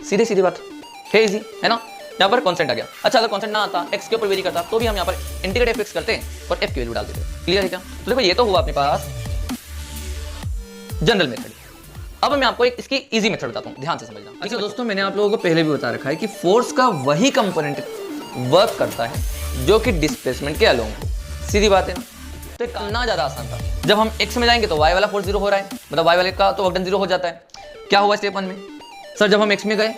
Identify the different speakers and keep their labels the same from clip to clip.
Speaker 1: सीधे सीधी बात है, इजी है ना। यहाँ पर कॉन्स्टेंट आ गया। अच्छा अगर कॉन्स्टेंट ना आता, एक्स के ऊपर वेरी करता, तो भी हम यहाँ पर इंटीग्रेट एफ करते हैं और एफ की वैल्यू डाल देते हैं। क्लियर है क्या? तो देखो ये तो हुआ अपने पास जनरल मेथड। अब मैं आपको एक इसकी इजी मेथड बताता हूँ, ध्यान से समझना। अच्छा दोस्तों, मैंने आप लोगों को पहले भी बता रखा है कि फोर्स का वही कंपोनेंट वर्क करता है जो कि डिस्प्लेसमेंट के अलोंग हो। सीधी बात है ना। तो ये करना ज्यादा आसान था। जब हम x में जाएंगे तो y वाला फोर्स 0 हो रहा है, मतलब y वाले का तो वर्क डन 0 हो जाता है। क्या हुआ स्टेप 1 में? सर जब हम x में गए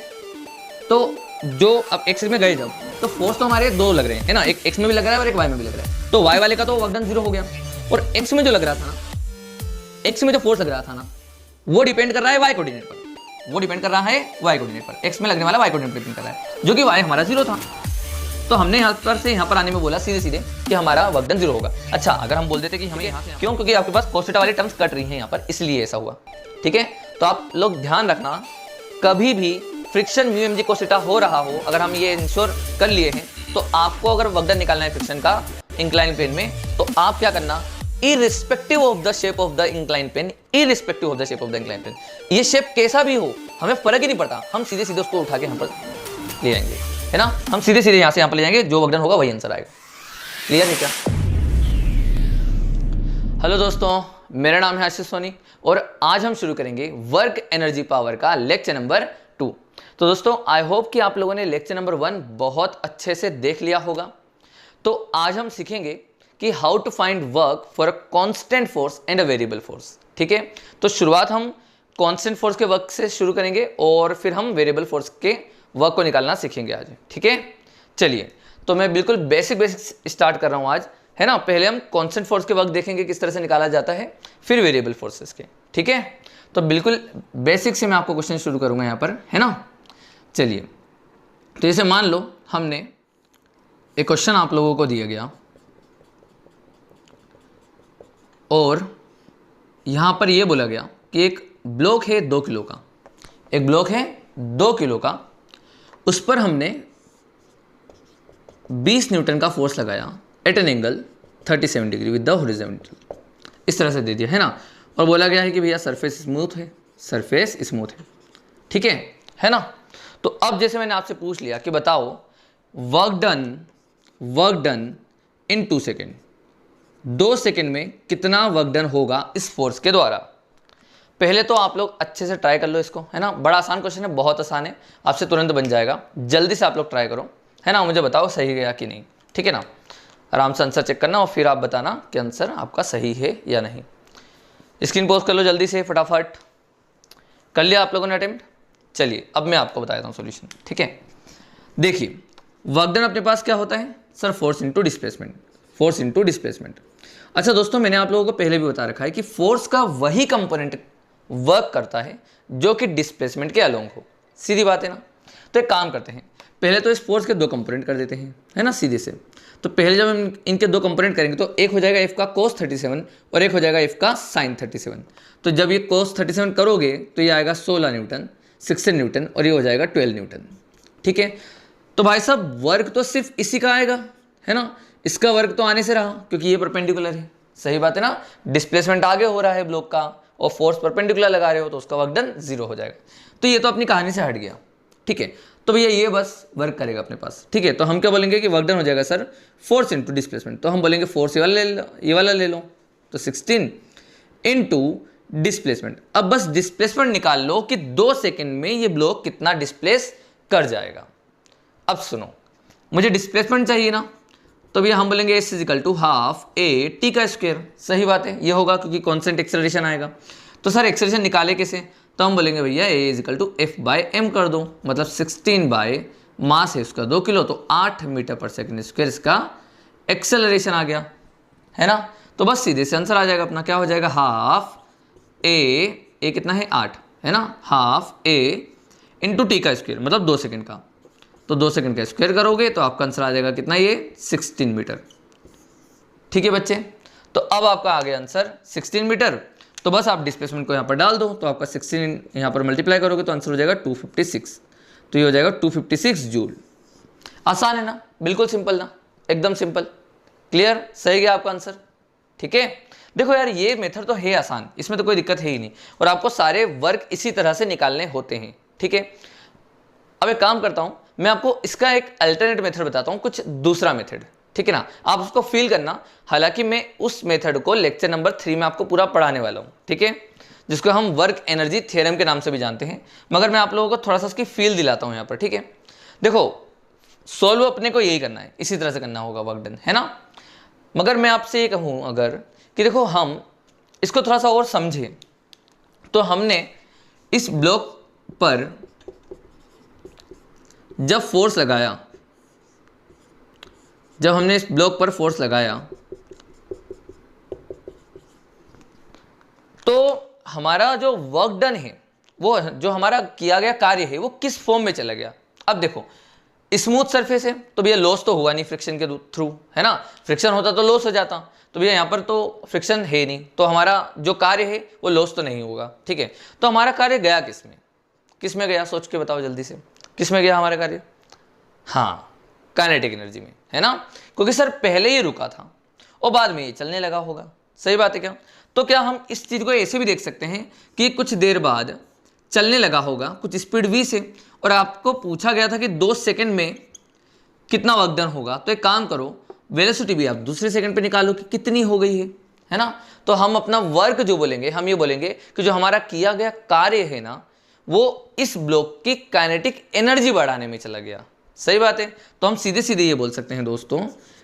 Speaker 1: तो जो अब x में गए जब, तो फोर्स तो हमारे दो लग रहे हैं, है ना, एक x में भी लग रहा है और एक y में भी लग रहा है। तो y वाले का तो वर्क डन 0 हो गया, और x में जो लग रहा था ना, x में जो फोर्स लग रहा था ना, वो डिपेंड कर रहा है y कोऑर्डिनेट पर। वो डिपेंड कर रहा है y कोऑर्डिनेट पर। x में लगने वाला y कोऑर्डिनेट पर डिपेंड कर रहा है, जो कि y हमारा 0 था। तो हमने यहाँ पर से यहाँ पर आने में बोला सीधे सीधे कि हमारा वर्क डन 0 होगा। अच्छा अगर हम बोल देते कि हमें यहाँ से क्यों, क्योंकि आपके पास cos थीटा वाली टर्म्स कट रही हैं यहाँ पर, इसलिए ऐसा हुआ। ठीक है, तो आप लोग ध्यान रखना, कभी भी friction mu m g cos theta हो रहा हो, अगर हम ये इंश्योर कर लिए हैं, तो आपको अगर वर्क डन निकालना है फ्रिक्शन का इंक्लाइन प्लेन में, तो आप क्या करना, irrespective of the shape of the inclined plane, irrespective of the shape of the inclined plane, ये शेप कैसा भी हो हमें फर्क ही नहीं पड़ता, हम सीधे सीधे उसको उठा के यहाँ पर ले जाएंगे, है ना। हम सीधे सीधे यहाँ से यहाँ पर ले जाएंगे, जो वर्क डन होगा वही आंसर आएगा। क्लियर है क्या? हेलो दोस्तों, मेरा नाम है आशीष सोनी और आज हम शुरू करेंगे वर्क एनर्जी पावर का लेक्चर नंबर 2। तो दोस्तों आई होप कि आप लोगों ने लेक्चर नंबर 1 बहुत अच्छे से देख लिया होगा। तो आज हम सीखेंगे कि how to find work for a constant force and a variable force. ठीक है, तो शुरुआत हम कांस्टेंट फोर्स के वर्क से शुरू करेंगे और फिर हम वेरिएबल फोर्स के वर्क को निकालना सीखेंगे आज। ठीक है, चलिए तो मैं बिल्कुल बेसिक स्टार्ट कर रहा हूँ आज, है ना। पहले हम कांस्टेंट फोर्स के वर्क देखेंगे किस तरह से निकाला जाता है, फिर वेरिएबल फोर्सेस के। ठीक है, तो बिल्कुल बेसिक से मैं आपको क्वेश्चन शुरू करूंगा यहाँ पर, है ना। चलिए, तो जैसे मान लो हमने एक क्वेश्चन आप लोगों को दिया गया और यहाँ पर ये बोला गया कि एक ब्लॉक है 2 किलो का, एक ब्लॉक है 2 किलो का, उस पर हमने 20 न्यूटन का फोर्स लगाया at an angle 37 degree with the horizontal. इस तरह से दे दिया, है ना। और बोला गया है कि भैया सरफेस स्मूथ है, सरफेस स्मूथ है। ठीक है ना। तो अब जैसे मैंने आपसे पूछ लिया कि बताओ work done in 2 second, 2 second में कितना वर्क डन होगा इस फोर्स के द्वारा। पहले तो आप लोग अच्छे से ट्राई कर लो इसको, है ना। बड़ा आसान क्वेश्चन है, बहुत आसान है, आपसे तुरंत बन जाएगा। जल्दी से आप लोग ट्राई करो, है ना। मुझे बताओ सही गया कि नहीं, ठीक है ना। आराम से आंसर चेक करना और फिर आप बताना कि आंसर आपका सही है या नहीं। स्क्रीन पोस्ट कर लो जल्दी से, फटाफट। कर लिया आप लोगों ने अटेम्प्ट? चलिए अब मैं आपको बताता हूँ सॉल्यूशन। ठीक है, देखिए वर्क डन अपने पास क्या होता है sir, force into displacement, force into displacement. अच्छा दोस्तों, मैंने आप लोगों को पहले भी बता रखा है कि फोर्स का वही कंपोनेंट वर्क करता है जो कि डिस्प्लेसमेंट के अलोंग हो। सीधी बात है ना। तो एक काम करते हैं, पहले तो इस फोर्स के 2 कंपोनेंट कर देते हैं, है ना, सीधे से। तो पहले जब हम इनके 2 कंपोनेंट करेंगे तो एक हो जाएगा एफ का cos 37 और एक हो जाएगा एफ का sin 37। तो जब ये cos 37 करोगे तो ये आएगा 16 न्यूटन, 16 न्यूटन और ये हो जाएगा 12 न्यूटन। ठीक है, तो भाई साहब वर्क तो सिर्फ इसी का आएगा, है ना। इसका वर्क तो आने से रहा क्योंकि ये परपेंडिकुलर है। सही बात है ना, डिस्प्लेसमेंट आगे हो रहा है ब्लॉक का और फोर्स परपेंडिकुलर लगा रहे हो तो उसका वर्क डन 0 हो जाएगा। तो ये तो अपनी कहानी से हट गया। ठीक है, तो भैया ये बस वर्क करेगा अपने पास। ठीक है, तो हम क्या बोलेंगे कि वर्क डन हो जाएगा सर फोर्स इनटू डिस्प्लेसमेंट। तो हम बोलेंगे फोर्स ये वाला ले लो, तो 16 इनटू डिस्प्लेसमेंट। अब बस डिस्प्लेसमेंट निकाल लो कि 2 सेकंड में ये ब्लॉक कितना डिस्प्लेस कर जाएगा। अब सुनो, मुझे डिस्प्लेसमेंट चाहिए ना, तो भैया हम बोलेंगे s equal to half a t का स्क्वायर। सही बात है, ये होगा क्योंकि कॉन्स्टेंट एक्सेलरेशन आएगा। तो सर एक्सेलरेशन निकाले कैसे, तो हम बोलेंगे भैया a equal to F by m कर दो, मतलब 16 बाय मास है उसका 2 किलो, तो 8 मीटर पर सेकेंड स्क्वायर इसका एक्सेलरेशन आ गया, है ना। तो बस सीधे से आंसर आ जाएगा अपना, क्या हो जाएगा, हाफ ए कितना है 8, है ना, हाफ ए इंटू टी का स्क्वायर मतलब 2 सेकेंड का। तो 2 सेकंड का स्क्वायर करोगे तो आपका आंसर आ जाएगा कितना, ये 16 मीटर। ठीक है बच्चे, तो अब आपका आ गया आंसर 16 मीटर। तो बस आप डिस्प्लेसमेंट को यहाँ पर डाल दो, तो आपका 16 यहाँ पर मल्टीप्लाई करोगे तो आंसर हो जाएगा 256। तो ये हो जाएगा 256 जूल। आसान है ना, बिल्कुल सिंपल ना, एकदम सिंपल। क्लियर, सही गया आपका आंसर। ठीक है, देखो यार ये मेथड तो है आसान, इसमें तो कोई दिक्कत है ही नहीं, और आपको सारे वर्क इसी तरह से निकालने होते हैं। ठीक है, अब एक काम करता हूं, मैं आपको इसका एक अल्टरनेट मेथड बताता हूं, कुछ दूसरा मेथड, ठीक है ना, आप उसको फील करना। हालांकि मैं उस मेथड को लेक्चर नंबर 3 में आपको पूरा पढ़ाने वाला हूं, ठीक है, जिसको हम वर्क एनर्जी थ्योरम के नाम से भी जानते हैं, मगर मैं आप लोगों को थोड़ा सा उसकी फील दिलाता हूं यहाँ पर, ठीक है। देखो सोल्व अपने को यही करना है, इसी तरह से करना होगा वर्क डन, है ना। मगर मैं आपसे ये कहूँ अगर कि देखो हम इसको थोड़ा सा और समझें, तो हमने इस ब्लॉक पर जब फोर्स लगाया, जब हमने इस ब्लॉक पर फोर्स लगाया तो हमारा जो वर्क डन है, वो जो हमारा किया गया कार्य है, वो किस फॉर्म में चला गया। अब देखो स्मूथ सरफेस है तो भैया लॉस तो हुआ नहीं फ्रिक्शन के थ्रू, है ना, फ्रिक्शन होता तो लॉस हो जाता, तो भैया यहाँ पर तो फ्रिक्शन है नहीं, तो हमारा जो कार्य है वो लॉस तो नहीं होगा, ठीक है। तो हमारा कार्य गया किस में गया, सोच के बताओ जल्दी से, किस में गया हमारा कार्य। हाँ, काइनेटिक एनर्जी में, है ना, क्योंकि सर पहले ही रुका था और बाद में ये चलने लगा होगा, सही बात है क्या। तो क्या हम इस चीज को ऐसे भी देख सकते हैं कि कुछ देर बाद चलने लगा होगा कुछ स्पीड v से, और आपको पूछा गया था कि 2 सेकंड में कितना वर्क डन होगा, तो एक काम करो वेलोसिटी भी आप दूसरे सेकंड पे निकालो कि कितनी हो गई है ना। तो हम अपना वर्क जो बोलेंगे, हम ये बोलेंगे कि जो हमारा किया गया कार्य है ना, वो इस ब्लॉक की काइनेटिक एनर्जी बढ़ाने में चला गया, सही बात है। तो हम सीधे सीधे ये बोल सकते हैं दोस्तों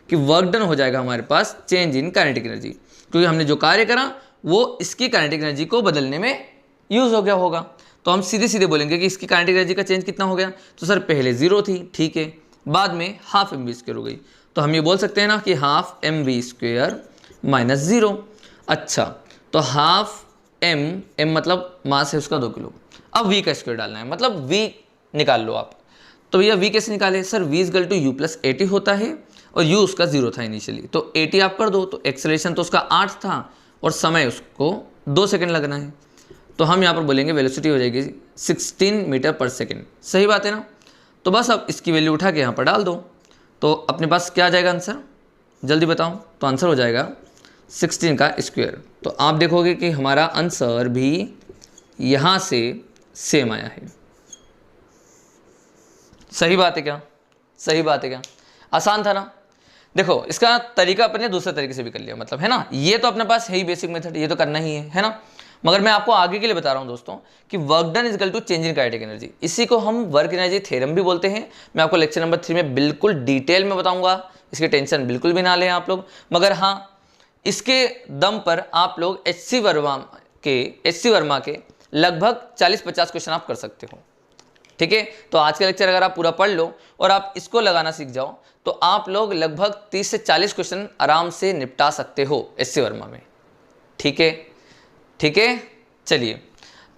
Speaker 1: कि वर्क डन हो जाएगा हमारे पास चेंज इन काइनेटिक एनर्जी, क्योंकि हमने जो कार्य करा वो इसकी काइनेटिक एनर्जी को बदलने में यूज हो गया होगा। तो हम सीधे सीधे बोलेंगे कि इसकी काइनेटिक एनर्जी का चेंज कितना हो गया, तो सर पहले 0 थी, ठीक है, बाद में हाफ mv² हो गई, तो हम ये बोल सकते हैं ना कि हाफ mv² माइनस 0। अच्छा, तो हाफ m मतलब मास है उसका 2 किलो, अब v का स्क्वायर डालना है, मतलब v निकाल लो आप। तो भैया v कैसे निकाले, sir v equal to u plus 80 होता है और u उसका 0 था इनिशियली, तो 80 आप कर दो, तो एक्सेलरेशन तो उसका 8 था और समय उसको 2 सेकंड लगना है, तो हम यहाँ पर बोलेंगे वेलोसिटी हो जाएगी 16 मीटर पर सेकंड, सही बात है ना। तो बस अब इसकी वैल्यू उठा के यहाँ पर डाल दो, तो अपने पास क्या आ जाएगा आंसर, जल्दी बताओ। तो आंसर हो जाएगा 16 का स्क्वायर। तो आप देखोगे कि हमारा आंसर भी यहाँ से सेम आया है, सही बात है क्या, सही बात है क्या, आसान था ना। देखो इसका तरीका अपने दूसरे तरीके से भी कर लिया, मतलब, है ना, ये तो अपने पास है ही बेसिक मेथड, ये तो करना ही है ना। मगर मैं आपको आगे के लिए बता रहा हूं दोस्तों कि work done is equal to change in kinetic energy, इसी को हम वर्क एनर्जी थ्योरम भी बोलते हैं। मैं आपको लेक्चर नंबर 3 में बिल्कुल डिटेल में बताऊंगा, इसकी टेंशन बिल्कुल भी ना लें आप लोग। मगर हाँ, इसके दम पर आप लोग एच सी वर्मा के लगभग 40-50 क्वेश्चन आप कर सकते हो, ठीक है। तो आज का लेक्चर अगर आप पूरा पढ़ लो और आप इसको लगाना सीख जाओ, तो आप लोग लगभग 30 से 40 क्वेश्चन आराम से निपटा सकते हो एच सी वर्मा में, ठीक है, ठीक है। चलिए,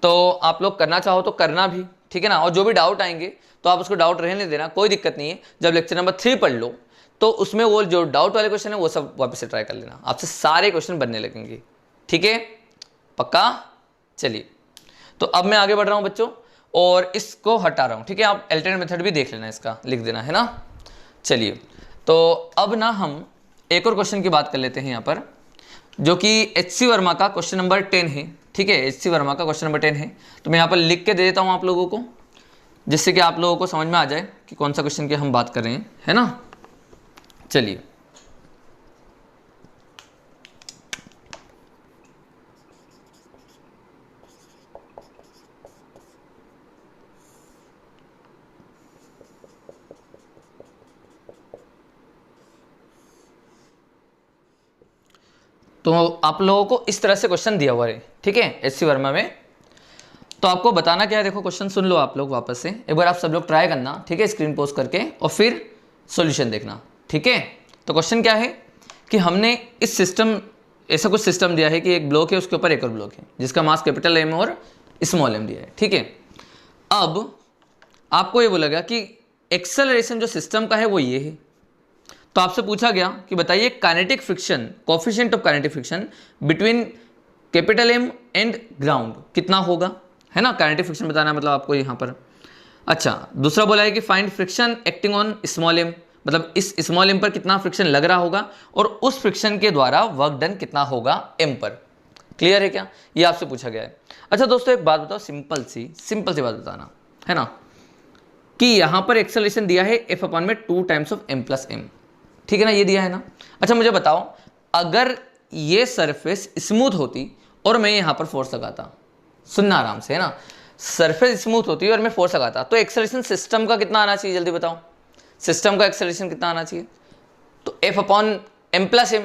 Speaker 1: तो आप लोग करना चाहो तो करना भी, ठीक है ना, और जो भी डाउट आएंगे तो आप उसको डाउट रहने देना, कोई दिक्कत नहीं है। जब लेक्चर नंबर 3 पढ़ लो तो उसमें वो जो डाउट वाले क्वेश्चन है वो सब वापस से ट्राई कर लेना, आपसे सारे क्वेश्चन बनने लगेंगे, ठीक है, पक्का। चलिए, तो अब मैं आगे बढ़ रहा हूँ बच्चों और इसको हटा रहा हूँ, ठीक है। आप अल्टरनेट मेथड भी देख लेना, इसका लिख देना, है ना। चलिए, तो अब ना हम एक और क्वेश्चन की बात कर लेते हैं यहाँ पर, जो कि एच सी वर्मा का क्वेश्चन नंबर 10 है, ठीक है। एच सी वर्मा का क्वेश्चन नंबर 10 है, तो मैं यहाँ पर लिख के दे देता हूँ आप लोगों को, जिससे कि आप लोगों को समझ में आ जाए कि कौन सा क्वेश्चन की हम बात कर रहे हैं, है ना। चलिए, तो आप लोगों को इस तरह से क्वेश्चन दिया हुआ है, ठीक है, एच सी वर्मा में। तो आपको बताना क्या है, देखो क्वेश्चन सुन लो आप लोग वापस से एक बार, आप सब लोग ट्राई करना, ठीक है, स्क्रीन पोस्ट करके, और फिर सॉल्यूशन देखना, ठीक है। तो क्वेश्चन क्या है कि हमने इस सिस्टम, ऐसा कुछ सिस्टम दिया है कि एक ब्लॉक है, उसके ऊपर एक और ब्लॉक है जिसका मास कैपिटल एम और स्मॉल एम दिया है, ठीक है। अब आपको ये बोला गया कि एक्सेलरेशन जो सिस्टम का है वो ये है, तो आपसे पूछा गया कि बताइए kinetic friction, coefficient of kinetic friction between capital m and ground कितना होगा, है ना। काइनेटिक फ्रिक्शन बताना मतलब आपको यहाँ पर। अच्छा, दूसरा बोला है कि find friction acting on small m, मतलब इस स्मॉल एम पर कितना फ्रिक्शन लग रहा होगा और उस फ्रिक्शन के द्वारा वर्क डन कितना होगा एम पर। क्लियर है क्या, ये आपसे पूछा गया है। अच्छा दोस्तों, एक बात बताओ, सिंपल सी बात बताना, है ना। कि यहां पर एक्सेलरेशन दिया है एफ अपॉन में 2 times of m plus m, ठीक है ना, ये दिया है ना। अच्छा मुझे बताओ, अगर ये सरफेस स्मूथ होती और मैं यहां पर फोर्स लगाता, सुनना आराम से, है ना, सरफेस स्मूथ होती और मैं फोर्स लगाता तो एक्सेलरेशन सिस्टम का कितना आना चाहिए, जल्दी बताओ, सिस्टम का एक्सेलरेशन कितना आना चाहिए, तो F upon m plus m,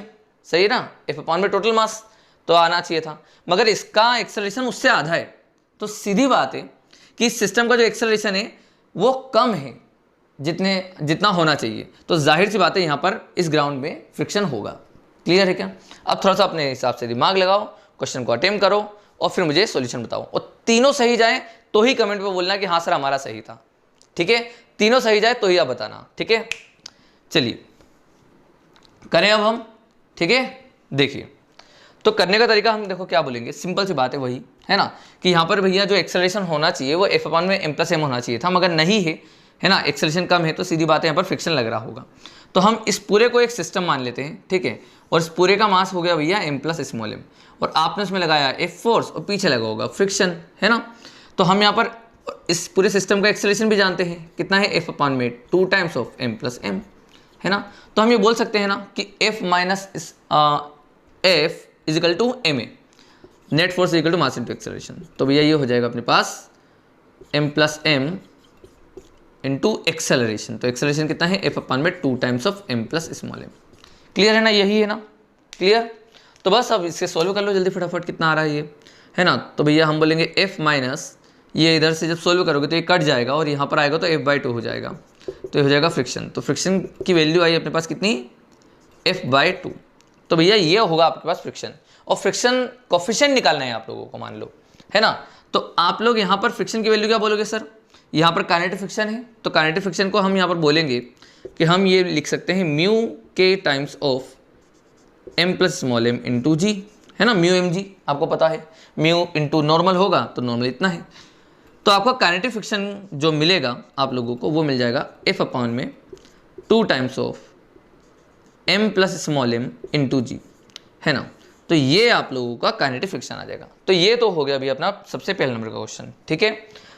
Speaker 1: सही है ना, एफ अपॉन में टोटल मास तो आना चाहिए था, मगर इसका एक्सेलरेशन उससे आधा है, तो सीधी बात है कि इस सिस्टम का जो एक्सेलरेशन है वो कम है जितना होना चाहिए, तो जाहिर सी बात है यहाँ पर इस ग्राउंड में फ्रिक्शन होगा। क्लियर है क्या? अब थोड़ा सा अपने हिसाब से दिमाग लगाओ, क्वेश्चन को अटेम्प्ट करो और फिर मुझे सॉल्यूशन बताओ, और तीनों सही जाए तो ही कमेंट में बोलना कि हाँ सर हमारा सही था, ठीक है, तीनों सही जाए तो ही आप बताना, ठीक है। चलिए करें अब हम, ठीक है। देखिए तो करने का तरीका हम देखो क्या बोलेंगे, सिंपल सी बात है वही, है ना, कि यहाँ पर भैया जो एक्सेलरेशन होना चाहिए वो एफ अपॉन में m प्लस m होना चाहिए था, मगर नहीं है ना, एक्सेलरेशन कम है तो सीधी बात है यहाँ पर फ्रिक्शन लग रहा होगा। तो हम इस पूरे को एक सिस्टम मान लेते हैं, ठीक है, और इस पूरे का मास हो गया भैया m प्लस स्मॉल m, और आपने उसमें लगाया f फोर्स और पीछे लगा होगा फ्रिक्शन, है ना। तो हम यहाँ पर इस पूरे सिस्टम का एक्सेलरेशन भी जानते हैं, कितना है, f अपॉन में 2 times of m plus m, है ना। तो हम ये बोल सकते हैं ना कि f minus f equal to m a, net force equal to mass into acceleration. तो भैया ये हो जाएगा अपने पास m plus m into acceleration, तो एक्सेलरेशन कितना है, f अपॉन में 2 times of m plus small m। Clear है ना, यही है ना, क्लियर। तो बस अब इससे सॉल्व कर लो जल्दी फटाफट, कितना आ रहा है ये, है ना। तो भैया हम बोलेंगे f माइनस, ये इधर से जब सॉल्व करोगे तो ये कट जाएगा और यहाँ पर आएगा तो f/2 हो जाएगा, तो ये हो जाएगा फ्रिक्शन। तो फ्रिक्शन की वैल्यू आई अपने पास कितनी, f/2। तो भैया ये होगा आपके पास फ्रिक्शन, और फ्रिक्शन कोफिशिएंट निकालना है आप लोगों को, मान लो, है ना। तो आप लोग यहाँ पर फ्रिक्शन की वैल्यू क्या बोलोगे सर, यहाँ पर काइनेटिक फ्रिक्शन है, तो काइनेटिक फ्रिक्शन को हम यहाँ पर बोलेंगे कि हम ये लिख सकते हैं म्यू के times of m plus small m into g, है ना, म्यू mg आपको पता है, म्यू इंटू नॉर्मल होगा तो नॉर्मल इतना है। तो आपका काइनेटिक फ्रिक्शन जो मिलेगा आप लोगों को वो मिल जाएगा f अपॉन में 2 times of m plus small m into g, है ना। तो ये आप लोगों का काइनेटिक फ्रिक्शन आ जाएगा। तो ये तो हो गया अभी अपना सबसे पहले नंबर का क्वेश्चन, ठीक है।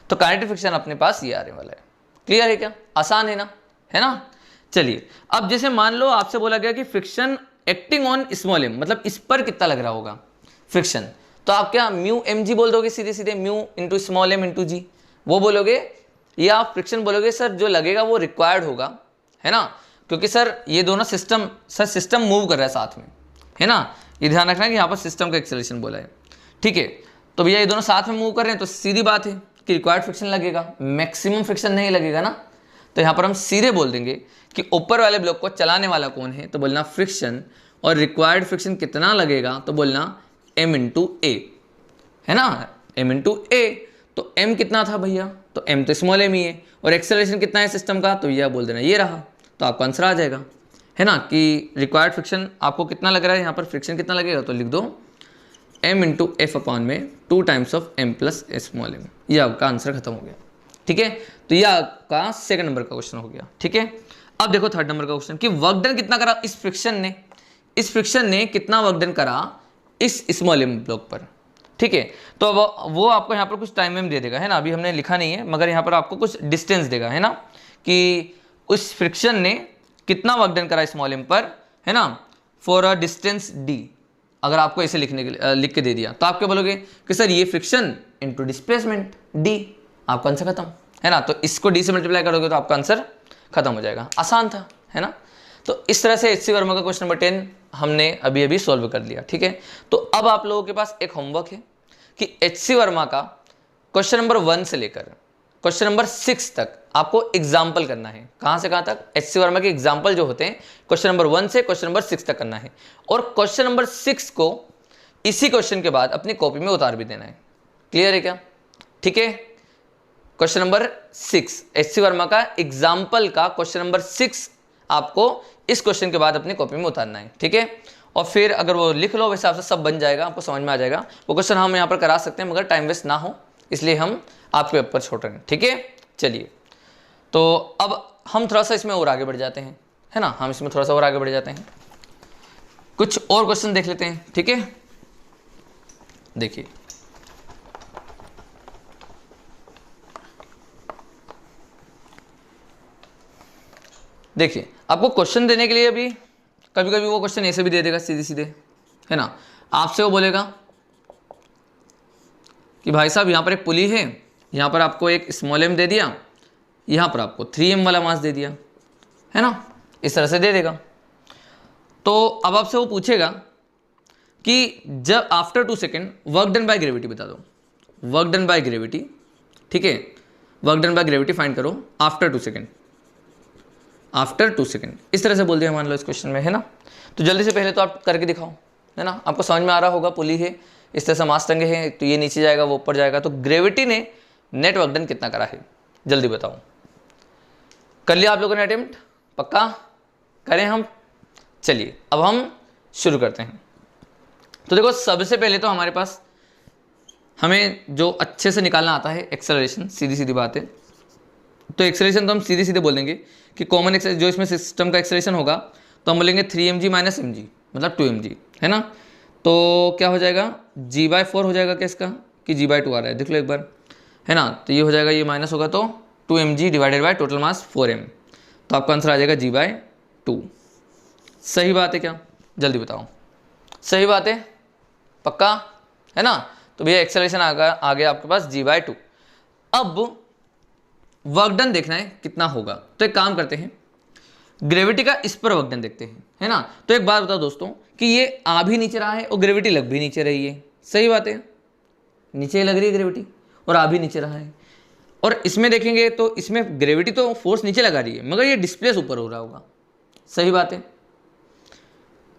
Speaker 1: तो काइनेटिक फ्रिक्शन अपने पास ये आने वाला है। क्लियर है क्या, आसान है ना, है ना। चलिए अब जैसे मान लो आपसे बोला गया कि friction acting on small m, मतलब इस पर कितना लग रहा होगा फ्रिक्शन, तो आप क्या म्यू mg बोल दोगे, सीधे सीधे mu into small m into g वो बोलोगे, या आप फ्रिक्शन बोलोगे सर जो लगेगा वो रिक्वायर्ड होगा, है ना, क्योंकि सर ये दोनों सिस्टम, सर सिस्टम मूव कर रहा है साथ में, है ना, ये ध्यान रखना कि यहाँ पर सिस्टम का एक्सेलरेशन बोला है, ठीक है। तो भैया ये दोनों साथ में मूव कर रहे हैं तो सीधी बात है कि रिक्वायर्ड फ्रिक्शन लगेगा, मैक्सिमम फ्रिक्शन नहीं लगेगा ना। तो यहाँ पर हम सीधे बोल देंगे कि ऊपर वाले ब्लॉक को चलाने वाला कौन है, तो बोलना फ्रिक्शन, और रिक्वायर्ड फ्रिक्शन कितना लगेगा तो बोलना m इंटू ए, है ना, m इंटू ए। तो m कितना था भैया, तो m तो स्मॉल m ही है, और एक्सेलरेशन कितना है सिस्टम का, तो यह बोल देना ये रहा, तो आपका आंसर आ जाएगा, है ना, कि रिक्वायर्ड फ्रिक्शन आपको कितना लग रहा है, यहाँ पर फ्रिक्शन कितना लगेगा, तो लिख दो m इंटू एफ अपॉन में 2 times of m plus small m, ये आपका आंसर खत्म हो गया, ठीक है। तो ये आपका सेकंड नंबर का क्वेश्चन हो गया, ठीक है। अब देखो थर्ड नंबर का क्वेश्चन कि वर्क डन कितना करा इस फ्रिक्शन ने कितना वर्क डन करा इस स्मॉल m ब्लॉक पर, ठीक है। तो वो आपको यहाँ पर कुछ टाइम में दे देगा, है ना, अभी हमने लिखा नहीं है, मगर यहाँ पर आपको कुछ डिस्टेंस देगा, है ना, कि उस फ्रिक्शन ने कितना वर्क डन करा स्मॉल m पर, है ना, फॉर अ डिस्टेंस d। अगर आपको ऐसे लिखने के लिख के दे दिया तो आप क्या बोलोगे कि सर ये फ्रिक्शन इनटू डिस्प्लेसमेंट d, आपका आंसर खत्म, है ना। तो इसको d से मल्टीप्लाई करोगे तो आपका आंसर खत्म हो जाएगा, आसान था, है ना। तो इस तरह से HC वर्मा का क्वेश्चन नंबर 10 हमने अभी अभी सॉल्व कर लिया, ठीक है। तो अब आप लोगों के पास एक होमवर्क है कि HC वर्मा का क्वेश्चन नंबर 1 से लेकर क्वेश्चन नंबर 6 तक आपको एग्जाम्पल करना है। कहाँ से कहाँ तक, HC वर्मा के एग्जाम्पल जो होते हैं क्वेश्चन नंबर 1 से क्वेश्चन नंबर 6 तक करना है, और क्वेश्चन नंबर 6 को इसी क्वेश्चन के बाद अपनी कॉपी में उतार भी देना है। क्लियर है क्या, ठीक है। क्वेश्चन नंबर 6 HC वर्मा का एग्जाम्पल का क्वेश्चन नंबर 6 आपको इस क्वेश्चन के बाद अपनी कॉपी में उतारना है, ठीक है। और फिर अगर वो लिख लो वैसे आपसे सब बन जाएगा, आपको समझ में आ जाएगा। वो क्वेश्चन हम यहाँ पर करा सकते हैं मगर टाइम वेस्ट ना हो इसलिए हम आपके ऊपर छोड़ रहे हैं, ठीक है। चलिए तो अब हम थोड़ा सा इसमें और आगे बढ़ जाते हैं, है ना, हम इसमें थोड़ा सा और आगे बढ़ जाते हैं, कुछ और क्वेश्चन देख लेते हैं, ठीक है। देखिए देखिए आपको क्वेश्चन देने के लिए अभी कभी कभी वो क्वेश्चन ऐसे भी दे देगा सीधे सीधे, है ना। आपसे वो बोलेगा कि भाई साहब यहाँ पर एक पुली है, यहाँ पर आपको एक स्मॉल m दे दिया, यहाँ पर आपको 3m वाला मास दे दिया, है ना, इस तरह से दे देगा। तो अब आपसे वो पूछेगा कि जब after 2 second work done by gravity बता दो, वर्क डन बाय ग्रेविटी, ठीक है, work done by gravity find करो आफ्टर 2 सेकेंड, आफ्टर 2 सेकेंड, इस तरह से बोल दिया मान लो इस क्वेश्चन में, है ना। तो जल्दी से पहले तो आप करके दिखाओ, है ना, आपको समझ में आ रहा होगा। पुली है, इस तरह से मास टंगे हैं, तो ये नीचे जाएगा वो ऊपर जाएगा, तो ग्रेविटी ने नेट वर्क डन कितना करा है, जल्दी बताओ। कर लिया आप लोगों ने अटेम्प्ट, पक्का करें हम। चलिए अब हम शुरू करते हैं। तो देखो सबसे पहले तो हमारे पास हमें जो अच्छे से निकालना आता है एक्सेलरेशन, सीधी सीधी बात है। तो एक्सेलरेशन तो हम सीधे सीधे बोल देंगे कि कॉमन एक्सेलरेशन जो इसमें सिस्टम का एक्सेलरेशन होगा तो हम बोलेंगे 3mg माइनस mg मतलब 2mg, है ना। तो क्या हो जाएगा, g/4 हो जाएगा क्या इसका, कि g/2 आ रहा है, देख लो एक बार, है ना। तो ये हो जाएगा, ये माइनस होगा तो 2mg divided by total mass 4m, तो आपका आंसर आ जाएगा g/2। सही बात है क्या, जल्दी बताओ, सही बात है, पक्का, है ना। तो भैया एक्सेलरेशन आ गया आपके पास g/2। अब वर्क डन देखना है कितना होगा, तो एक काम करते हैं, ग्रेविटी का इस पर वर्क डन देखते हैं, है ना। तो एक बात बताओ दोस्तों कि ये आ भी नीचे रहा है और ग्रेविटी लग भी नीचे रही है, सही बात है, नीचे लग रही है ग्रेविटी और आ भी नीचे रहा है। और इसमें देखेंगे तो इसमें ग्रेविटी तो फोर्स नीचे लगा रही है मगर ये डिस्प्लेस ऊपर हो रहा होगा, सही बात है।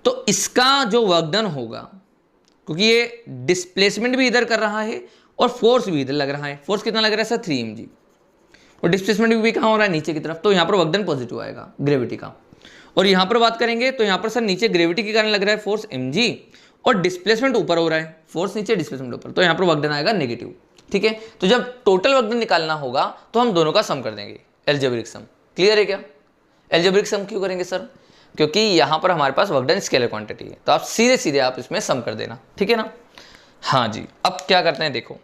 Speaker 1: तो इसका जो वर्क डन होगा, क्योंकि ये डिस्प्लेसमेंट भी इधर कर रहा है और फोर्स भी इधर लग रहा है, फोर्स कितना लग रहा है सर 3mg, और डिस्प्लेसमेंट भी कहाँ हो रहा है नीचे की तरफ, तो यहाँ पर वर्क डन पॉजिटिव आएगा ग्रेविटी का। और यहाँ पर बात करेंगे तो यहाँ पर सर नीचे ग्रेविटी के कारण लग रहा है फोर्स mg और डिस्प्लेसमेंट ऊपर हो रहा है, फोर्स नीचे डिस्प्लेसमेंट ऊपर, तो यहाँ पर वर्क डन आएगा नेगेटिव, ठीक है। तो जब टोटल वर्क डन निकालना होगा तो हम दोनों का सम कर देंगे, एल्जेब्रिक सम। क्लियर है क्या, एल्जेब्रिक सम क्यों करेंगे सर, क्योंकि यहाँ पर हमारे पास वर्क डन स्केलर क्वांटिटी है, तो आप सीधे सीधे आप इसमें सम कर देना, ठीक है ना। हाँ जी, अब क्या करते हैं देखो,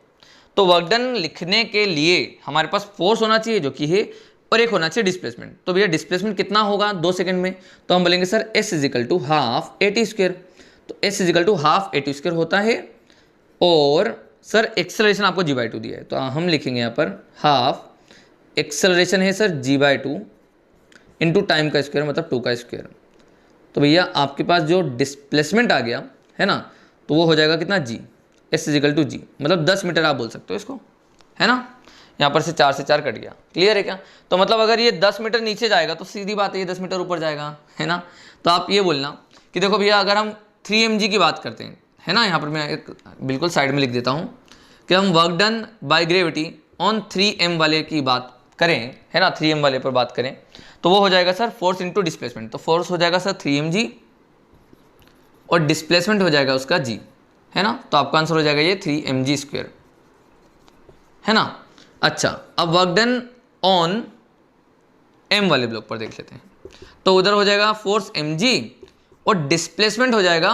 Speaker 1: तो वर्क डन लिखने के लिए हमारे पास फोर्स होना चाहिए जो कि है, और एक होना चाहिए डिस्प्लेसमेंट। तो भैया डिस्प्लेसमेंट कितना होगा 2 सेकंड में, तो हम बोलेंगे सर s = हाफ at²। तो s = हाफ at² होता है, और सर एक्सेलरेशन आपको g/2 दिया है, तो हम लिखेंगे यहाँ पर हाफ एक्सेलरेशन है सर g/2 इंटू टाइम का स्क्वायर मतलब 2 का स्क्वायर। तो भैया आपके पास जो डिस्प्लेसमेंट आ गया है ना, तो वो हो जाएगा कितना g, s = g मतलब 10 मीटर आप बोल सकते हो इसको, है ना। यहाँ पर से 4 से 4 कट गया, क्लियर है क्या। तो मतलब अगर ये 10 मीटर नीचे जाएगा तो सीधी बात है ये 10 मीटर ऊपर जाएगा, है ना। तो आप ये बोलना कि देखो भैया अगर हम 3mg की बात करते हैं, है ना, यहाँ पर मैं एक बिल्कुल साइड में लिख देता हूँ कि हम work done by gravity on 3m वाले की बात करें, है ना, 3m वाले पर बात करें, तो वो हो जाएगा सर फोर्स इंटू डिस्प्लेसमेंट। तो फोर्स हो जाएगा सर 3mg और डिस्प्लेसमेंट हो जाएगा उसका g, है ना। तो आपका आंसर हो जाएगा ये 3mg², है ना। अच्छा, अब वर्क डन ऑन m वाले ब्लॉक पर देख लेते हैं, तो उधर हो जाएगा फोर्स mg और डिस्प्लेसमेंट हो जाएगा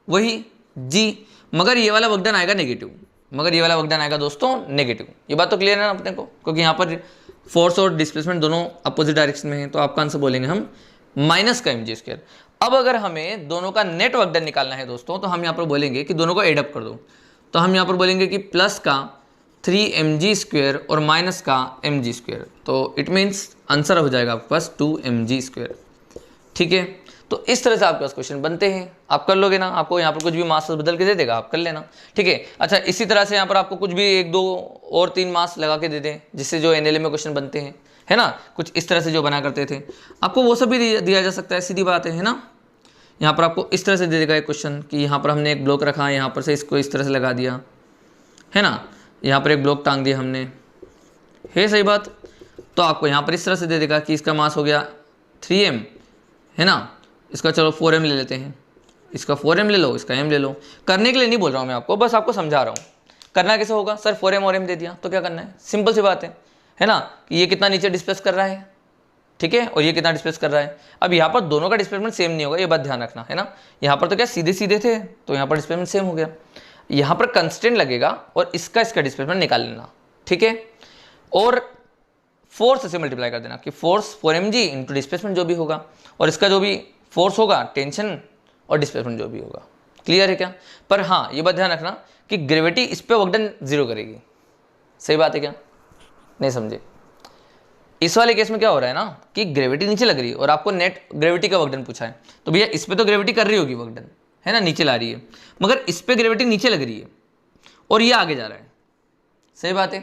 Speaker 1: वही g, मगर ये वाला वर्क डन आएगा नेगेटिव, मगर ये वाला वर्क डन आएगा दोस्तों नेगेटिव। ये बात तो क्लियर है ना अपने को, क्योंकि यहाँ पर फोर्स और डिस्प्लेसमेंट दोनों अपोजिट डायरेक्शन में है, तो आपका आंसर बोलेंगे हम माइनस का mg²। अब अगर हमें दोनों का नेट वर्क डन निकालना है दोस्तों, तो हम यहाँ पर बोलेंगे कि दोनों को एडअप कर दो, तो हम यहाँ पर बोलेंगे कि प्लस का 3mg² और माइनस का mg², तो इट मीन्स आंसर हो जाएगा आपके पास 2mg², ठीक है। तो इस तरह से आपके पास क्वेश्चन बनते हैं, आप कर लोगे ना। आपको यहाँ पर कुछ भी मास बदल के दे देगा, आप कर लेना, ठीक है। अच्छा, इसी तरह से यहाँ पर आपको कुछ भी 1, 2 और 3 मास लगा के दे दें, जिससे जो NLA में क्वेश्चन बनते हैं, है ना, कुछ इस तरह से जो बना करते थे, आपको वो सब भी दिया जा सकता है, सीधी बात है ना। यहाँ पर आपको इस तरह से दे देगा एक क्वेश्चन कि यहाँ पर हमने एक ब्लॉक रखा, यहाँ पर से इसको इस तरह से लगा दिया, है ना, यहाँ पर एक ब्लॉक टांग दिया हमने, है सही बात। तो आपको यहाँ पर इस तरह से दे देगा कि इसका मास हो गया 3m, है ना, इसका चलो 4m ले लेते हैं, इसका 4m ले लो, इसका m ले लो। करने के लिए नहीं बोल रहा हूँ मैं आपको, बस आपको समझा रहा हूँ करना कैसे होगा। सर 4m और m दे दिया तो क्या करना है, सिंपल सी बात है ना, कि ये कितना नीचे डिस्प्लेस कर रहा है, ठीक है, और ये कितना डिस्प्लेस कर रहा है। अब यहाँ पर दोनों का डिस्प्लेसमेंट सेम नहीं होगा, ये बात ध्यान रखना, है ना। यहाँ पर तो क्या सीधे सीधे थे, तो यहाँ पर डिस्प्लेसमेंट सेम हो गया, यहाँ पर कंस्टेंट लगेगा और इसका डिस्प्लेसमेंट निकाल लेना, ठीक है। और फोर्स से मल्टीप्लाई कर देना कि फोर्स 4mg इंटू डिस्प्लेसमेंट जो भी होगा, और इसका जो भी फोर्स होगा, टेंशन और डिस्प्लेसमेंट जो भी होगा। क्लियर है क्या? पर हाँ ये बात ध्यान रखना कि ग्रेविटी इस पे वर्कडन जीरो करेगी। सही बात है क्या? नहीं समझे? इस वाले केस में क्या हो रहा है ना कि ग्रेविटी नीचे लग रही है और आपको नेट ग्रेविटी का वर्कडन पूछा है, तो भैया इस पे तो ग्रेविटी कर रही होगी वर्कडन, है ना, नीचे ला रही है, मगर इस पे ग्रेविटी नीचे लग रही है और ये आगे जा रहा है। सही बात है?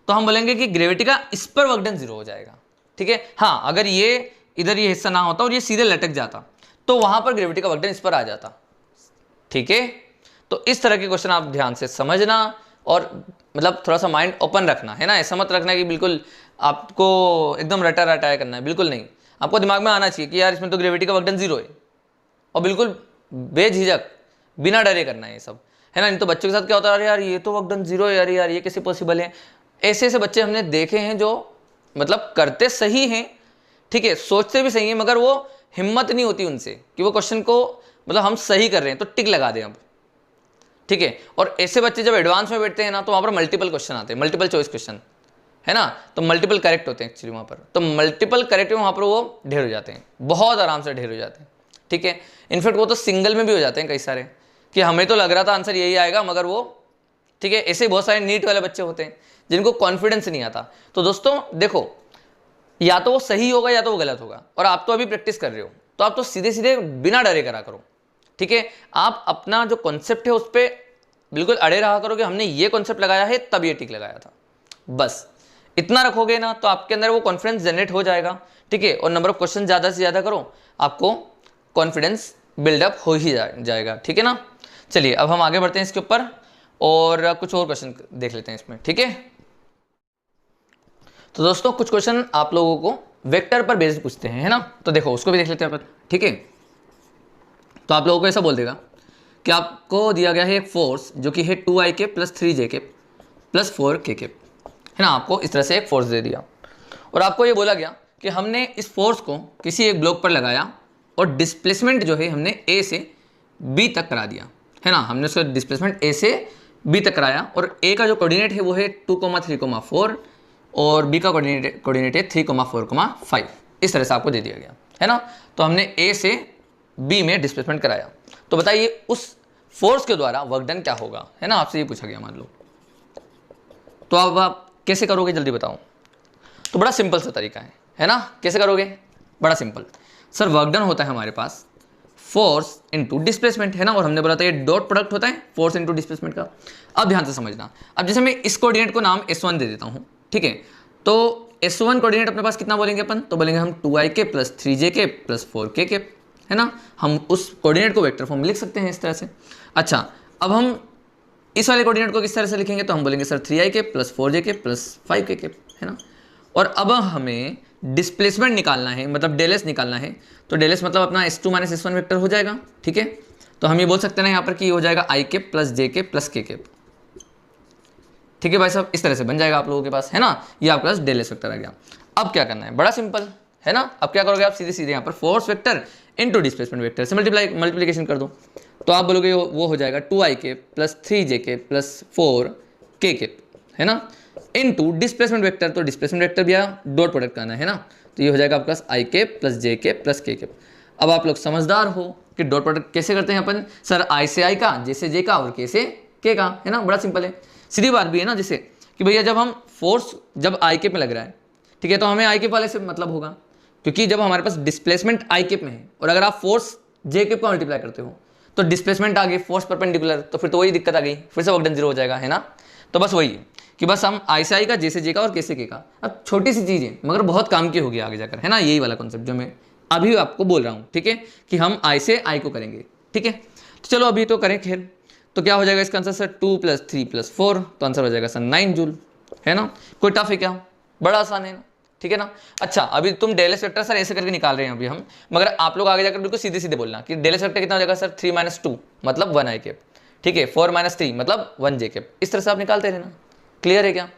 Speaker 1: तो हम बोलेंगे कि ग्रेविटी का इस पर वर्कडन जीरो हो जाएगा। ठीक है? हाँ, अगर ये इधर ये हिस्सा ना होता और ये सीधे लटक जाता तो वहां पर ग्रेविटी का वर्कडन इस पर आ जाता। ठीक है? तो इस तरह के क्वेश्चन आप ध्यान से समझना और मतलब थोड़ा सा माइंड ओपन रखना, है ना। ऐसा मत रखना कि बिल्कुल आपको एकदम रटा रटाया करना है, बिल्कुल नहीं। आपको दिमाग में आना चाहिए कि यार इसमें तो ग्रेविटी का वर्कडन जीरो है, और बिल्कुल बेझिझक बिना डरे करना है ये सब, है ना। नहीं तो बच्चों के साथ क्या होता है, अरे यार ये तो वर्कडन जीरो है, यार ये कैसे पॉसिबल है। ऐसे ऐसे बच्चे हमने देखे हैं जो मतलब करते सही हैं, ठीक है, सोचते भी सही है, मगर वो हिम्मत नहीं होती उनसे कि वो क्वेश्चन को मतलब हम सही कर रहे हैं तो टिक लगा दें अब। ठीक है? और ऐसे बच्चे जब एडवांस में बैठते हैं ना तो वहाँ पर मल्टीपल क्वेश्चन आते हैं, मल्टीपल चॉइस क्वेश्चन, है ना। तो मल्टीपल करेक्ट होते हैं एक्चुअली वहाँ पर, तो मल्टीपल करेक्ट में वहाँ पर वो ढेर हो जाते हैं, बहुत आराम से ढेर हो जाते हैं। ठीक है? इनफैक्ट वो तो सिंगल में भी हो जाते हैं कई सारे, कि हमें तो लग रहा था आंसर यही आएगा मगर वो, ठीक है, ऐसे बहुत सारे नीट वाले बच्चे होते हैं जिनको कॉन्फिडेंस नहीं आता। तो दोस्तों देखो, या तो वो सही होगा या तो वो गलत होगा, और आप तो अभी प्रैक्टिस कर रहे हो तो आप तो सीधे सीधे बिना डरे करा करो। ठीक है? आप अपना जो कॉन्सेप्ट है उस पर बिल्कुल अड़े रहा करो कि हमने ये कॉन्सेप्ट लगाया है तब ये टिक लगाया था, बस इतना रखोगे ना तो आपके अंदर वो कॉन्फिडेंस जनरेट हो जाएगा। ठीक है? और नंबर ऑफ क्वेश्चन ज़्यादा से ज़्यादा करो, आपको कॉन्फिडेंस बिल्डअप हो ही जाएगा। ठीक है ना? चलिए अब हम आगे बढ़ते हैं इसके ऊपर और कुछ और क्वेश्चन देख लेते हैं इसमें। ठीक है? तो दोस्तों कुछ क्वेश्चन आप लोगों को वेक्टर पर बेस्ड पूछते हैं, है ना। तो देखो उसको भी देख लेते हैं अपन। ठीक है? तो आप लोगों को ऐसा बोल देगा कि आपको दिया गया है एक फोर्स जो कि है 2i के प्लस 3j के प्लस 4k के, है ना। आपको इस तरह से एक फोर्स दे दिया और आपको ये बोला गया कि हमने इस फोर्स को किसी एक ब्लॉक पर लगाया और डिस्प्लेसमेंट जो है हमने ए से बी तक करा दिया, है ना। हमने उसका डिस्प्लेसमेंट ए से बी तक कराया और ए का जो कोऑर्डिनेट है वो है 2,3,4 और बी का कोऑर्डिनेट है 3,4,5। इस तरह से आपको दे दिया गया, है ना। तो हमने ए से बी में डिस्प्लेसमेंट कराया, तो बताइए उस फोर्स के द्वारा वर्क डन क्या होगा, है ना। आपसे ये पूछा गया मान लो, तो अब आप कैसे करोगे जल्दी बताओ। तो बड़ा सिंपल सा तरीका है ना। कैसे करोगे? बड़ा सिंपल सर, वर्क डन होता है हमारे पास फोर्स इनटू डिस्प्लेसमेंट, है ना। और हमने बोला था ये डॉट प्रोडक्ट होता है फोर्स इनटू डिस्प्लेसमेंट का। अब ध्यान से समझना, अब जैसे मैं इस कोऑर्डिनेट को नाम S1 दे देता हूँ, ठीक है। तो S1 कोऑर्डिनेट अपने पास कितना बोलेंगे अपन, तो बोलेंगे हम 2i के प्लस 3j के प्लस 4k के, है ना। हम उस कोऑर्डिनेट को वेक्टर फॉर्म में लिख सकते हैं इस तरह से। अच्छा, अब हम इस वाले कोऑर्डिनेट को किस तरह से लिखेंगे, तो हम बोलेंगे सर 3i के प्लस 4j के प्लस 5k के, है ना। और अब हमें डिस्प्लेसमेंट निकालना है, मतलब डेल एस निकालना है, तो डेल एस मतलब अपना S2 माइनस S1 वेक्टर हो जाएगा, ठीक है। तो हम ये बोल सकते हैं ना यहाँ पर कि ये हो जाएगा i के प्लस j के प्लस k के, ठीक है भाई साहब। इस तरह से बन जाएगा आप लोगों के पास, है ना। ये आपके पास डेल एस वेक्टर आ गया। अब क्या करना है, बड़ा सिंपल है ना। अब क्या करोगे आप, सीधे सीधे यहाँ पर force vector into displacement vector से मल्टीप्लिकेशन कर दो, तो आप बोलोगे वो हो जाएगा 2i के प्लस 3j के प्लस 4k के, है ना, इनटू डिस्प्लेसमेंट वेक्टर। तो डिस्प्लेसमेंट वेक्टर भी आया, डॉट प्रोडक्ट करना है ना, तो ये हो जाएगा आपके पास i के प्लस j के प्लस k के। अब आप लोग समझदार हो कि डॉट प्रोडक्ट कैसे करते हैं अपन, सर i से i का, j से j का और k से k का, है ना। बड़ा सिंपल है, सीधी बात भी है ना। जैसे कि भैया जब हम फोर्स जब i के पे लग रहा है, ठीक है, तो हमें i के वाले से मतलब होगा, क्योंकि जब हमारे पास डिस्प्लेसमेंट i के में है और अगर आप फोर्स j के को मल्टीप्लाई करते हो तो डिस्प्लेसमेंट आ गई, फोर्स परपेंडिकुलर, तो फिर तो वही दिक्कत आ गई, फिर से वर्क डन जीरो हो जाएगा, है ना। तो बस वही है कि बस हम i से i का, j से j का और k से k का। अब छोटी सी चीज़ है मगर बहुत काम की होगी आगे जाकर, है ना। यही वाला कॉन्सेप्ट जो मैं अभी आपको बोल रहा हूँ, ठीक है, कि हम i से i को करेंगे, ठीक है। तो चलो अभी तो करें खैर। तो क्या हो जाएगा इसका आंसर सर 2 + 3 + 4, तो आंसर हो जाएगा सर 9 जूल, है ना। कोई टफ है क्या, बड़ा आसान है ना, ठीक है ना। अच्छा, अभी तुम डेल एस वेक्टर सर ऐसे करके निकाल रहे हैं अभी हम, मगर आप लोग आगे जाकर बिल्कुल सीधे सीधे बोलना कि डेल एस वेक्टर कितना हो जाएगा सर 3 - 2 मतलब 1i कैप, ठीक है, 4 - 3 मतलब 1j कैप। इस तरह से आप निकालते रहना, क्लियर है क्या,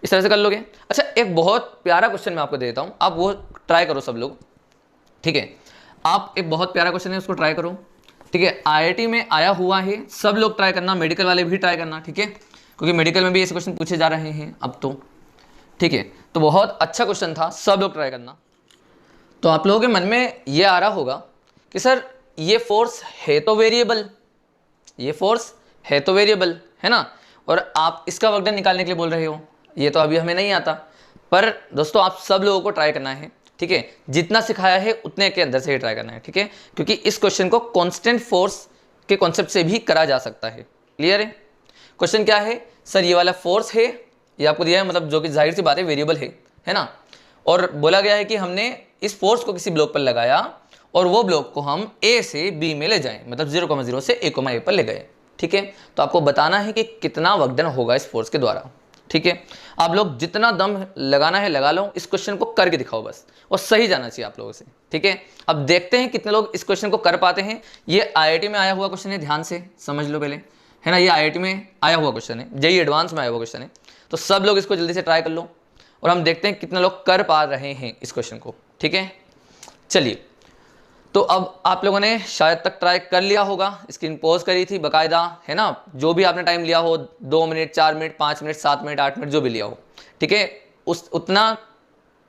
Speaker 1: इस तरह से कर लोगे। अच्छा, एक बहुत प्यारा क्वेश्चन मैं आपको दे देता हूँ, आप वो ट्राई करो सब लोग, ठीक है। आप एक बहुत प्यारा क्वेश्चन है उसको ट्राई करो, ठीक है। IIT में आया हुआ है, सब लोग ट्राई करना, मेडिकल वाले भी ट्राई करना, ठीक है, क्योंकि मेडिकल में भी ऐसे क्वेश्चन पूछे जा रहे हैं अब तो, ठीक है। तो बहुत अच्छा क्वेश्चन था, सब लोग ट्राई करना। तो आप लोगों के मन में ये आ रहा होगा कि सर ये फोर्स है तो वेरिएबल, ये फोर्स है तो वेरिएबल, है ना, और आप इसका वर्क डन निकालने के लिए बोल रहे हो, ये तो अभी हमें नहीं आता। पर दोस्तों आप सब लोगों को ट्राई करना है, ठीक है, जितना सिखाया है उतने के अंदर से ही ट्राई करना है, ठीक है, क्योंकि इस क्वेश्चन को कांस्टेंट फोर्स के कॉन्सेप्ट से भी करा जा सकता है। क्लियर है? क्वेश्चन क्या है सर, ये वाला फोर्स है, ये आपको दिया है, मतलब जो कि जाहिर सी बात है वेरिएबल है ना, और बोला गया है कि हमने इस फोर्स को किसी ब्लॉक पर लगाया और वो ब्लॉक को हम ए से बी में ले जाएं, मतलब 0,0 से a, पर ले गए, ठीक है। तो आपको बताना है कि कितना वर्क डन होगा इस फोर्स के द्वारा, ठीक है। आप लोग जितना दम लगाना है लगा लो, इस क्वेश्चन को करके दिखाओ बस, और सही जाना चाहिए आप लोगों से, ठीक है। अब देखते हैं कितने लोग इस क्वेश्चन को कर पाते हैं। ये IIT में आया हुआ क्वेश्चन है, ध्यान से समझ लो पहले, है ना, ये IIT में आया हुआ क्वेश्चन है, JEE एडवांस में आया हुआ क्वेश्चन है। तो सब लोग इसको जल्दी से ट्राई कर लो और हम देखते हैं कितने लोग कर पा रहे हैं इस क्वेश्चन को, ठीक है। चलिए, तो अब आप लोगों ने शायद तक ट्राई कर लिया होगा, स्क्रीन पॉज करी थी बकायदा, है ना, जो भी आपने टाइम लिया हो, 2 minute, 4 minute, 5 minute, 7 minute, 8 minute, जो भी लिया हो, ठीक है, उतना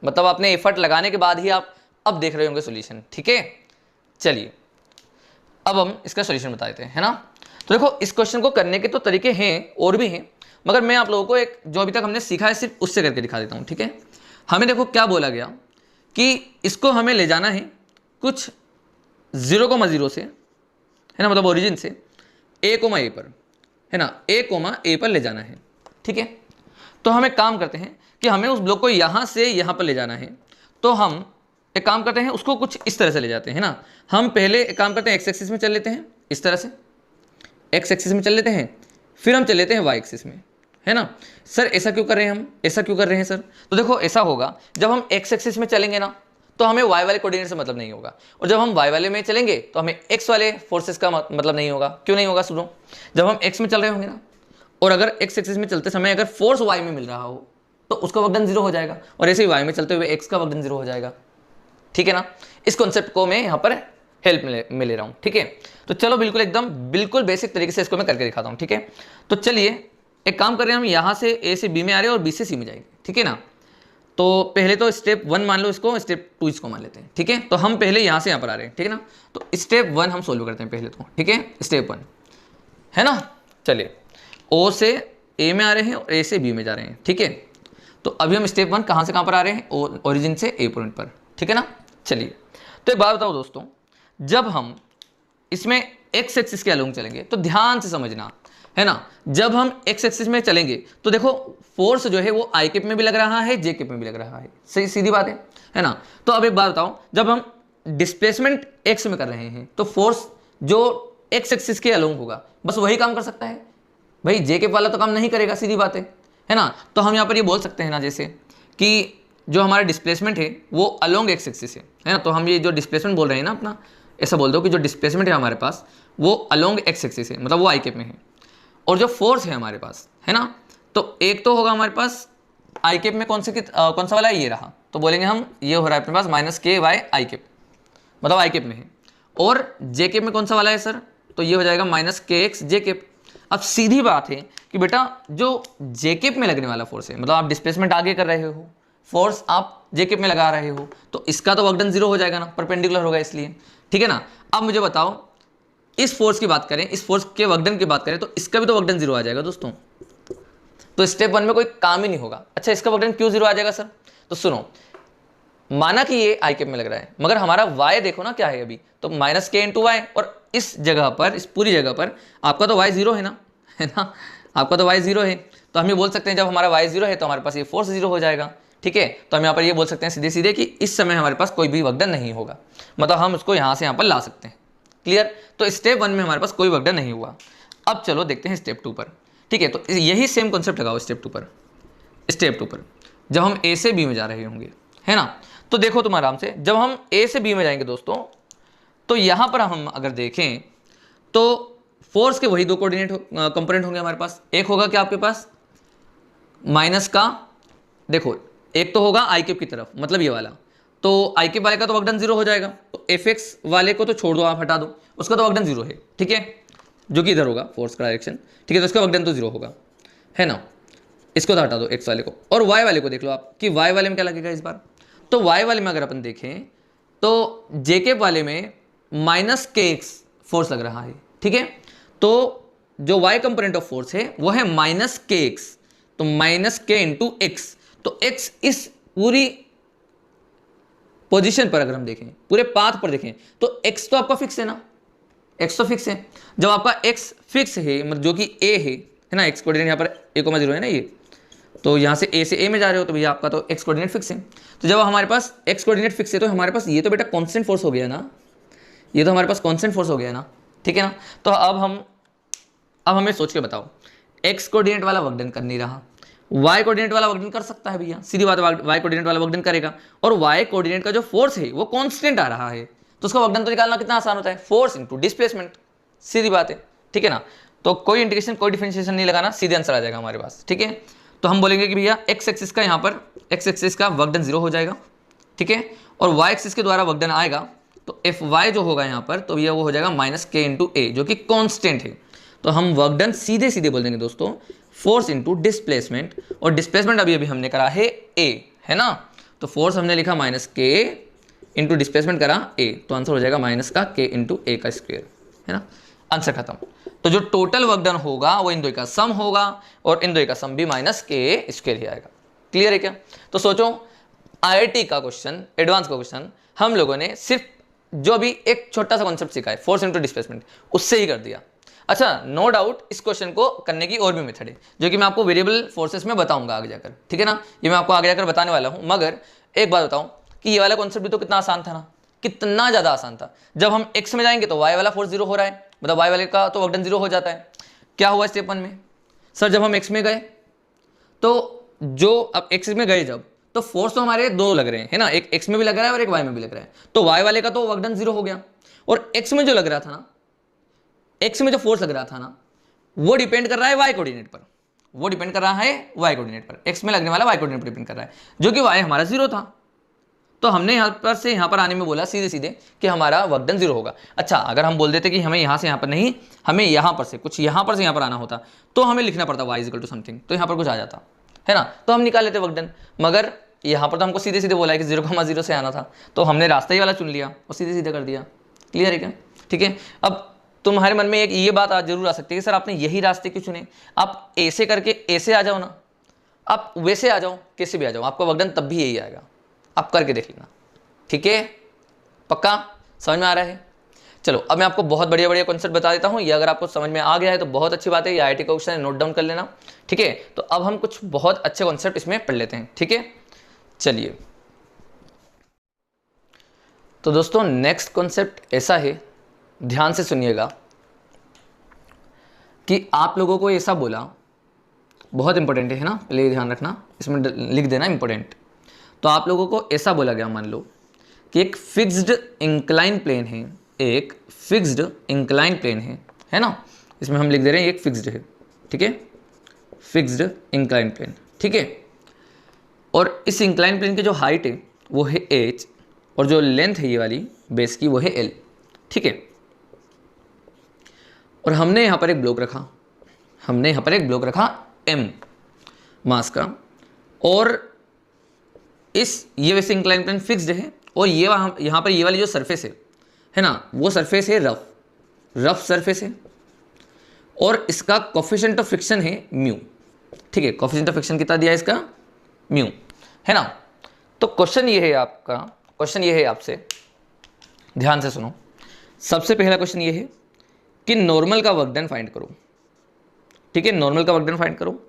Speaker 1: मतलब आपने एफर्ट लगाने के बाद ही आप अब देख रहे होंगे सोल्यूशन, ठीक है। चलिए, अब हम इसका सोल्यूशन बताते हैं, है ना। तो देखो, इस क्वेश्चन को करने के तो तरीके हैं और भी हैं, मगर मैं आप लोगों को एक जो अभी तक हमने सीखा है सिर्फ उससे करके दिखा देता हूँ, ठीक है। हमें देखो क्या बोला गया कि इसको हमें ले जाना है कुछ 0,0 से, है ना, मतलब ओरिजिन से a, पर, है ना, a पर ले जाना है, ठीक है। तो हम एक काम करते हैं कि हमें उस ब्लॉक को यहाँ से यहाँ पर ले जाना है, तो हम एक काम करते हैं, उसको कुछ इस तरह से ले जाते हैं ना। हम पहले एक काम करते हैं, एक्स एक्सिस में चल लेते हैं, इस तरह से एक्स एक्सिस में चल लेते हैं, फिर हम चल लेते हैं वाई एक्सिस में, है ना। सर ऐसा क्यों कर रहे हैं हम, ऐसा क्यों कर रहे हैं सर? तो देखो ऐसा होगा, जब हम एक्स एक्सिस में चलेंगे ना तो हमें वाई वाले कोऑर्डिनेट से मतलब नहीं होगा, और जब हम वाई वाले में चलेंगे तो हमें एक्स वाले फोर्सेस का मतलब नहीं होगा। क्यों नहीं होगा? सुनो, जब हम एक्स में चल रहे होंगे ना, और अगर एक्स एक्सिस में चलते समय अगर फोर्स वाई में मिल रहा हो तो उसका वर्क डन 0 हो जाएगा, और ऐसे ही वाई में चलते हुए एक्स का वर्क डन 0 हो जाएगा, ठीक है ना। इस कॉन्सेप्ट को मैं यहाँ पर हेल्प में ले रहा हूँ, ठीक है। तो चलो बिल्कुल बेसिक तरीके से इसको मैं करके दिखाता हूँ, ठीक है। तो चलिए एक काम कर रहे हैं, हम यहाँ से ए से बी में आ रहे हैं और बी से सी में जाएंगे, ठीक है ना। तो पहले तो स्टेप 1 मान लो इसको, स्टेप 2 इसको मान लेते हैं, ठीक है। तो हम पहले यहाँ से यहाँ पर आ रहे हैं, ठीक है ना। तो स्टेप 1 हम सोल्व करते हैं पहले तो, ठीक है, स्टेप 1, है ना। चलिए, ओ से ए में आ रहे हैं और ए से बी में जा रहे हैं, ठीक है। तो अभी हम स्टेप 1 कहाँ से कहाँ पर आ रहे हैं? ओरिजिन से ए पॉइंट पर, ठीक है ना। चलिए, तो एक बात बताओ दोस्तों, जब हम इसमें एक्स एक्सिस के अलोंग चलेंगे तो ध्यान से समझना, है ना। जब हम एक्स एक्सिस में चलेंगे तो देखो फोर्स जो है वो आई केप में भी लग रहा है, जे केप में भी लग रहा है, सही सीधी बात है ना। तो अब एक बात बताओ, जब हम डिस्प्लेसमेंट एक्स में कर रहे हैं तो फोर्स जो एक्स एक्सिस के अलोंग होगा बस वही काम कर सकता है, भाई जे केप वाला तो काम नहीं करेगा, सीधी बात है ना। तो हम यहाँ पर ये बोल सकते हैं ना, जैसे कि जो हमारा डिस्प्लेसमेंट है वो अलोंग एक्स एक्सिस है ना। तो हम ये जो डिस्प्लेसमेंट बोल रहे हैं ना अपना, ऐसा बोल दो कि जो डिस्प्लेसमेंट है हमारे पास वो अलोंग एक्स एक्सिस है, मतलब वो आई केप में है, और जो फोर्स है हमारे पास, है ना, तो एक तो होगा हमारे पास आई केप में कौन सा वाला है, ये रहा, तो बोलेंगे हम ये हो रहा है अपने पास -k/i आई केप, मतलब आई केप में है। और जे केप में कौन सा वाला है सर? तो ये हो जाएगा -kx जे केप। अब सीधी बात है कि बेटा जो जे केप में लगने वाला फोर्स है, मतलब आप डिस्प्लेसमेंट आगे कर रहे हो, फोर्स आप जे केप में लगा रहे हो, तो इसका तो वर्क डन 0 हो जाएगा ना, परपेंडिकुलर होगा इसलिए, ठीक है ना। अब मुझे बताओ, इस फोर्स की बात करें, इस फोर्स के वर्क डन की बात करें तो इसका भी तो वर्क डन 0 आ जाएगा दोस्तों। तो स्टेप 1 में कोई काम ही नहीं होगा। अच्छा, इसका वर्क डन क्यों 0 आ जाएगा सर? तो सुनो, माना कि ये आई केप में लग रहा है, मगर हमारा y देखो ना क्या है अभी, तो -k/y, और इस जगह पर, इस पूरी जगह पर आपका तो y 0 है ना, आपका तो y 0 है। तो हम ये बोल सकते हैं जब हमारा y 0 है तो हमारे पास ये फोर्स 0 हो जाएगा, ठीक है। तो हम यहाँ पर ये बोल सकते हैं सीधे सीधे कि इस समय हमारे पास कोई भी वर्क डन नहीं होगा, मतलब हम उसको यहाँ से यहाँ पर ला सकते हैं। क्लियर? तो स्टेप 1 में हमारे पास कोई वर्क डन नहीं हुआ। अब चलो देखते हैं स्टेप 2 पर, ठीक है। तो यही सेम कॉन्सेप्ट लगाओ स्टेप 2 पर। स्टेप 2 पर जब हम ए से बी में जा रहे होंगे, है ना, तो देखो तुम आराम से, जब हम ए से बी में जाएंगे दोस्तों, तो यहाँ पर हम अगर देखें तो फोर्स के वही 2 कोऑर्डिनेट कंपोनेंट होंगे हमारे पास। एक होगा क्या आपके पास माइनस का, देखो एक तो होगा आई केप की तरफ, मतलब ये वाला, तो आई केप वाले का तो वर्क डन 0 हो जाएगा। तो एफ एक्स वाले को तो छोड़ दो, आप हटा दो, उसका तो वर्क डन 0 है, ठीक है, जो कि इधर होगा फोर्स का डायरेक्शन, ठीक है। तो उसका वर्क डन तो 0 होगा, है ना। इसको तो हटा दो x वाले को, और y वाले को देख लो आप कि y वाले में क्या लगेगा इस बार। तो y वाले में अगर अपन देखें तो जेके वाले में माइनस के एक्स फोर्स लग रहा है, ठीक है। तो जो y कंपोनेंट ऑफ फोर्स है वो है माइनस के एक्स, तो माइनस के इंटू एक्स। तो x इस पूरी पोजीशन पर अगर हम देखें, पूरे पाथ पर देखें, तो x तो आपका फिक्स है ना, x तो फिक्स है। जब आपका x फिक्स है मतलब जो कि a है ना, x कोऑर्डिनेट यहाँ पर a,0 है ना ये, तो यहाँ से a से a में जा रहे हो तो भैया आपका तो x कोऑर्डिनेट फिक्स है। तो जब हमारे पास x कोऑर्डिनेट फिक्स है तो हमारे पास ये तो बेटा कांस्टेंट फोर्स हो गया ना, ये तो हमारे पास कांस्टेंट फोर्स हो गया ना, ठीक है ना। तो अब हमें सोच के बताओ, x कोऑर्डिनेट वाला वर्क डन कर नहीं रहा, y कोऑर्डिनेट वाला वर्क डन कर सकता है भैया, सीधी बात है, y कोऑर्डिनेट वाला वर्क डन करेगा, और y कोऑर्डिनेट का जो फोर्स है वो कांस्टेंट आ रहा है, तो उसका वर्क डन तो निकालना कितना आसान होता है, फोर्स इंटू डिस्प्लेसमेंट, सीधी बात है, ठीक है ना। तो कोई इंटीग्रेशन कोई डिफरेंशिएशन नहीं लगाना, सीधे आंसर आ जाएगा हमारे पास, ठीक है। तो हम बोलेंगे कि भैया x एक्सिस का यहाँ पर x एक्सिस का वर्क डन 0 हो जाएगा, ठीक है, और y एक्सिस के द्वारा वर्क डन आएगा तो Fy जो होगा यहाँ पर तो भैया वो हो जाएगा माइनस के इंटू ए, जो कि कांस्टेंट है। तो हम वर्क डन सीधे सीधे बोल देंगे दोस्तों फोर्स इंटू डिस्प्लेसमेंट, और डिस्प्लेसमेंट अभी अभी हमने करा है a, है ना। तो फोर्स हमने लिखा माइनस के इंटू डिस्प्लेसमेंट करा a, तो आंसर हो जाएगा माइनस का k इंटू ए का स्क्वायर, है ना, आंसर खत्म। तो जो टोटल वर्क डन होगा वो इन दो का सम होगा, और इन दो का सम भी माइनस के स्क्वायर ही आएगा। क्लियर है क्या। तो सोचो आईआईटी का क्वेश्चन, एडवांस का क्वेश्चन हम लोगों ने सिर्फ जो भी एक छोटा सा कॉन्सेप्ट सीखा है फोर्स इंटू डिस्प्लेसमेंट, उससे ही कर दिया। अच्छा, नो डाउट इस क्वेश्चन को करने की और भी मेथड है जो कि मैं आपको वेरिएबल फोर्सेस में बताऊंगा आगे जाकर, ठीक है ना, ये मैं आपको आगे जाकर बताने वाला हूं। मगर एक बात बताऊं कि ये वाला कॉन्सेप्ट भी तो कितना आसान था ना, कितना ज़्यादा आसान था। जब हम x में जाएंगे तो y वाला फोर्स 0 हो रहा है, मतलब y वाले का तो वर्क डन 0 हो जाता है। क्या हुआ स्टेप 1 में सर, जब हम x में गए तो जो अब x में गए जब तो फोर्स तो हमारे दो लग रहे हैं, है ना, एक x में भी लग रहा है और एक y में भी लग रहा है, तो y वाले का तो वर्क डन 0 हो गया, और x में जो लग रहा था ना, x में जो फोर्स लग रहा था ना वो डिपेंड कर रहा है y कोऑर्डिनेट पर, वो डिपेंड कर रहा है y कोऑर्डिनेट पर, x में लगने वाला y कोऑर्डिनेट पर डिपेंड कर रहा है, जो कि y हमारा 0 था। तो हमने यहाँ पर से यहाँ पर आने में बोला सीधे सीधे कि हमारा वर्क डन 0 होगा। अच्छा, अगर हम बोल देते कि हमें यहाँ से यहाँ पर नहीं, हमें यहाँ पर से कुछ यहाँ पर से यहाँ पर आना होता तो हमें लिखना पड़ता y इक्वल टू समथिंग, तो यहाँ पर कुछ आ जाता, है ना, तो हम निकाल लेते वर्क डन। मगर यहाँ पर तो हमको सीधे सीधे बोला है कि 0,0 से आना था, तो हमने रास्ता ही वाला चुन लिया और सीधे सीधे कर दिया। क्लियर है क्या, ठीक है। अब तुम्हारे मन में एक ये बात जरूर आ सकती है कि सर आपने यही रास्ते क्यों चुने, आप ऐसे करके ऐसे आ जाओ ना, आप वैसे आ जाओ, कैसे भी आ जाओ, आपका वर्क डन तब भी यही आएगा, आप करके देख लेना, ठीक है, पक्का समझ में आ रहा है। चलो अब मैं आपको बहुत बढ़िया बढ़िया कॉन्सेप्ट बता देता हूँ, ये अगर आपको समझ में आ गया है तो बहुत अच्छी बात है, ये आईआईटी का क्वेश्चन है, नोट डाउन कर लेना, ठीक है। तो अब हम कुछ बहुत अच्छे कॉन्सेप्ट इसमें पढ़ लेते हैं, ठीक है। चलिए, तो दोस्तों नेक्स्ट कॉन्सेप्ट ऐसा है, ध्यान से सुनिएगा, कि आप लोगों को ऐसा बोला, बहुत इंपॉर्टेंट है ना, पहले ध्यान रखना, इसमें लिख देना इंपॉर्टेंट। तो आप लोगों को ऐसा बोला गया, मान लो कि एक फिक्स्ड इंक्लाइन प्लेन है, एक फिक्स्ड इंक्लाइन प्लेन है ना, इसमें हम लिख दे रहे हैं एक फिक्स्ड है, ठीक है, फिक्स्ड इंक्लाइन प्लेन, ठीक है। और इस इंक्लाइन प्लेन की जो हाइट है वो है h, और जो लेंथ है ये वाली बेस की वो है l, ठीक है। और हमने यहाँ पर एक ब्लॉक रखा, हमने यहाँ पर एक ब्लॉक रखा m मास का, और ये वैसे इंक्लाइन प्लेन फिक्स्ड है, और ये यहाँ पर ये वाली जो सरफेस है ना, वो सरफेस है रफ सरफेस है, और इसका कोफिशिएंट ऑफ फ्रिक्शन है म्यू, ठीक है, कोफिशिएंट ऑफ फ्रिक्शन कितना दिया है इसका, म्यू, है ना। तो क्वेश्चन ये है आपका, क्वेश्चन ये है आपसे, ध्यान से सुनो। सबसे पहला क्वेश्चन ये है कि नॉर्मल का वर्क डन फाइंड करो, ठीक है, नॉर्मल का वर्क डन फाइंड करो।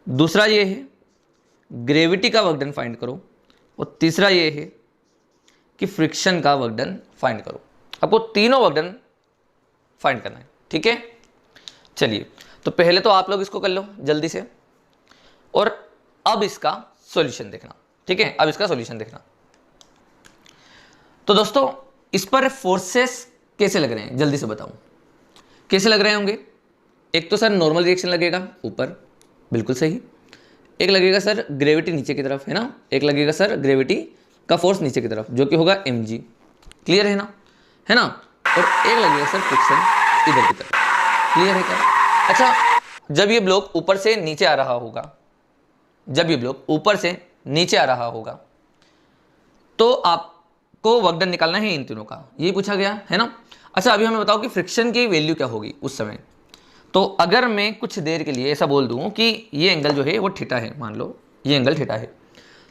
Speaker 1: दूसरा ये है ग्रेविटी का वर्क डन फाइंड करो, और तीसरा ये है कि फ्रिक्शन का वर्क डन फाइंड करो। आपको तीनों वर्क डन फाइंड करना है, ठीक है। चलिए, तो पहले तो आप लोग इसको कर लो जल्दी से, और अब इसका सॉल्यूशन देखना, ठीक है, अब इसका सॉल्यूशन देखना। तो दोस्तों इस पर फोर्सेस कैसे लग रहे हैं जल्दी से बताऊं, कैसे लग रहे होंगे। एक तो सर नॉर्मल रिएक्शन लगेगा ऊपर, बिल्कुल सही। एक लगेगा सर ग्रेविटी नीचे की तरफ, है ना, एक लगेगा सर ग्रेविटी का फोर्स नीचे की तरफ, जो कि होगा mg, क्लियर है ना, और एक लगेगा सर फ्रिक्शन इधर की तरफ, क्लियर है क्या। अच्छा, जब ये ब्लॉक ऊपर से नीचे आ रहा होगा जब ये ब्लॉक ऊपर से नीचे आ रहा होगा तो आपको वर्क डन निकालना है इन तीनों का, ये पूछा गया है ना। अच्छा अभी हमें बताओ कि फ्रिक्शन की वैल्यू क्या होगी उस समय। तो अगर मैं कुछ देर के लिए ऐसा बोल दूं कि ये एंगल जो है वो थीटा है, मान लो ये एंगल थीटा है,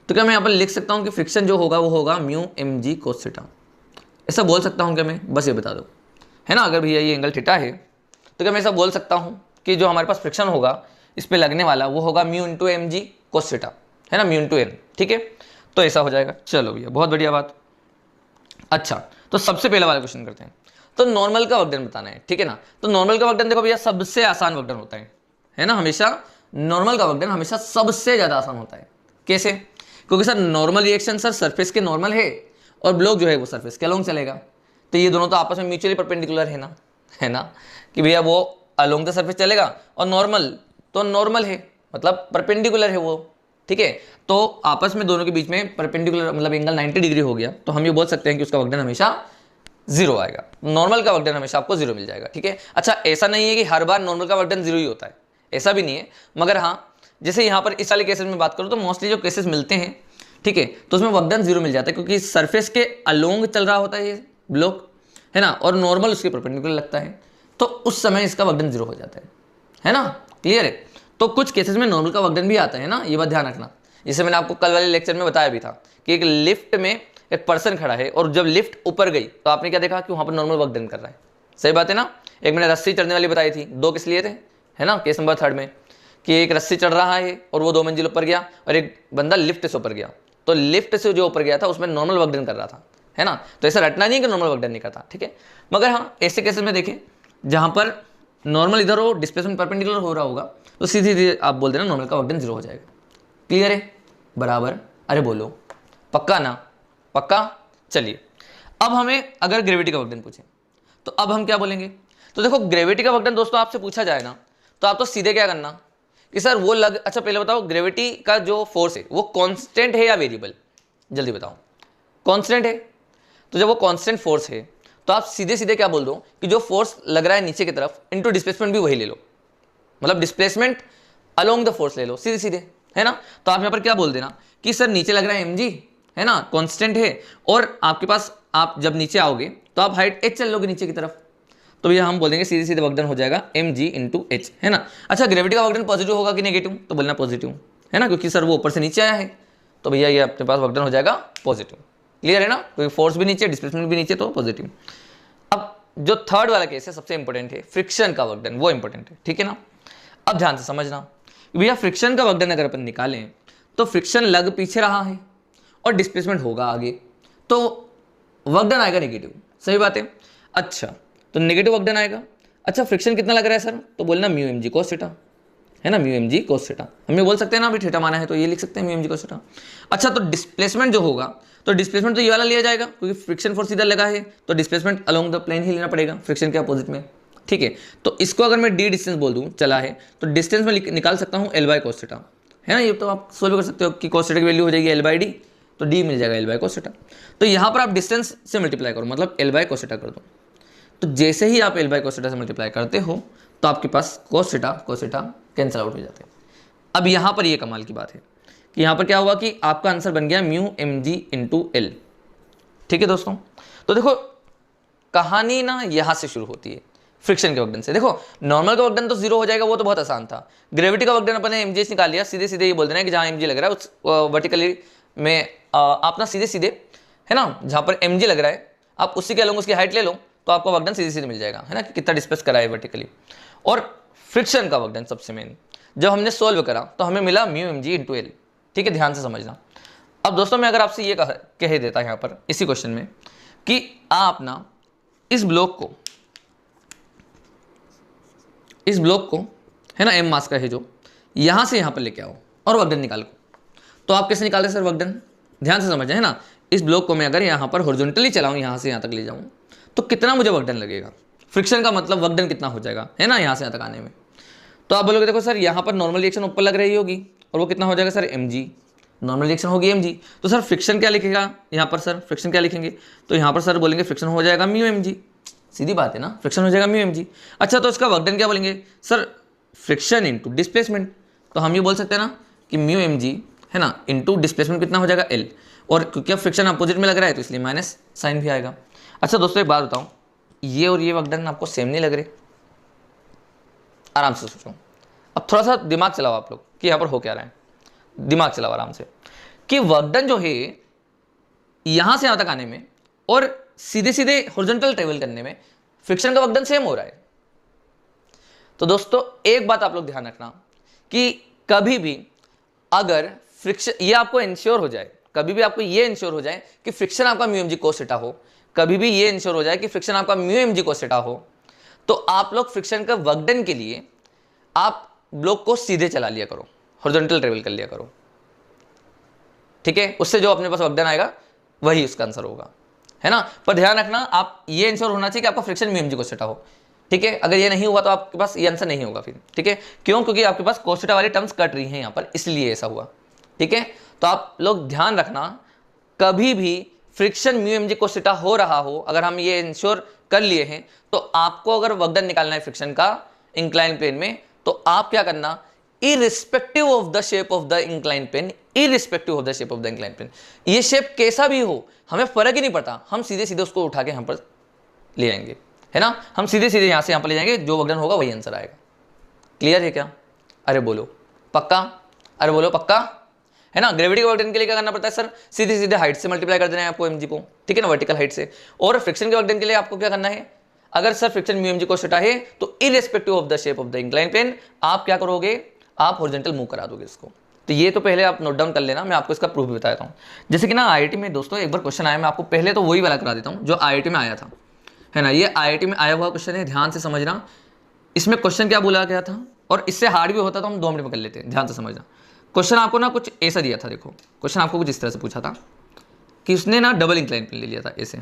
Speaker 1: तो क्या मैं यहाँ पर लिख सकता हूँ कि फ्रिक्शन जो होगा वो होगा mu m g cos theta, ऐसा बोल सकता हूँ क्या मैं? बस ये बता दो, है ना। अगर भैया ये एंगल थीटा है तो क्या मैं ऐसा बोल सकता हूँ कि जो हमारे पास फ्रिक्शन होगा इस पर लगने वाला वो होगा mu into m g cos theta, है ना, म्यू इंटू एम, ठीक है। तो ऐसा हो जाएगा। चलो भैया बहुत बढ़िया बात। अच्छा तो सबसे पहला वाला क्वेश्चन करते हैं। तो नॉर्मल का वर्क डन बताना है, ठीक है ना। तो नॉर्मल का वर्क डन देखो भैया सबसे आसान वर्क डन होता है ना, हमेशा नॉर्मल का वर्क डन हमेशा सबसे ज़्यादा आसान होता है। कैसे? क्योंकि sir normal reaction sir surface के नॉर्मल है और ब्लॉक जो है वो सरफेस के अलोंग चलेगा, तो ये दोनों तो आपस में म्यूचुअली परपेंडिकुलर है ना कि भैया वो अलोंग द सरफेस चलेगा और नॉर्मल तो नॉर्मल है मतलब परपेंडिकुलर है वो, ठीक है। तो आपस में दोनों के बीच में परपेंडिकुलर मतलब एंगल 90 डिग्री हो गया, तो हम ये बोल सकते हैं कि उसका वर्क डन हमेशा जीरो आएगा। नॉर्मल का वर्क डन हमेशा आपको जीरो मिल जाएगा, ठीक है। अच्छा ऐसा नहीं है कि हर बार नॉर्मल का वर्क डन जीरो ही होता है, ऐसा भी नहीं है, मगर हाँ जैसे यहाँ पर इस वाले केसेस में बात करूँ तो मोस्टली जो केसेस मिलते हैं, ठीक है, तो उसमें वर्क डन जीरो मिल जाता है क्योंकि सरफेस के अलोंग चल रहा होता है ये ब्लॉक, है ना, और नॉर्मल उसके परपेंडिकुलर लगता है, तो उस समय इसका वर्क डन जीरो हो जाता है ना, क्लियर है। तो कुछ केसेस में नॉर्मल का वर्क डन भी आता है ना, ये बात ध्यान रखना। जैसे मैंने आपको कल वाले लेक्चर में बताया भी था कि एक लिफ्ट में एक पर्सन खड़ा है और जब लिफ्ट ऊपर गई तो आपने क्या देखा कि वहाँ पर नॉर्मल वर्क डन कर रहा है, सही बात है ना। एक मैंने रस्सी चढ़ने वाली बताई थी, दो किस लिए थे, है ना, केस नंबर 3 में, कि एक रस्सी चढ़ रहा है और वो 2 मंजिल ऊपर गया और एक बंदा लिफ्ट से ऊपर गया, तो लिफ्ट से जो ऊपर गया था उसमें नॉर्मल वर्क डन कर रहा था, है ना। तो ऐसा रटना नहीं कि नॉर्मल वर्क डन नहीं करता, ठीक है। मगर हाँ ऐसे केसेस में देखें जहाँ पर नॉर्मल इधर हो, डिस्प्लेसमेंट परपेंडिकुलर हो रहा होगा, तो सीधे सीधे आप बोल देना नॉर्मल का वर्क डन जीरो हो जाएगा। क्लियर है? बराबर? अरे बोलो पक्का ना? पक्का। चलिए अब हमें अगर ग्रेविटी का वर्क डन पूछे तो अब हम क्या बोलेंगे। तो देखो ग्रेविटी का वर्क डन दोस्तों आपसे पूछा जाए ना तो आप तो सीधे क्या करना कि सर वो अच्छा पहले बताओ ग्रेविटी का जो फोर्स है वो कांस्टेंट है या वेरिएबल, जल्दी बताओ। कांस्टेंट है, तो जब वो कांस्टेंट फोर्स है तो आप सीधे सीधे क्या बोल दो कि जो फोर्स लग रहा है नीचे की तरफ इनटू डिस्प्लेसमेंट भी वही ले लो, मतलब डिस्प्लेसमेंट अलोंग द फोर्स ले लो सीधे सीधे, है ना। तो आप यहाँ पर क्या बोल देना कि सर नीचे लग रहा है mg, है ना, कांस्टेंट है, और आपके पास आप जब नीचे आओगे तो आप हाइट h चल लोगे नीचे की तरफ, तो ये हम बोल देंगे सीधे सीधे वर्क डन हो जाएगा mg इंटू एच, है ना। अच्छा ग्रेविटी का वर्क डन पॉजिटिव होगा कि नेगेटिव, तो बोलना पॉजिटिव, है ना, क्योंकि सर वो ऊपर से नीचे आया है, तो भैया ये अपने पास वर्क डन हो जाएगा पॉजिटिव। क्लियर है ना, क्योंकि फोर्स भी नीचे डिस्प्लेसमेंट भी नीचे तो पॉजिटिव। अब जो थर्ड वाला केस है सबसे इंपॉर्टेंट है, फ्रिक्शन का वर्क डन, वो इंपॉर्टेंट है, ठीक है ना। अब ध्यान से समझना भैया फ्रिक्शन का वर्क डन अगर अपन निकालें तो फ्रिक्शन लग पीछे रहा है और डिस्प्लेसमेंट होगा आगे, तो वर्क डन आएगा नेगेटिव, सही बात है। अच्छा तो नेगेटिव वर्क डन आएगा। अच्छा फ्रिक्शन कितना लग रहा है सर, तो बोलना mu m g cos theta, है ना, mu m g cos theta, हम ये बोल सकते हैं ना, अभी थीटा माना है तो ये लिख सकते हैं mu m g cos theta. अच्छा तो डिस्प्लेसमेंट जो होगा तो डिस्प्लेसमेंट तो ये वाला लिया जाएगा क्योंकि फ्रिक्शन फोर्स इधर लगा है, तो डिस्प्लेसमेंट अलोंग द प्लेन ही लेना पड़ेगा फ्रिक्शन के अपोजिट में, ठीक है। तो इसको अगर मैं डी डिस्टेंस बोल दूं चला है तो डिस्टेंस में निकाल सकता हूँ एल बाई कोस थीटा, है ना। ये तो आप सोल्व कर सकते हो कि कोस थीटा की वैल्यू हो जाएगी एल बाई डी, तो डी मिल जाएगा एल बाई कोस थीटा। तो यहाँ पर आप डिस्टेंस से मल्टीप्लाई करो, मतलब एल बाई कोस थीटा कर दो, तो जैसे ही आप एल बाई कोस थीटा से मल्टीप्लाई करते हो तो आपके पास कोस थीटा कैंसिल आउट हो जाते हैं। अब यहाँ पर ये कमाल की बात है कि यहाँ पर क्या हुआ कि आपका आंसर बन गया mu m g into l, ठीक है दोस्तों। तो देखो कहानी ना यहाँ से शुरू होती है फ्रिक्शन के वर्क डन से। देखो नॉर्मल का वर्क डन तो जीरो हो जाएगा, वो तो बहुत आसान था। ग्रेविटी का वर्क डन अपन ने एम निकाल लिया, सीधे सीधे ये बोल देना है कि जहाँ एम लग रहा है उस वर्टिकली में आप ना सीधे सीधे, है ना, जहाँ पर एम लग रहा है आप उसी के अलोंग उसकी हाइट ले लो तो आपका वर्क डन सीधे सीधे मिल जाएगा, है ना, कि कितना डिस्प्लेस करा है वर्टिकली। और फ्रिक्शन का वर्क डन सबसे मेन जब हमने सोल्व करा तो हमें मिला mu m g into l, ठीक है, ध्यान से समझना। अब दोस्तों मैं अगर आपसे ये कह देता यहाँ पर इसी क्वेश्चन में कि आप ना इस ब्लॉक को है ना एम मास का है जो यहाँ से यहाँ पर लेके आओ और वर्क डन निकालो, तो आप कैसे निकालते सर वर्क डन, ध्यान से समझना, है ना। इस ब्लॉक को मैं अगर यहाँ पर हॉरिजॉन्टली चलाऊँ, यहाँ से यहाँ तक ले जाऊँ तो कितना मुझे वर्क डन लगेगा, फ्रिक्शन का मतलब वर्क डन कितना हो जाएगा, है ना, यहाँ से यहाँ तक आने में। तो आप बोलोगे देखो सर यहाँ पर नॉर्मल रिएक्शन ऊपर लग रही होगी और वो कितना हो जाएगा sir m g, normal reaction होगी एम जी, तो सर फ्रिक्शन क्या लिखेगा यहाँ पर, सर फ्रिक्शन क्या लिखेंगे, तो यहाँ पर सर बोलेंगे फ्रिक्शन हो जाएगा म्यू एम जी, सीधी बात है ना, फ्रिक्शन हो जाएगा म्यू एम जी। अच्छा तो इसका वर्क डन क्या बोलेंगे सर, फ्रिक्शन इनटू डिस्प्लेसमेंट, तो हम ये बोल सकते हैं ना कि म्यू एम जी है ना इंटू डिस्प्लेसमेंट कितना हो जाएगा एल, और क्योंकि अब फ्रिक्शन अपोजिट में लग रहा है तो इसलिए माइनस साइन भी आएगा। अच्छा दोस्तों एक बात बताऊं, ये और ये वर्क डन आपको सेम नहीं लग रहे? आराम से सोचो, अब थोड़ा सा दिमाग चलाओ आप लोग कि यहाँ पर हो क्या रहा है, दिमाग चलाओ आराम से कि वर्क डन जो है यहां से यहां तक आने में और सीधे सीधे हॉरिजॉन्टल ट्रेवल करने में फ्रिक्शन का वर्क डन सेम हो रहा है। तो दोस्तों एक बात आप लोग ध्यान रखना कि कभी भी अगर फ्रिक्शन, ये आपको इंश्योर हो जाए, कभी भी आपको ये इंश्योर हो जाए कि फ्रिक्शन आपका mu m g cos theta हो, कभी भी ये इंश्योर हो जाए कि फ्रिक्शन आपका mu m g cos theta हो, तो आप लोग फ्रिक्शन का वर्क डन के लिए आप ब्लॉक को सीधे चला लिया करो, हॉरिजॉन्टल ट्रेवल कर लिया करो, ठीक है। उससे जो अपने पास वर्क डन आएगा वही उसका आंसर होगा, है ना। पर ध्यान रखना, आप ये इंश्योर होना चाहिए कि आपका friction mu m g cos theta हो, ठीक है। अगर ये नहीं हुआ तो आपके पास ये आंसर नहीं होगा फिर, ठीक है। क्यों? क्योंकि आपके पास कोस थीटा वाली टर्म्स कट रही हैं यहाँ पर, इसलिए ऐसा हुआ, ठीक है। तो आप लोग ध्यान रखना, कभी भी friction mu m g cos theta हो रहा हो, अगर हम ये इंश्योर कर लिए हैं, तो आपको अगर वर्क डन निकालना है फ्रिक्शन का इंक्लाइन प्लेन में, तो आप क्या करना, irrespective of the shape of the incline plane, irrespective of the shape of the incline plane, ये शेप कैसा भी हो हमें फर्क ही नहीं पड़ता, हम सीधे सीधे उसको उठा के यहाँ पर ले आएंगे, है ना। हम सीधे सीधे यहाँ से यहाँ पर ले जाएंगे, जो वर्क डन होगा वही आंसर आएगा। क्लियर है क्या? अरे बोलो पक्का, अरे बोलो पक्का, है ना। ग्रेविटी के वर्क डन के लिए क्या करना पड़ता है सर? सीधे सीधे हाइट से मल्टीप्लाई कर देना है आपको एमजी को, ठीक है ना, वर्टिकल हाइट से। और फ्रिक्शन के वर्क डन के लिए आपको क्या करना है? अगर sir friction mu m g cos theta है तो irrespective of the shape of the incline plane आप क्या करोगे? आप हॉरिजॉन्टल मूव करा दोगे इसको। तो ये तो पहले आप नोट डाउन कर लेना, मैं आपको इसका प्रूफ भी बता देता हूँ। जैसे कि ना आईआईटी में दोस्तों एक बार क्वेश्चन आया, मैं आपको पहले तो वही वाला करा देता हूँ जो आईआईटी में आया था, है ना। ये आईआईटी में आया हुआ क्वेश्चन है, ध्यान से समझना। इसमें क्वेश्चन क्या बोला गया था, और इससे हार्ड भी होता तो हम 2 मिनट में कर लेते हैं, ध्यान से समझना। क्वेश्चन आपको ना कुछ ऐसा दिया था, देखो क्वेश्चन आपको कुछ इस तरह से पूछा था कि उसने ना डबल इंक्लाइन प्लेन ले लिया था, ऐसे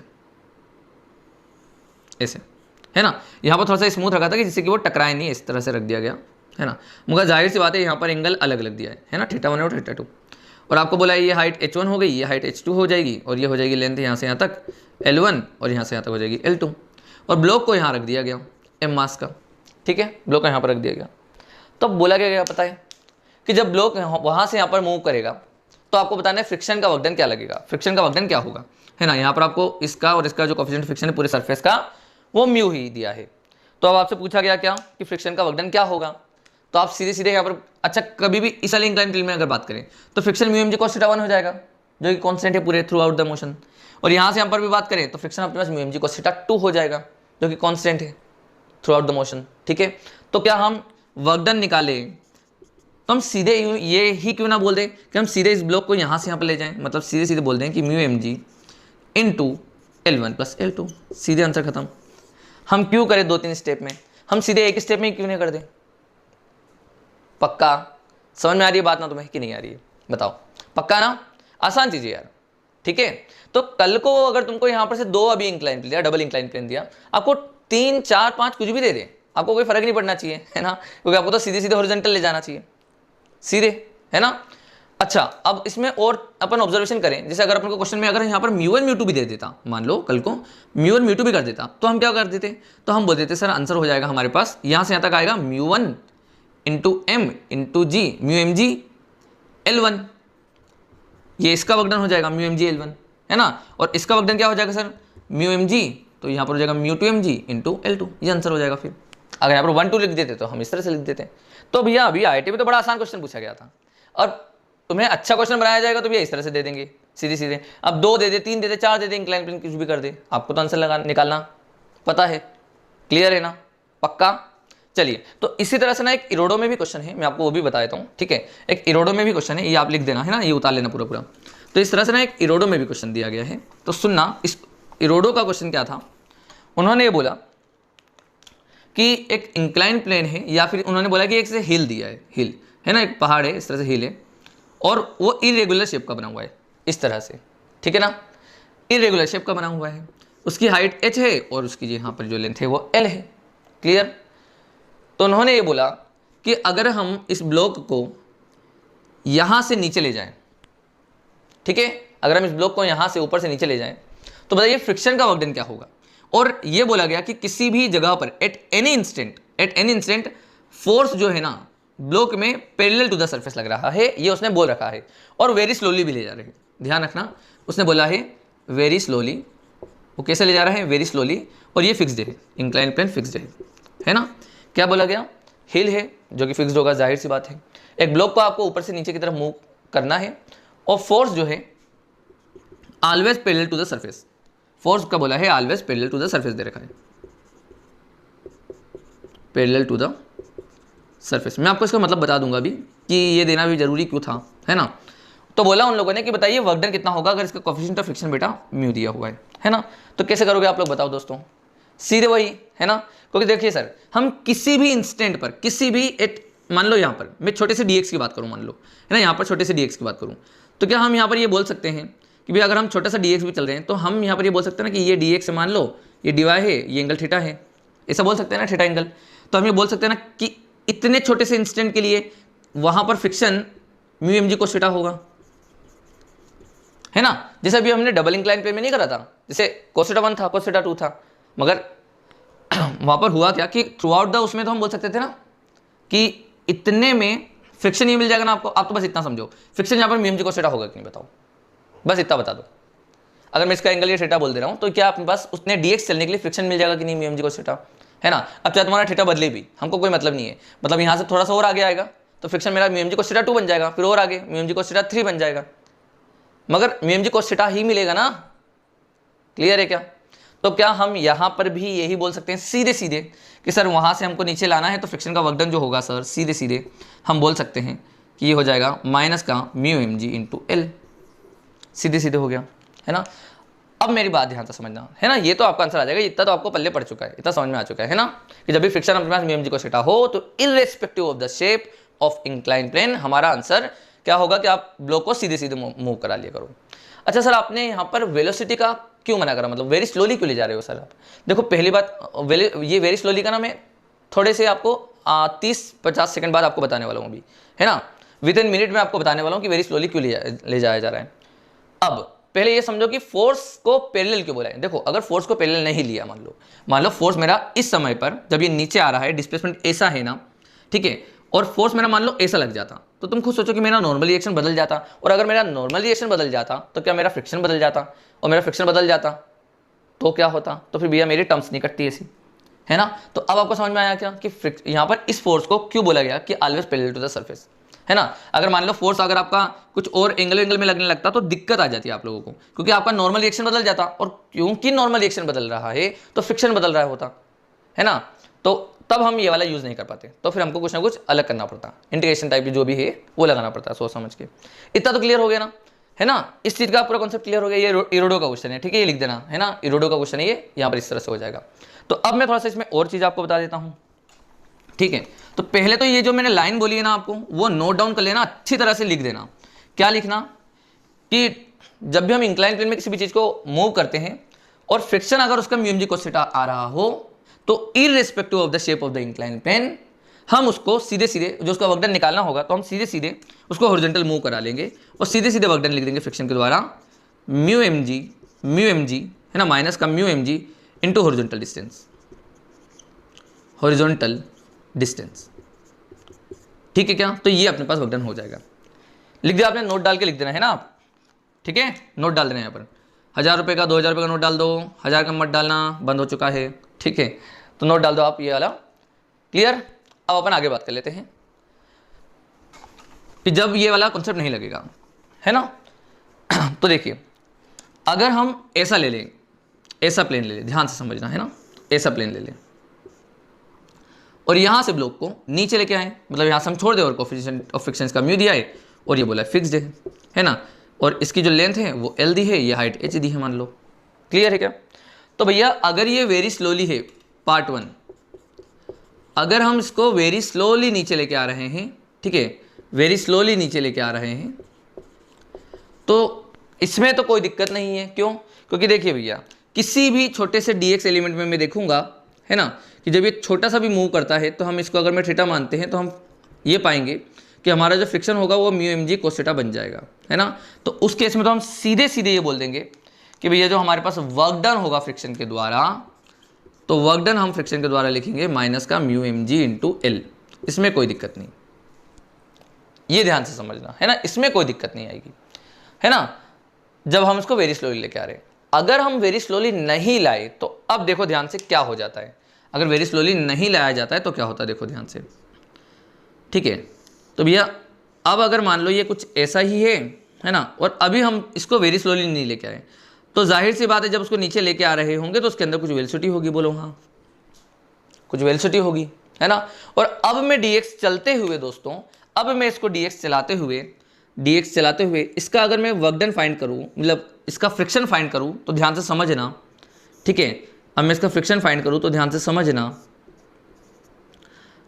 Speaker 1: ऐसे, है ना। यहाँ पर थोड़ा सा स्मूथ रखा था कि जिससे कि वो टकराए नहीं, इस तरह से रख दिया गया, है ना। मगर जाहिर सी बात है यहाँ पर एंगल अलग अलग दिया है ना, थीटा 1 और थीटा 2। और आपको बोला ये हाइट h1 हो गई, ये हाइट h2 हो जाएगी, और ये हो जाएगी लेंथ यहाँ से यहाँ तक L1, और यहाँ से यहाँ तक हो जाएगी L2। और ब्लॉक को यहाँ रख दिया गया m मास का, ठीक है, ब्लॉक को यहाँ पर रख दिया गया। तो बोला क्या गया पता है कि जब ब्लॉक वहाँ से यहाँ पर मूव करेगा तो आपको बताना है फ्रिक्शन का वर्क डन क्या लगेगा, फ्रिक्शन का वर्क डन क्या होगा, है ना। यहाँ पर आपको इसका और इसका जो कोएफिशिएंट फ्रिक्शन है पूरे सरफेस का वो म्यू ही दिया है। तो अब आपसे पूछा गया क्या कि फ्रिक्शन का वर्क डन क्या होगा, तो आप सीधे सीधे यहाँ पर, अच्छा कभी भी इस वाले इंक्लाइन प्लेन में अगर बात करें तो friction mu m g cos theta 1 हो जाएगा, जो कि कांस्टेंट है पूरे थ्रू आउट द मोशन। और यहाँ से यहाँ पर भी बात करें तो फ्रिक्शन अपने पास mu m g cos theta 2 हो जाएगा, जो कि कांस्टेंट है थ्रू आउट द मोशन, ठीक है। तो क्या हम वर्क डन निकाले तो हम सीधे ये ही क्यों ना बोल दें कि हम सीधे इस ब्लॉक को यहाँ से यहाँ पर ले जाएं, मतलब सीधे सीधे बोल दें कि mu m g into L1 plus L2, सीधे आंसर खत्म। हम क्यों करें 2-3 स्टेप में, हम सीधे एक स्टेप में क्यों नहीं कर दें? पक्का समझ में आ रही है बात ना तुम्हें कि नहीं आ रही है? बताओ, पक्का ना? आसान चीज़ है यार, ठीक है। तो कल को अगर तुमको यहाँ पर से 2 अभी इंक्लाइन प्लेन दिया, डबल इंक्लाइन प्लेन दिया, आपको 3, 4, 5 कुछ भी दे दे, आपको कोई फर्क नहीं पड़ना चाहिए, है ना, क्योंकि आपको तो सीधे सीधे हॉरिजॉन्टल ले जाना चाहिए, सीधे, है ना। अच्छा अब इसमें और अपन ऑब्जर्वेशन करें, जैसे अगर अपन को क्वेश्चन में अगर यहाँ पर म्यू1 म्यू2 भी दे देता, मान लो कल को म्यू1 म्यू2 भी कर देता, तो हम क्या कर देते? तो हम बोल देते सर आंसर हो जाएगा हमारे पास यहाँ से यहाँ तक आएगा म्यू1 into M into G mu m जी L1, ये इसका वर्क डन हो जाएगा म्यू एम जी L1, है ना। और इसका वर्क डन क्या हो जाएगा सर? म्यू एम जी, तो यहाँ पर हो जाएगा mu 2 M g into L2, ये आंसर हो जाएगा। फिर अगर यहाँ पर 1 2 लिख देते तो हम इस तरह से लिख देते। तो भैया अभी आईआईटी में तो बड़ा आसान क्वेश्चन पूछा गया था, और तुम्हें अच्छा क्वेश्चन बनाया जाएगा तो भैया इस तरह से दे देंगे सीधे सीधे। अब 2 दे दे, 3 दे दे, 4 दे दे, इंक्लाइन प्लेन कुछ भी कर दे, आपको तो आंसर लगा निकालना पता है। क्लियर है ना? पक्का? चलिए, तो इसी तरह से ना एक इरोडो में भी क्वेश्चन है, मैं आपको वो भी बता देता हूँ, ठीक है। एक इरोडो में भी क्वेश्चन है, ये आप लिख देना, है ना, ये उतार लेना पूरा पूरा। तो इस तरह से ना एक इरोडो में भी क्वेश्चन दिया गया है, तो सुनना। इस इरोडो का क्वेश्चन क्या था, उन्होंने ये बोला कि एक इंक्लाइन प्लेन है, या फिर उन्होंने बोला कि एक से हिल दिया है, हिल है ना, एक पहाड़ है, इस तरह से हिल है, और वो इरेगुलर शेप का बना हुआ है इस तरह से, ठीक है ना, इरेगुलर शेप का बना हुआ है। उसकी हाइट h है और उसकी यहाँ पर जो लेंथ है वो l है। क्लियर? तो उन्होंने ये बोला कि अगर हम इस ब्लॉक को यहाँ से नीचे ले जाएं, ठीक है, अगर हम इस ब्लॉक को यहाँ से ऊपर से नीचे ले जाएं, तो बताइए फ्रिक्शन का वर्क डन क्या होगा। और ये बोला गया कि किसी भी जगह पर एट एनी इंस्टेंट फोर्स जो है ना, ब्लॉक में पैरेलल टू द सरफेस लग रहा है, ये उसने बोल रखा है, और वेरी स्लोली भी ले जा रहे हैं। ध्यान रखना, उसने बोला है वेरी स्लोली, वो कैसे ले जा रहे हैं, वेरी स्लोली, और ये फिक्स्ड है, इंक्लाइन प्लेन फिक्स्ड है ना। क्या बोला गया, हिल है जो कि फिक्स्ड होगा, जाहिर सी बात है। एक ब्लॉक को आपको ऊपर से नीचे की तरफ मूव करना है, और फोर्स जो है always parallel to the surface, force का बोला है always parallel to the surface दे रखा है, पैरेलल टू द सरफेस। मैं आपको इसका मतलब बता दूंगा अभी कि ये देना भी जरूरी क्यों था, है ना। तो बोला उन लोगों ने कि बताइए वर्क डन कितना होगा अगर इसका कोएफिशिएंट ऑफ फ्रिक्शन बेटा म्यू दिया हुआ है ना। तो कैसे करोगे आप लोग बताओ दोस्तों, सीधे वही है ना, क्योंकि देखिए सर, हम किसी भी इंस्टेंट पर, किसी भी मान लो यहाँ पर मैं छोटे से dx की बात करूँ, मान लो है ना, यहाँ पर छोटे से dx की बात करूँ, तो क्या हम यहाँ पर ये बोल सकते हैं कि भाई अगर हम छोटा सा dx भी चल रहे हैं तो हम यहाँ पर ये बोल सकते हैं ना कि ये dx मान लो ये dy है, ये एंगल थीटा है, ऐसा बोल सकते हैं ना, थीटा एंगल। तो हम ये बोल सकते हैं ना कि इतने छोटे से इंस्टेंट के लिए वहाँ पर friction mu mg cos theta होगा, है ना। जैसे अभी हमने डबल इंक्लाइन प्लेन में नहीं करा था, जैसे cos थीटा 1 था, cos थीटा 2 था, मगर वहाँ पर हुआ क्या कि थ्रू आउट द उसमें तो हम बोल सकते थे ना कि इतने में फ्रिक्शन ये मिल जाएगा ना आपको। आप तो बस इतना समझो, फ्रिक्शन यहाँ पर म्यू mg cos थीटा होगा कि नहीं बताओ, बस इतना बता दो। अगर मैं इसका एंगल ये थीटा बोल दे रहा हूँ तो क्या अपने पास उतने dx चलने के लिए फ्रिक्शन मिल जाएगा कि नहीं म्यू mg cos थीटा, है ना। अब चाहे तुम्हारा थीटा बदले भी, हमको कोई मतलब नहीं है, मतलब यहाँ से थोड़ा सा और आगे आएगा तो फ्रिक्शन मेरा म्यू mg cos थीटा 2 बन जाएगा, फिर और आगे म्यू mg cos थीटा 3 बन जाएगा, मगर म्यू mg cos थीटा ही मिलेगा ना। क्लियर है क्या। तो क्या हम यहाँ पर भी यही बोल सकते हैं सीधे सीधे कि सर वहाँ से हमको नीचे लाना है तो फ्रिक्शन का वर्क डन जो होगा सर सीधे सीधे हम बोल सकते हैं कि ये हो जाएगा माइनस का म्यू mg इंटू एल, सीधे सीधे हो गया, है ना। अब मेरी बात ध्यान से समझना, है ना, ये तो आपका आंसर आ जाएगा, इतना तो आपको पल्ले पड़ चुका है, इतना समझ में आ चुका है ना, कि जब भी फ्रिक्शन अपने पास म्यू mg cos थीटा हो तो irrespective of the shape of incline plane हमारा आंसर क्या होगा कि आप ब्लॉक को सीधे सीधे मूव करा लिया करो। अच्छा सर, आपने यहाँ पर वेलोसिटी का क्यों मना करा, मतलब वेरी स्लोली क्यों ले जा रहे हो सर आप। देखो पहली बात, ये वेरी स्लोली का ना मैं थोड़े से आपको 30-50 सेकंड बाद आपको बताने वाला हूँ अभी, है ना, विद इन मिनट में आपको बताने वाला हूँ कि वेरी स्लोली क्यों ले जाया जा रहा है। अब पहले ये समझो कि फोर्स को पैरेलल क्यों बोला है। देखो अगर फोर्स को पैरेलल नहीं लिया, मान लो फोर्स मेरा इस समय पर जब ये नीचे आ रहा है, डिस्प्लेसमेंट ऐसा है ना, ठीक है, और फोर्स मेरा मान लो ऐसा लग जाता, तो तुम खुद सोचो कि मेरा नॉर्मल रिएक्शन बदल जाता, और अगर मेरा नॉर्मल रिएक्शन बदल जाता तो क्या मेरा फ्रिक्शन बदल जाता, और मेरा फ्रिक्शन बदल जाता तो क्या होता, तो फिर भैया मेरी टर्म्स नहीं कटती ऐसी, है ना। तो अब आपको समझ में आया क्या कि यहाँ पर इस फोर्स को क्यों बोला गया कि always parallel to the surface, है ना। अगर मान लो फोर्स अगर आपका कुछ और एंगल में लगने लगता तो दिक्कत आ जाती है आप लोगों को, क्योंकि आपका नॉर्मल रिएक्शन बदल जाता, और क्योंकि नॉर्मल रिएक्शन बदल रहा है तो फ्रिक्शन बदल रहा होता, है ना। तो तब हम ये वाला यूज़ नहीं कर पाते, तो फिर हमको कुछ ना कुछ अलग करना पड़ता, इंटीग्रेशन टाइप की जो भी है वो लगाना पड़ता है सोच समझ के। इतना तो क्लियर हो गया ना, है ना, इस चीज़ का पूरा कॉन्सेप्ट क्लियर हो गया। ये इरोडो का क्वेश्चन है, ठीक है, ये लिख देना, है ना, इरोडो का क्वेश्चन है ये, यहाँ पर इस तरह से हो जाएगा। तो अब मैं थोड़ा सा इसमें और चीज़ आपको बता देता हूँ, ठीक है। तो पहले तो ये जो मैंने लाइन बोली है ना आपको, वो नोट डाउन कर लेना, अच्छी तरह से लिख देना। क्या लिखना कि जब भी हम इंक्लाइन प्लेन में किसी भी चीज़ को मूव करते हैं और फ्रिक्शन अगर उसका म्यू mg cos थीटा आ रहा हो तो irrespective of the shape of the incline plane हम उसको सीधे सीधे जो उसका वर्क डन निकालना होगा तो हम सीधे सीधे उसको हॉरिजॉन्टल मूव करा लेंगे और सीधे सीधे वर्क डन लिख देंगे फ्रिक्शन के द्वारा म्यू mg है ना, माइनस का mu mg into horizontal distance, ठीक है क्या। तो ये अपने पास वर्क डन हो जाएगा। लिख दिया आपने, नोट डाल के लिख देना है ना आप, ठीक है, नोट डाल देना यहाँ पर 1000 रुपये का 2000 रुपये का नोट डाल दो, 1000 का मत डालना, बंद हो चुका है, ठीक है। तो नोट डाल दो आप ये वाला, क्लियर। अब अपन आगे बात कर लेते हैं कि जब ये वाला कॉन्सेप्ट नहीं लगेगा, है ना। तो देखिए अगर हम ऐसा ले लें, ऐसा प्लेन ले लें, ध्यान से समझना, है ना, ऐसा प्लेन ले लें और यहाँ से ब्लॉक को नीचे लेके आए, मतलब यहाँ से हम छोड़ दें और कोएफिशिएंट ऑफ फ्रिक्शन का म्यू दिया है और ये बोला फिक्स्ड है ना, और इसकी जो लेंथ है वो एल दी है, ये हाइट एच दी है, मान लो। क्लियर है क्या। तो भैया अगर ये वेरी स्लोली है, पार्ट 1, अगर हम इसको वेरी स्लोली नीचे लेके आ रहे हैं, ठीक है, वेरी स्लोली नीचे लेके आ रहे हैं, तो इसमें तो कोई दिक्कत नहीं है। क्यों? क्योंकि देखिए भैया किसी भी छोटे से dx एलिमेंट में मैं देखूंगा, है ना, कि जब ये छोटा सा भी मूव करता है तो हम इसको अगर मैं थीटा मानते हैं तो हम ये पाएंगे कि हमारा जो फ्रिक्शन होगा वो म्यू mg cos थीटा बन जाएगा, है ना। तो उस केस में तो हम सीधे सीधे ये बोल देंगे कि भैया जो हमारे पास वर्क डन होगा फ्रिक्शन के द्वारा, तो वर्क डन हम फ्रिक्शन के द्वारा लिखेंगे माइनस का म्यू mg इंटू एल, इसमें कोई दिक्कत नहीं, ये ध्यान से समझना है ना, इसमें कोई दिक्कत नहीं आएगी, है ना। जब हम इसको वेरी स्लोली लेके आ रहे हैं, अगर हम वेरी स्लोली नहीं लाए तो अब देखो ध्यान से क्या हो जाता है। अगर वेरी स्लोली नहीं लाया जाता है तो क्या होता है, देखो ध्यान से, ठीक है। तो भैया अब अगर मान लो ये कुछ ऐसा ही है ना, और अभी हम इसको वेरी स्लोली नहीं लेके आए, तो जाहिर सी बात है जब उसको नीचे लेके आ रहे होंगे तो उसके अंदर कुछ वेलोसिटी होगी, बोलो हाँ, कुछ वेलोसिटी होगी, है ना। और अब मैं dx चलते हुए दोस्तों, अब मैं इसको dx चलाते हुए इसका अगर मैं वर्क डन फाइंड करूँ, मतलब इसका फ्रिक्शन फाइंड करूँ, तो ध्यान से समझना, ठीक है। अब मैं इसका फ्रिक्शन फाइंड करूँ तो ध्यान से समझना,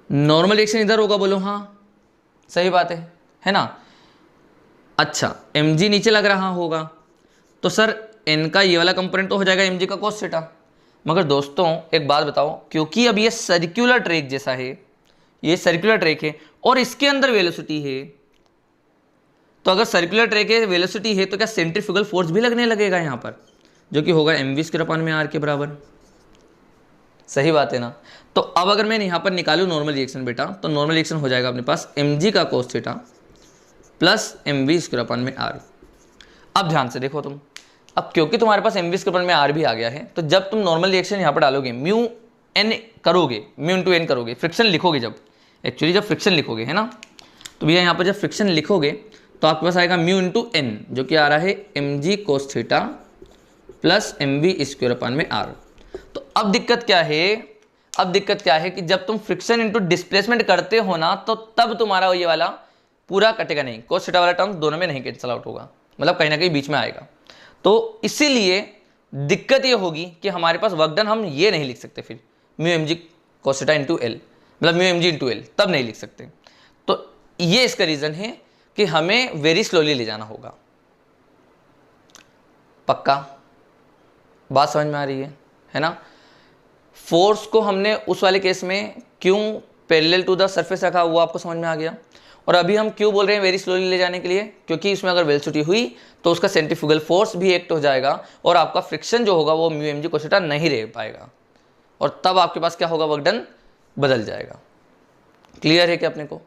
Speaker 1: नॉर्मल रिएक्शन इधर होगा, बोलो हाँ, सही बात है ना। अच्छा mg नीचे लग रहा होगा तो सर n का ये वाला कंपोनेंट तो हो जाएगा mg का cos थीटा। मगर दोस्तों एक बात बताओ, क्योंकि अब ये सर्कुलर ट्रैक जैसा है, ये सर्कुलर ट्रैक है और इसके अंदर वेलोसिटी है, तो अगर सर्कुलर ट्रैक है, वेलोसिटी है, तो क्या सेंट्रीफ्यूगल फोर्स भी लगने लगेगा यहाँ पर, जो कि होगा mv² के बराबर, सही बात है ना। तो अब अगर मैं यहाँ पर निकालूँ नॉर्मल रिएक्शन बेटा, तो नॉर्मल रिएक्शन हो जाएगा अपने पास mg का cos थीटा प्लस mv²r। अब ध्यान से देखो तुम, अब क्योंकि तुम्हारे पास mv² भी आ गया है, तो जब तुम नॉर्मल रिएक्शन यहाँ पर डालोगे, म्यू n करोगे, μ×n करोगे, फ्रिक्शन लिखोगे, जब एक्चुअली जब फ्रिक्शन लिखोगे, है ना, तो भैया यहाँ पर जब फ्रिक्शन लिखोगे तो आपके पास आएगा μ×n, जो कि आ रहा है mg cos theta plus mv²r। तो अब दिक्कत क्या है, अब दिक्कत क्या है कि जब तुम फ्रिक्शन इंटू डिस्प्लेसमेंट करते हो ना, तो तब तुम्हारा ये वाला पूरा कटेगा नहीं, cos थीटा वाला टर्म दोनों में नहीं कैंसिल आउट होगा, मतलब कहीं ना कहीं बीच में आएगा। तो इसीलिए दिक्कत ये होगी कि हमारे पास वर्क डन हम ये नहीं लिख सकते फिर μmg cos theta into L, मतलब μmg इंटू एल, तब नहीं लिख सकते। तो ये इसका रीज़न है कि हमें वेरी स्लोली ले जाना होगा। पक्का बात समझ में आ रही है ना। फोर्स को हमने उस वाले केस में क्यों पैरेलल टू द सरफेस रखा, वो आपको समझ में आ गया। और अभी हम क्यों बोल रहे हैं वेरी स्लोली ले जाने के लिए, क्योंकि इसमें अगर वेलोसिटी हुई तो उसका सेंट्रीफ्यूगल फोर्स भी एक्ट हो जाएगा और आपका फ्रिक्शन जो होगा वो μmg cos थीटा नहीं रह पाएगा, और तब आपके पास क्या होगा, वर्क डन बदल जाएगा। क्लियर है क्या अपने को,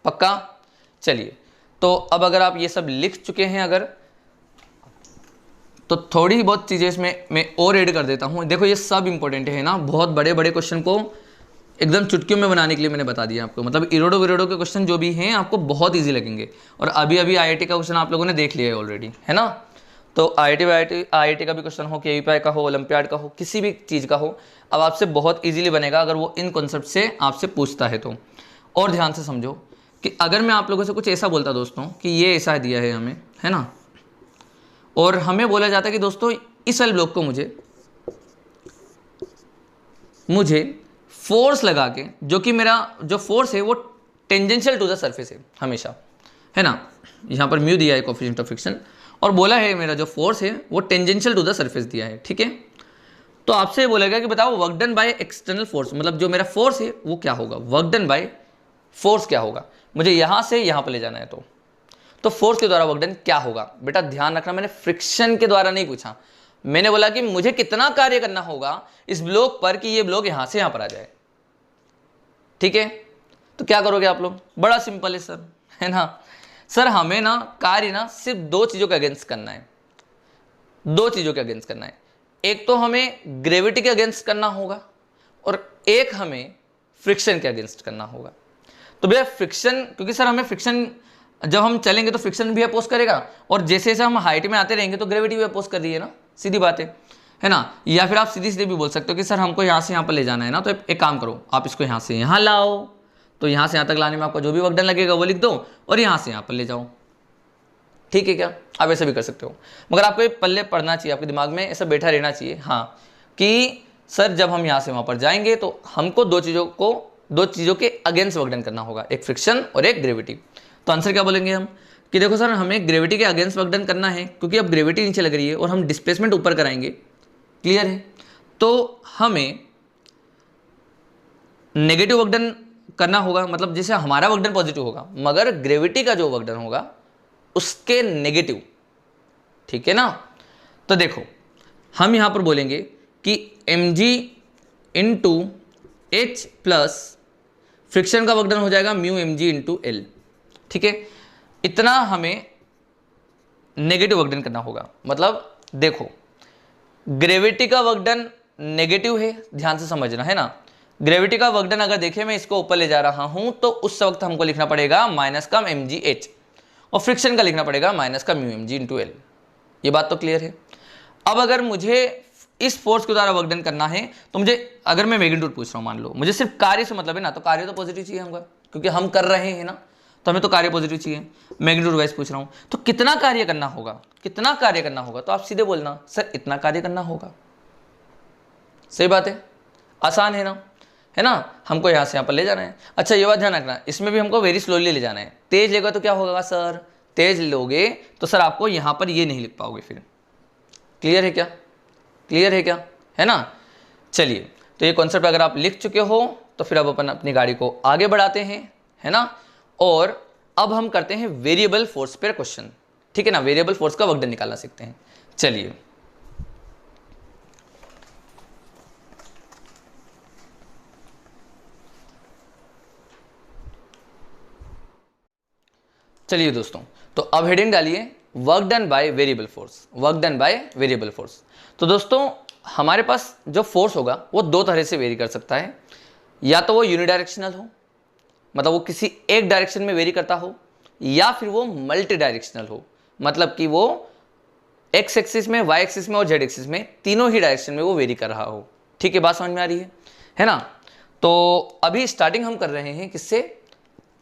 Speaker 1: पक्का। चलिए, तो अब अगर आप ये सब लिख चुके हैं अगर, तो थोड़ी बहुत चीज़ें इसमें मैं और ऐड कर देता हूँ। देखो ये सब इंपॉर्टेंट है ना, बहुत बड़े बड़े क्वेश्चन को एकदम चुटकियों में बनाने के लिए मैंने बता दिया आपको, मतलब इरोडो विरोडो के क्वेश्चन जो भी हैं आपको बहुत इजी लगेंगे। और अभी अभी आईआईटी का क्वेश्चन आप लोगों ने देख लिया है ऑलरेडी, है ना। तो आईआईटी का भी क्वेश्चन हो, केवीपीआई का हो, ओलंपियाड का हो, किसी भी चीज़ का हो, अब आपसे बहुत ईजिली बनेगा अगर वो इन कॉन्सेप्ट से आपसे पूछता है तो। और ध्यान से समझो कि अगर मैं आप लोगों से कुछ ऐसा बोलता दोस्तों कि ये ऐसा दिया है हमें, है ना, और हमें बोला जाता है कि दोस्तों इस वाले ब्लॉक को मुझे फोर्स लगा के, जो कि मेरा जो फोर्स है वो टेंजेंशियल टू द सरफेस है हमेशा, है ना। यहाँ पर म्यू दिया है कोएफिशिएंट ऑफ फ्रिक्शन, और बोला है मेरा जो फोर्स है वो टेंजेंशियल टू द सरफेस दिया है, ठीक है। तो आपसे ये बोलेगा कि बताओ work done by external force, मतलब जो मेरा फोर्स है वो क्या होगा, वर्क डन बाय फोर्स क्या होगा, मुझे यहाँ से यहाँ पर ले जाना है, तो फोर्स के द्वारा वर्क डन क्या होगा। बेटा ध्यान रखना, मैंने फ्रिक्शन के द्वारा नहीं पूछा, मैंने बोला कि मुझे कितना कार्य करना होगा इस ब्लॉक पर कि ये ब्लॉक यहां से यहां पर आ जाए, ठीक है। तो क्या करोगे आप लोग, बड़ा सिंपल है सर, है ना। सर हमें ना कार्य ना सिर्फ दो चीजों के अगेंस्ट करना है, दो चीजों के अगेंस्ट करना है। एक तो हमें ग्रेविटी के अगेंस्ट करना होगा और एक हमें फ्रिक्शन के अगेंस्ट करना होगा। तो भैया फ्रिक्शन, क्योंकि सर हमें फ्रिक्शन, जब हम चलेंगे तो फ्रिक्शन भी अपोज करेगा, और जैसे जैसे हम हाइट में आते रहेंगे तो ग्रेविटी भी अपोज कर रही है ना, सीधी बात है ना। या फिर आप सीधी सीधी भी बोल सकते हो कि सर हमको यहाँ से यहाँ पर ले जाना है ना, तो एक काम करो, आप इसको यहाँ से यहाँ लाओ, तो यहाँ से यहाँ तक लाने में आपका जो भी वर्क डन लगेगा वो लिख दो, और यहाँ से यहाँ पर ले जाओ, ठीक है क्या। आप ऐसा भी कर सकते हो, मगर आपको ये पल्ले पढ़ना चाहिए, आपके दिमाग में ऐसा बैठा रहना चाहिए, हाँ, कि सर जब हम यहाँ से वहाँ पर जाएंगे तो हमको दो चीज़ों के अगेंस्ट वर्क डन करना होगा, एक फ्रिक्शन और एक ग्रेविटी। तो आंसर क्या बोलेंगे हम कि देखो सर हमें ग्रेविटी के अगेंस्ट वर्क डन करना है, क्योंकि अब ग्रेविटी नीचे लग रही है और हम डिस्प्लेसमेंट ऊपर कराएंगे, क्लियर है। तो हमें नेगेटिव वर्क डन करना होगा, मतलब जैसे हमारा वर्क डन पॉजिटिव होगा मगर ग्रेविटी का जो वर्क डन होगा उसके नेगेटिव, ठीक है ना। तो देखो हम यहां पर बोलेंगे कि mg into H plus friction का वर्क डन हो जाएगा म्यू mg इंटू एल, ठीक है, इतना हमें नेगेटिव वर्क डन करना होगा। मतलब देखो, ग्रेविटी का वर्क डन नेगेटिव है, ध्यान से समझना है ना। ग्रेविटी का वर्क डन अगर देखें मैं इसको ऊपर ले जा रहा हूं तो उस वक्त हमको लिखना पड़ेगा माइनस का mgh, और फ्रिक्शन का लिखना पड़ेगा माइनस का μmg इंटू एल। ये बात तो क्लियर है। अब अगर मुझे इस फोर्स के द्वारा वर्क डन करना है तो मुझे, अगर मैं मैग्नीट्यूड पूछ रहा हूं, मान लो मुझे सिर्फ कार्य से मतलब है ना, तो कार्य तो पॉजिटिव चाहिए हमको, क्योंकि हम कर रहे हैं ना, तो हमें तो कार्य पॉजिटिव चाहिए। मैग्नीट्यूड वाइज पूछ रहा हूं तो कितना कार्य करना होगा, कितना कार्य करना होगा, तो आप सीधे बोलना सर इतना कार्य करना होगा। सही बात है, आसान है ना। हमको यहाँ से यहाँ पर ले जाना है। अच्छा ये बात ध्यान रखना, इसमें भी हमको वेरी स्लोली ले जाना है। तेज लेगा तो क्या होगा सर, तेज लोगे तो सर आपको यहाँ पर ये नहीं लिख पाओगे फिर। क्लियर है क्या, क्लियर है क्या, है ना। चलिए, तो ये कॉन्सेप्ट अगर आप लिख चुके हो तो फिर अब अपन अपनी गाड़ी को आगे बढ़ाते हैं, है ना। और अब हम करते हैं वेरिएबल फोर्स पर क्वेश्चन, ठीक है ना। वेरिएबल फोर्स का वर्क डन निकालना सीखते हैं। चलिए, चलिए दोस्तों, तो अब हेडिंग डालिए work done by variable force, work done by variable force. तो दोस्तों हमारे पास जो फोर्स होगा वो दो तरह से वेरी कर सकता है, या तो वो यूनिडायरेक्शनल हो, मतलब वो किसी एक डायरेक्शन में वेरी करता हो, या फिर वो मल्टी डायरेक्शनल हो, मतलब कि वो एक्स एक्सिस में, वाई एक्सिस में और जेड एक्सिस में, तीनों ही डायरेक्शन में वो वेरी कर रहा हो। ठीक है, बात समझ में आ रही है ना। तो अभी स्टार्टिंग हम कर रहे हैं किससे,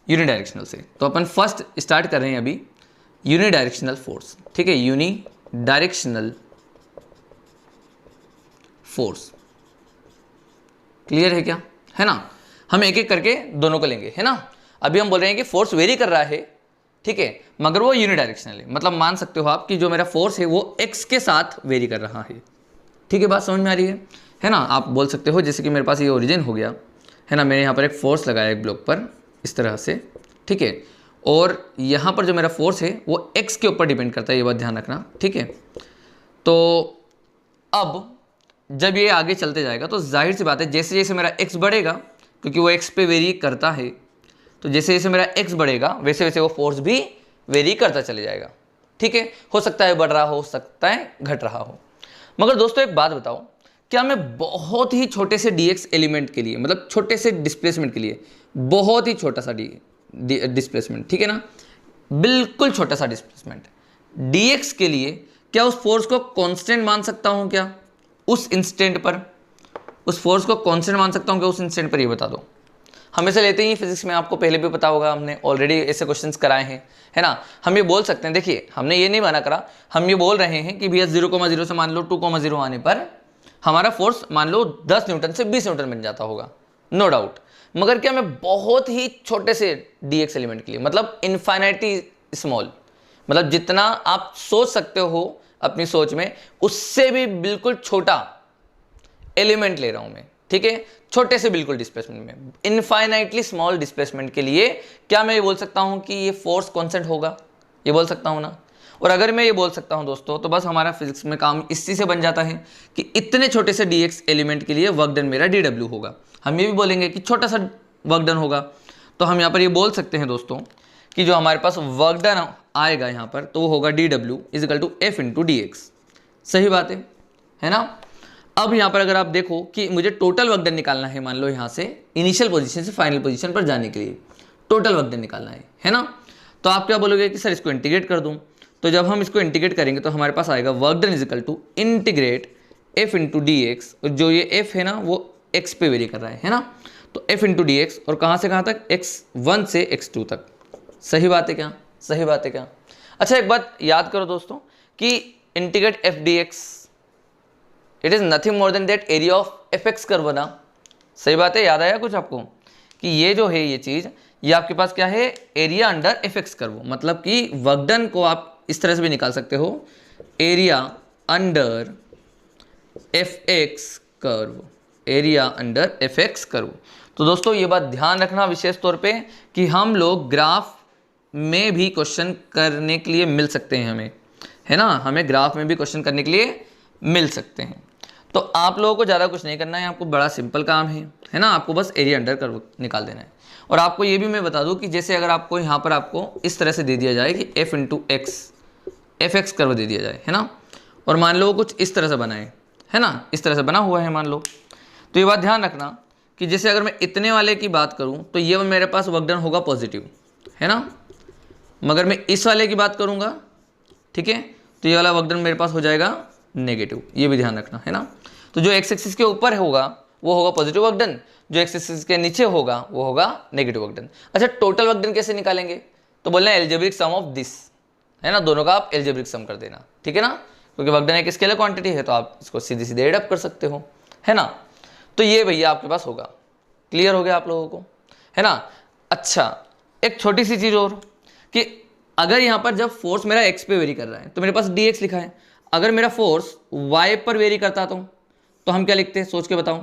Speaker 1: यूनिडायरेक्शनल से। तो अपन फर्स्ट स्टार्ट कर रहे हैं अभी यूनिडायरेक्शनल फोर्स, ठीक है, यूनिडायरेक्शनल फोर्स। क्लियर है क्या, है ना। हम एक एक करके दोनों को लेंगे, है ना। अभी हम बोल रहे हैं कि फोर्स वेरी कर रहा है, ठीक है, मगर वो यूनिडायरेक्शनल है। मतलब मान सकते हो आप कि जो मेरा फोर्स है वो एक्स के साथ वेरी कर रहा है। ठीक है, बात समझ में आ रही है ना। आप बोल सकते हो जैसे कि मेरे पास ये ओरिजिन हो गया, है ना, मैंने यहाँ पर एक फोर्स लगाया एक ब्लॉक पर इस तरह से, ठीक है, और यहाँ पर जो मेरा फोर्स है वो x के ऊपर डिपेंड करता है, ये बात ध्यान रखना, ठीक है। तो अब जब ये आगे चलते जाएगा तो जाहिर सी बात है जैसे जैसे मेरा x बढ़ेगा, क्योंकि वो x पे वेरी करता है, तो जैसे जैसे मेरा x बढ़ेगा वैसे वैसे वो फोर्स भी वेरी करता चले जाएगा। ठीक है, हो सकता है बढ़ रहा हो सकता है घट रहा हो। मगर दोस्तों एक बात बताओ, क्या मैं बहुत ही छोटे से dx एलिमेंट के लिए, मतलब छोटे से डिस्प्लेसमेंट के लिए, बहुत ही छोटा सा डिस्प्लेसमेंट, ठीक है ना, बिल्कुल छोटा सा डिस्प्लेसमेंट dx के लिए, क्या उस फोर्स को कांस्टेंट मान सकता हूं क्या उस इंस्टेंट पर, उस फोर्स को कांस्टेंट मान सकता हूं क्या उस इंस्टेंट पर, ये बता दो। हमेशा लेते ही फिजिक्स में, आपको पहले भी पता होगा, हमने ऑलरेडी ऐसे क्वेश्चंस कराए हैं, है ना। हम ये बोल सकते हैं, देखिए हमने ये नहीं माना करा, हम ये बोल रहे हैं कि भैया 0,0 से मान लो 2,0 आने पर हमारा फोर्स मान लो 10 न्यूटन से 20 न्यूटन बन जाता होगा, नो डाउट। मगर क्या मैं बहुत ही छोटे से dx एलिमेंट के लिए, मतलब इनफाइनाइटली स्मॉल, मतलब जितना आप सोच सकते हो अपनी सोच में उससे भी बिल्कुल छोटा एलिमेंट ले रहा हूं मैं, ठीक है, छोटे से बिल्कुल डिस्प्लेसमेंट में, इनफाइनाइटली स्मॉल डिस्प्लेसमेंट के लिए क्या मैं ये बोल सकता हूं कि ये फोर्स कांस्टेंट होगा, ये बोल सकता हूं ना। और अगर मैं ये बोल सकता हूं दोस्तों, तो बस हमारा फिजिक्स में काम इसी से बन जाता है कि इतने छोटे से dx एलिमेंट के लिए वर्क डन मेरा dw होगा। हम ये भी बोलेंगे कि छोटा सा वर्क डन होगा, तो हम यहाँ पर ये बोल सकते हैं दोस्तों कि जो हमारे पास वर्क डन आएगा यहाँ पर, तो वो होगा dw equal to f into dx। सही बात है ना। अब यहाँ पर अगर आप देखो कि मुझे टोटल वर्क डन निकालना है, मान लो यहाँ से इनिशियल पोजीशन से फाइनल पोजीशन पर जाने के लिए टोटल वर्क डन निकालना है ना। तो आप क्या बोलोगे कि सर इसको इंटीग्रेट कर दूँ, तो जब हम इसको इंटीग्रेट करेंगे तो हमारे पास आएगा work done equal to integrate f into d x. जो ये f है ना वो x पे वेरी कर रहा है ना, तो f इंटू डी एक्स, और कहाँ से कहाँ तक, x1 से x2 तक। सही बात है क्या, सही बात है क्या। अच्छा एक बात याद करो दोस्तों कि integrate f dx it is nothing more than that area of fx curve ना। सही बात है, याद आया कुछ आपको कि ये जो है ये चीज़, ये आपके पास क्या है, एरिया अंडर fx कर्व, मतलब कि वर्क डन को आप इस तरह से भी निकाल सकते हो, area under fx curve, area under fx curve. तो दोस्तों ये बात ध्यान रखना विशेष तौर पे कि हम लोग ग्राफ में भी क्वेश्चन करने के लिए मिल सकते हैं हमें, है ना, हमें ग्राफ में भी क्वेश्चन करने के लिए मिल सकते हैं। तो आप लोगों को ज़्यादा कुछ नहीं करना है, आपको बड़ा सिंपल काम है ना, आपको बस एरिया अंडर कर्व निकाल देना है। और आपको ये भी मैं बता दूं कि जैसे अगर आपको यहाँ पर आपको इस तरह से दे दिया जाए कि f into x, F x curve दे दिया जाए, है ना, और मान लो कुछ इस तरह से बना है ना, इस तरह से बना हुआ है मान लो, तो ये बात ध्यान रखना कि जैसे अगर मैं इतने वाले की बात करूँ तो ये मेरे पास वर्क डन होगा पॉजिटिव, है ना, मगर मैं इस वाले की बात करूँगा, ठीक है, तो ये वाला वर्क डन मेरे पास हो जाएगा नेगेटिव, ये भी ध्यान रखना, है ना। तो जो एक्स एक्सिस के ऊपर होगा वो होगा पॉजिटिव वर्क डन, जो एक्स एक्सिस के नीचे होगा वो होगा नेगेटिव वर्क डन। अच्छा, टोटल वर्क डन कैसे निकालेंगे, तो बोलना है एल्जेब्रिक सम ऑफ दिस, है ना, दोनों का आप एल्जेब्रिक सम कर देना, ठीक है ना, क्योंकि वर्क डन एक स्केलर क्वांटिटी है तो आप इसको सीधे सीधे एड अप कर सकते हो, है ना। तो ये भैया आपके पास होगा, क्लियर हो गया आप लोगों को, है ना। अच्छा, एक छोटी सी चीज़ और कि अगर यहाँ पर जब फोर्स मेरा एक्स पे वेरी कर रहा है तो मेरे पास डी एक्स लिखा है, अगर मेरा फोर्स वाई पर वेरी करता तो हम क्या लिखते हैं, सोच के बताओ,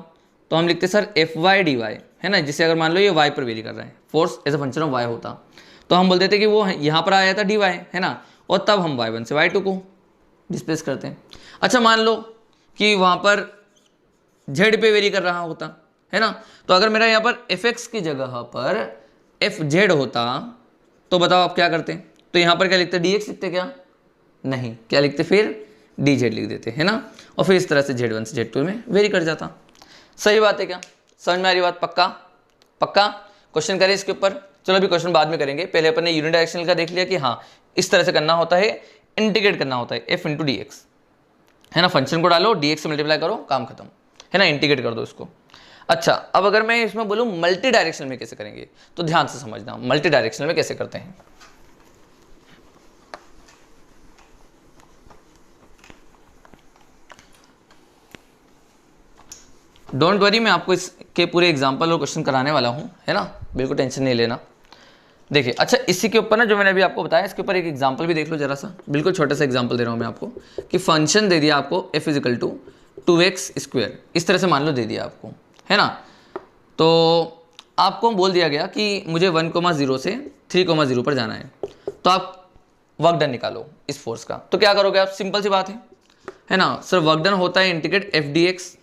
Speaker 1: तो हम लिखते sir f y d y, है ना, जिसे अगर मान लो ये वाई पर वेरी कर रहा है, force as a function of y होता तो हम बोलते थे कि वो यहाँ पर आया था डी वाई, है ना, और तब हम y1 से y2 को डिस्प्लेस करते हैं। अच्छा, मान लो कि वहाँ पर z पे वेरी कर रहा होता, है ना, तो अगर मेरा यहाँ पर fx की जगह पर fz होता तो बताओ आप क्या करते, तो यहाँ पर क्या लिखते, dx लिखते क्या, नहीं, क्या लिखते फिर dz लिख देते, है ना, और फिर इस तरह से z1 से z2 में वेरी कर जाता। सही बात है क्या, समझ में आ रही बात, पक्का पक्का। क्वेश्चन करें इसके ऊपर, चलो अभी क्वेश्चन बाद में करेंगे, पहले अपन ने यूनिट डायरेक्शनल का देख लिया कि हाँ इस तरह से करना होता है, इंटीग्रेट करना होता है f इंटू डी एक्स, है ना, फंक्शन को डालो डी एक्स से मल्टीप्लाई करो, काम खत्म, है ना, इंटीग्रेट कर दो इसको। अच्छा, अब अगर मैं इसमें बोलूँ मल्टी डायरेक्शनल में कैसे करेंगे, तो ध्यान से समझना मल्टी डायरेक्शनल में कैसे करते हैं। डोंट वरी, मैं आपको इसके पूरे एग्जाम्पल और क्वेश्चन कराने वाला हूँ, है ना, बिल्कुल टेंशन नहीं लेना। देखिए, अच्छा इसी के ऊपर ना जो मैंने अभी आपको बताया इसके ऊपर एक एग्जांपल भी देख लो जरा सा, बिल्कुल छोटा सा एग्जांपल दे रहा हूँ मैं आपको कि फंक्शन दे दिया आपको f इजिकल टू 2x², इस तरह से मान लो दे दिया आपको, है ना, तो आपको बोल दिया गया कि मुझे 1,0 से 3,0 पर जाना है, तो आप वर्क डन निकालो इस फोर्स का। तो क्या करोगे आप, सिंपल सी बात है ना सर, वर्क डन होता है इंटीग्रेट एफ डी एक्स,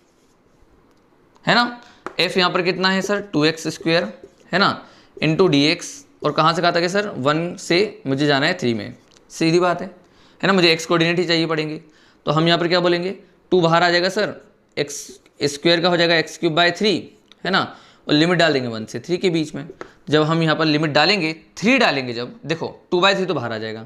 Speaker 1: है ना, f यहाँ पर कितना है सर 2x², है ना, इंटू डी एक्स, और कहाँ से कहा था कि सर 1 से मुझे जाना है 3 में, सीधी बात है ना, मुझे x कोऑर्डिनेट ही चाहिए पड़ेंगे, तो हम यहाँ पर क्या बोलेंगे, 2 बाहर आ जाएगा सर, x² का हो जाएगा x³/3, है ना, और लिमिट डाल देंगे 1 से 3 के बीच में। जब हम यहाँ पर लिमिट डालेंगे 3 डालेंगे, जब देखो 2/3 तो बाहर आ जाएगा,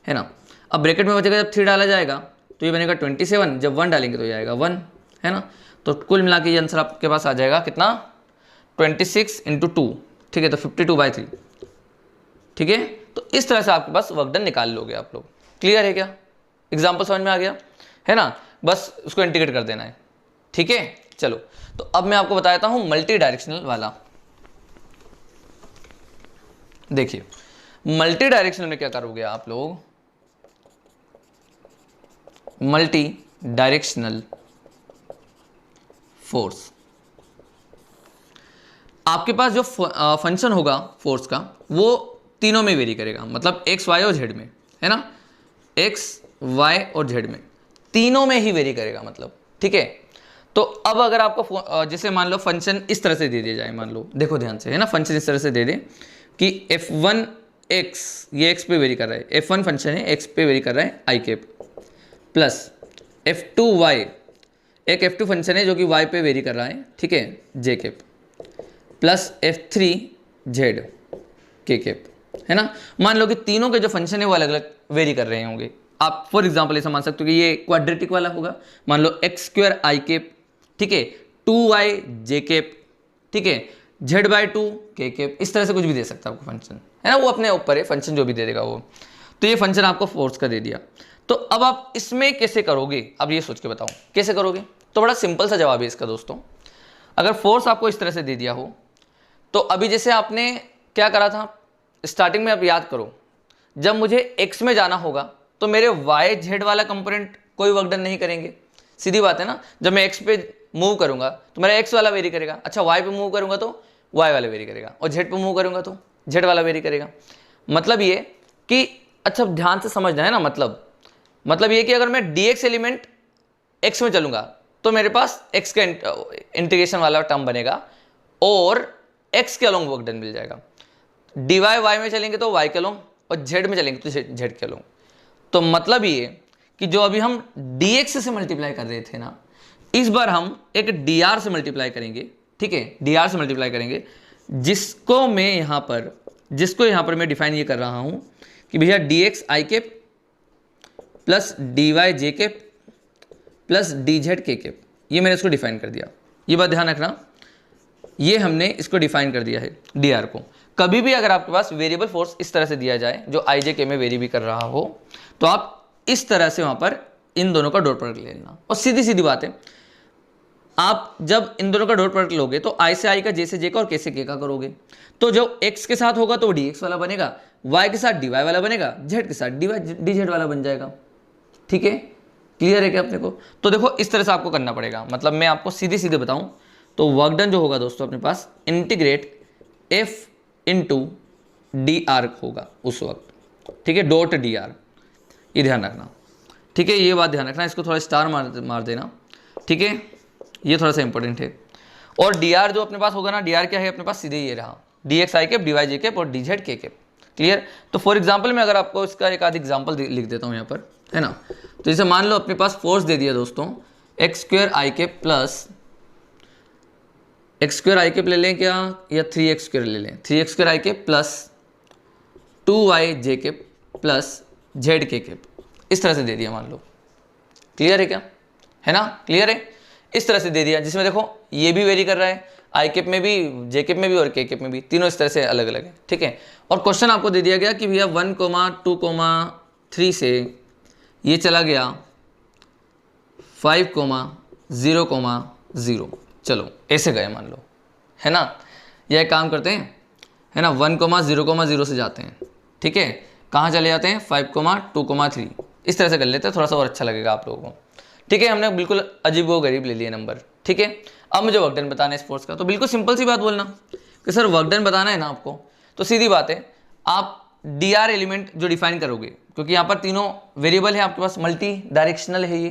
Speaker 1: है ना, अब ब्रैकेट में बचेगा जब 3 डाला जाएगा तो ये बनेगा 27, जब 1 डालेंगे तो ये आएगा 1, है ना, तो कुल मिला के ये आंसर आपके पास आ जाएगा कितना, 26 × 2, ठीक है, तो 52/3, ठीक है। तो इस तरह से आपके पास वर्क डन निकाल लोगे आप लोग, क्लियर है क्या, एग्जाम्पल समझ में आ गया, है ना, बस उसको इंटीग्रेट कर देना है, ठीक है। चलो, तो अब मैं आपको बताता हूं मल्टी डायरेक्शनल वाला। देखिए, मल्टी डायरेक्शनल में क्या करोगे आप लोग, मल्टी डायरेक्शनल फोर्स, आपके पास जो फंक्शन होगा फोर्स का वो तीनों में वेरी करेगा, मतलब एक्स वाई और जेड में, है ना, एक्स वाई और जेड में तीनों में ही वेरी करेगा, मतलब, ठीक है। तो अब अगर आपको जैसे मान लो फंक्शन इस तरह से दे दिया जाए, मान लो देखो ध्यान से, है ना, फंक्शन इस तरह से दे दे कि f1x ये x पे वेरी कर रहा है, f1 फंक्शन है x पे वेरी कर रहा है i कैप, प्लस f2y एक f2 फंक्शन है जो कि y पे वेरी कर रहा है, ठीक है, j cap, plus f3z k cap, है ना। मान लो कि तीनों के जो फंक्शन है वो अलग अलग वेरी कर रहे होंगे। आप फॉर एग्जांपल ऐसा मान सकते हो कि ये क्वाड्रेटिक वाला होगा, मान लो x² i कैप, ठीक है, 2y j कैप, ठीक है, z/2 k कैप, इस तरह से कुछ भी दे सकता है आपको फंक्शन, है ना, वो अपने ऊपर है, फंक्शन जो भी दे देगा वो। तो ये फंक्शन आपको फोर्स का दे दिया, तो अब आप इसमें कैसे करोगे, अब ये सोच के बताओ कैसे करोगे। तो बड़ा सिंपल सा जवाब है इसका दोस्तों, अगर फोर्स आपको इस तरह से दे दिया हो तो अभी जैसे आपने क्या करा था स्टार्टिंग में, आप याद करो, जब मुझे x में जाना होगा तो मेरे y z वाला कंपोनेंट कोई वर्क डन नहीं करेंगे, सीधी बात है ना। जब मैं x पे मूव करूंगा तो मेरा x वाला वेरी करेगा, अच्छा y पे मूव करूंगा तो y वाला वेरी करेगा, और z पे मूव करूंगा तो z वाला वेरी करेगा। मतलब ये कि अच्छा ध्यान से समझना है ना, मतलब ये कि अगर मैं dx एलिमेंट x में चलूंगा तो मेरे पास x का इंटीग्रेशन वाला टर्म बनेगा और x के अलोंग वर्क डन मिल जाएगा। dy y में चलेंगे तो y के अलोंग और z में चलेंगे तो z के अलोंग। तो मतलब ये कि जो अभी हम dx से मल्टीप्लाई कर रहे थे ना, इस बार हम एक dr से मल्टीप्लाई करेंगे, ठीक है, dr से मल्टीप्लाई करेंगे, जिसको यहाँ पर मैं डिफाइन ये कर रहा हूं कि भैया dx i cap plus dy j cap plus dz k cap, ये मैंने इसको डिफाइन कर दिया। ये बात ध्यान रखना, ये हमने इसको डिफाइन कर दिया है dr को। कभी भी अगर आपके पास वेरिएबल फोर्स इस तरह से दिया जाए जो i j k में वेरी भी कर रहा हो, तो आप इस तरह से वहां पर इन दोनों का डॉट प्रोडक्ट ले लेना। और सीधी सीधी बात है, आप जब इन दोनों का डॉट प्रोडक्ट लोगे तो i से i का, j से j का और k से k का करोगे, तो जो x के साथ होगा तो वो dx वाला बनेगा, y के साथ dy वाला बनेगा, z के साथ dz वाला बन जाएगा। ठीक है, क्लियर है क्या अपने को? तो देखो इस तरह से आपको करना पड़ेगा। मतलब मैं आपको सीधे सीधे बताऊं तो वर्क डन जो होगा दोस्तों अपने पास इंटीग्रेट f इंटू dr होगा उस वक्त, ठीक है, डॉट dr, ये ध्यान रखना, ठीक है, ये बात ध्यान रखना। इसको थोड़ा स्टार मार देना, ठीक है, ये थोड़ा सा इंपॉर्टेंट है। और dr जो अपने पास होगा ना, dr क्या है अपने पास, सीधे ये रहा, dx i cap, dy j cap और dz k कैप। क्लियर? तो फॉर एग्जांपल मैं अगर आपको इसका एक आध एग्जांपल लिख देता हूँ यहाँ पर, है ना। तो जैसे मान लो अपने पास फोर्स दे दिया दोस्तों x square i cap plus x square i cap ले लें क्या, या 3x स्क्वायर ले लें, 3x square i cap plus 2y j cap plus z k cap, इस तरह से दे दिया मान लो। क्लियर है क्या? है ना, क्लियर है? इस तरह से दे दिया जिसमें देखो ये भी वेरी कर रहा है, आई कैप में भी, जे कैप में भी और के कैप में भी, तीनों इस तरह से अलग अलग है। ठीक है, और क्वेश्चन आपको दे दिया गया कि भैया 1,2,3 से ये चला गया 5,0,0, चलो ऐसे गए मान लो, है ना। यह एक काम करते हैं, है ना, 1,0,0 से जाते हैं, ठीक है, कहाँ चले जाते हैं 5,2,3, इस तरह से कर लेते हैं, थोड़ा सा और अच्छा लगेगा आप लोगों को। ठीक है, हमने बिल्कुल अजीब व गरीब ले लिए नंबर। ठीक है, अब मुझे वर्क डन बताना है स्पोर्ट्स का, तो बिल्कुल सिंपल सी बात बोलना कि सर वर्क डन बताना है ना आपको, तो सीधी बात है, आप dr एलिमेंट जो डिफाइन करोगे, क्योंकि यहाँ पर तीनों वेरिएबल है आपके पास, मल्टी डायरेक्शनल है ये,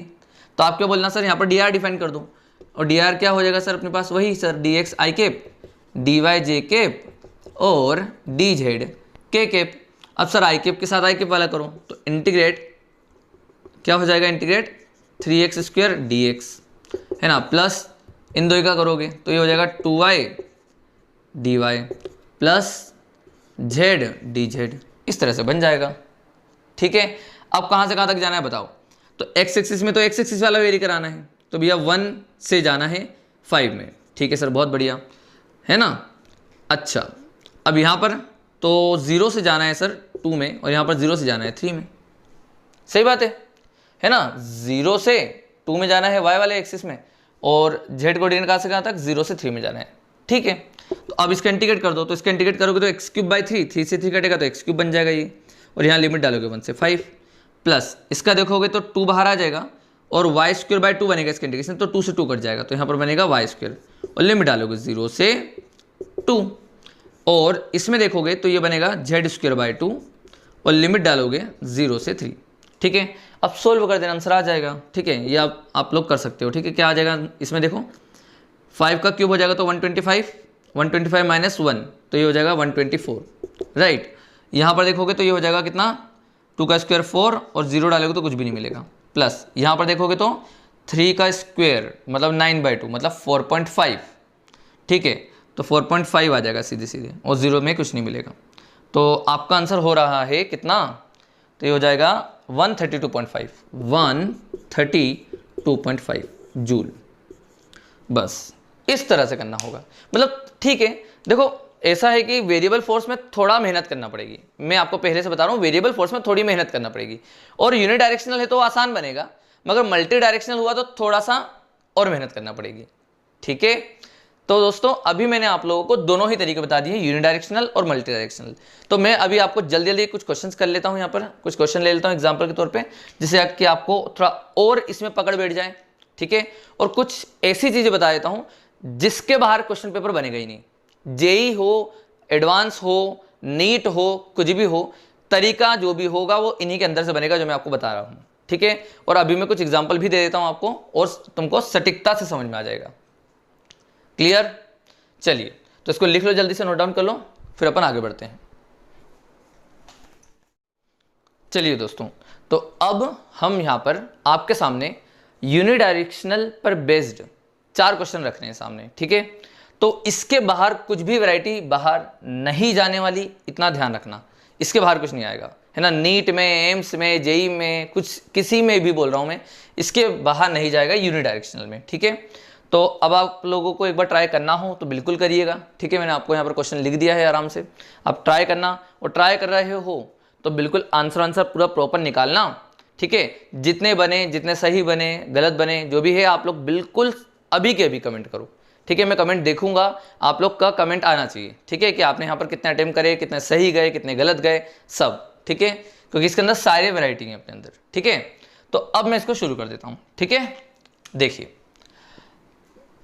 Speaker 1: तो आप क्या बोलना सर यहाँ पर dr डिफाइन कर दो, और dr क्या हो जाएगा सर अपने पास, वही sir dx i cap, dy j cap और dz k कैप। अब सर i कैप के साथ i कैप वाला करो, तो इंटीग्रेट क्या हो जाएगा, इंटीग्रेट 3x स्क्वायर dx, है ना, प्लस इन दो का करोगे तो ये हो जाएगा 2y dy plus z dz, इस तरह से बन जाएगा। ठीक है, अब कहाँ से कहाँ तक जाना है बताओ, तो x एक्सिस में तो x एक्सिस वाला वेरी कराना है, तो भैया 1 से जाना है 5 में। ठीक है सर, बहुत बढ़िया, है ना। अच्छा, अब यहाँ पर तो 0 से जाना है सर 2 में, और यहाँ पर 0 से जाना है 3 में, सही बात है ना। 0 से 2 में जाना है y वाले एक्सिस में, और z कोऑर्डिनेट कहाँ से कहाँ तक, 0 से 3 में जाना है। ठीक है, तो अब इसका इंटीग्रेट कर दो, तो इसका इंटीग्रेट करोगे तो x³ 3 से 3 कटेगा तो x³ बन जाएगा ये, और यहाँ लिमिट डालोगे 1 से 5, प्लस इसका देखोगे तो 2 बाहर आ जाएगा, और y² 2 बनेगा इसका इंटीग्रेशन, तो 2 से 2 कट जाएगा, तो यहाँ पर बनेगा y², और लिमिट डालोगे 0 से 2, और इसमें देखोगे तो ये बनेगा z² 2, और लिमिट डालोगे 0 से 3। ठीक है, अब सोल्व कर देना, आंसर आ जाएगा। ठीक है, ये आप लोग कर सकते हो। ठीक है, क्या आ जाएगा इसमें देखो, 5 का क्यूब हो जाएगा तो 125, 125 माइनस 1 तो ये हो जाएगा 124, राइट। यहाँ पर देखोगे तो ये हो जाएगा कितना, 2 का स्क्वायर 4, और 0 डालोगे तो कुछ भी नहीं मिलेगा, प्लस यहाँ पर देखोगे तो 3 का स्क्वायर मतलब 9/2 मतलब 4.5। ठीक है, तो 4.5 आ जाएगा सीधे सीधे, और 0 में कुछ नहीं मिलेगा, तो आपका आंसर हो रहा है कितना, तो ये हो जाएगा 132.5, 132.5 जूल। बस इस तरह से करना होगा, मतलब ठीक है। देखो ऐसा है कि वेरिएबल फोर्स में थोड़ा मेहनत करना पड़ेगी, मैं आपको पहले से बता रहा हूँ, वेरिएबल फोर्स में थोड़ी मेहनत करना पड़ेगी, और यूनि डायरेक्शनल है तो आसान बनेगा, मगर मल्टी डायरेक्शनल हुआ तो थोड़ा सा और मेहनत करना पड़ेगी। ठीक है, तो दोस्तों अभी मैंने आप लोगों को दोनों ही तरीके बता दिए, यूनिडायरेक्शनल और मल्टी डायरेक्शनल। तो मैं अभी आपको जल्दी जल्दी कुछ क्वेश्चंस कर लेता हूं, यहाँ पर कुछ क्वेश्चन ले लेता हूं एग्जांपल के तौर पे, जिससे कि आपको थोड़ा और इसमें पकड़ बैठ जाए। ठीक है, और कुछ ऐसी चीजें बता देता हूं जिसके बाहर क्वेश्चन पेपर बनेगा ही नहीं, जेई हो, एडवांस हो, नीट हो, कुछ भी हो, तरीका जो भी होगा वो इन्हीं के अंदर से बनेगा जो मैं आपको बता रहा हूँ। ठीक है। और अभी मैं कुछ एग्जाम्पल भी दे देता हूं आपको और तुमको सटीकता से समझ में आ जाएगा। क्लियर? चलिए तो इसको लिख लो, जल्दी से नोट डाउन कर लो, फिर अपन आगे बढ़ते हैं। चलिए दोस्तों, तो अब हम यहां पर आपके सामने यूनिडायरेक्शनल पर बेस्ड 4 क्वेश्चन रख रहे हैं सामने, ठीक है। तो इसके बाहर कुछ भी वैरायटी बाहर नहीं जाने वाली, इतना ध्यान रखना, इसके बाहर कुछ नहीं आएगा, है ना। नीट में, एम्स में, जेई में, कुछ किसी में भी बोल रहा हूं मैं, इसके बाहर नहीं जाएगा यूनिडायरेक्शनल में, ठीक है। तो अब आप लोगों को एक बार ट्राई करना हो तो बिल्कुल करिएगा, ठीक है। मैंने आपको यहाँ पर क्वेश्चन लिख दिया है, आराम से आप ट्राई करना, और ट्राई कर रहे हो तो बिल्कुल आंसर पूरा प्रॉपर निकालना, ठीक है। जितने बने, जितने सही बने, गलत बने, जो भी है आप लोग बिल्कुल अभी के अभी कमेंट करो, ठीक है। मैं कमेंट देखूंगा, आप लोग का कमेंट आना चाहिए, ठीक है, कि आपने यहाँ पर कितने अटेम्प्ट करे, कितने सही गए, कितने गलत गए, सब, ठीक है, क्योंकि इसके अंदर सारे वैरायटी हैं अपने अंदर, ठीक है। तो अब मैं इसको शुरू कर देता हूँ, ठीक है। देखिए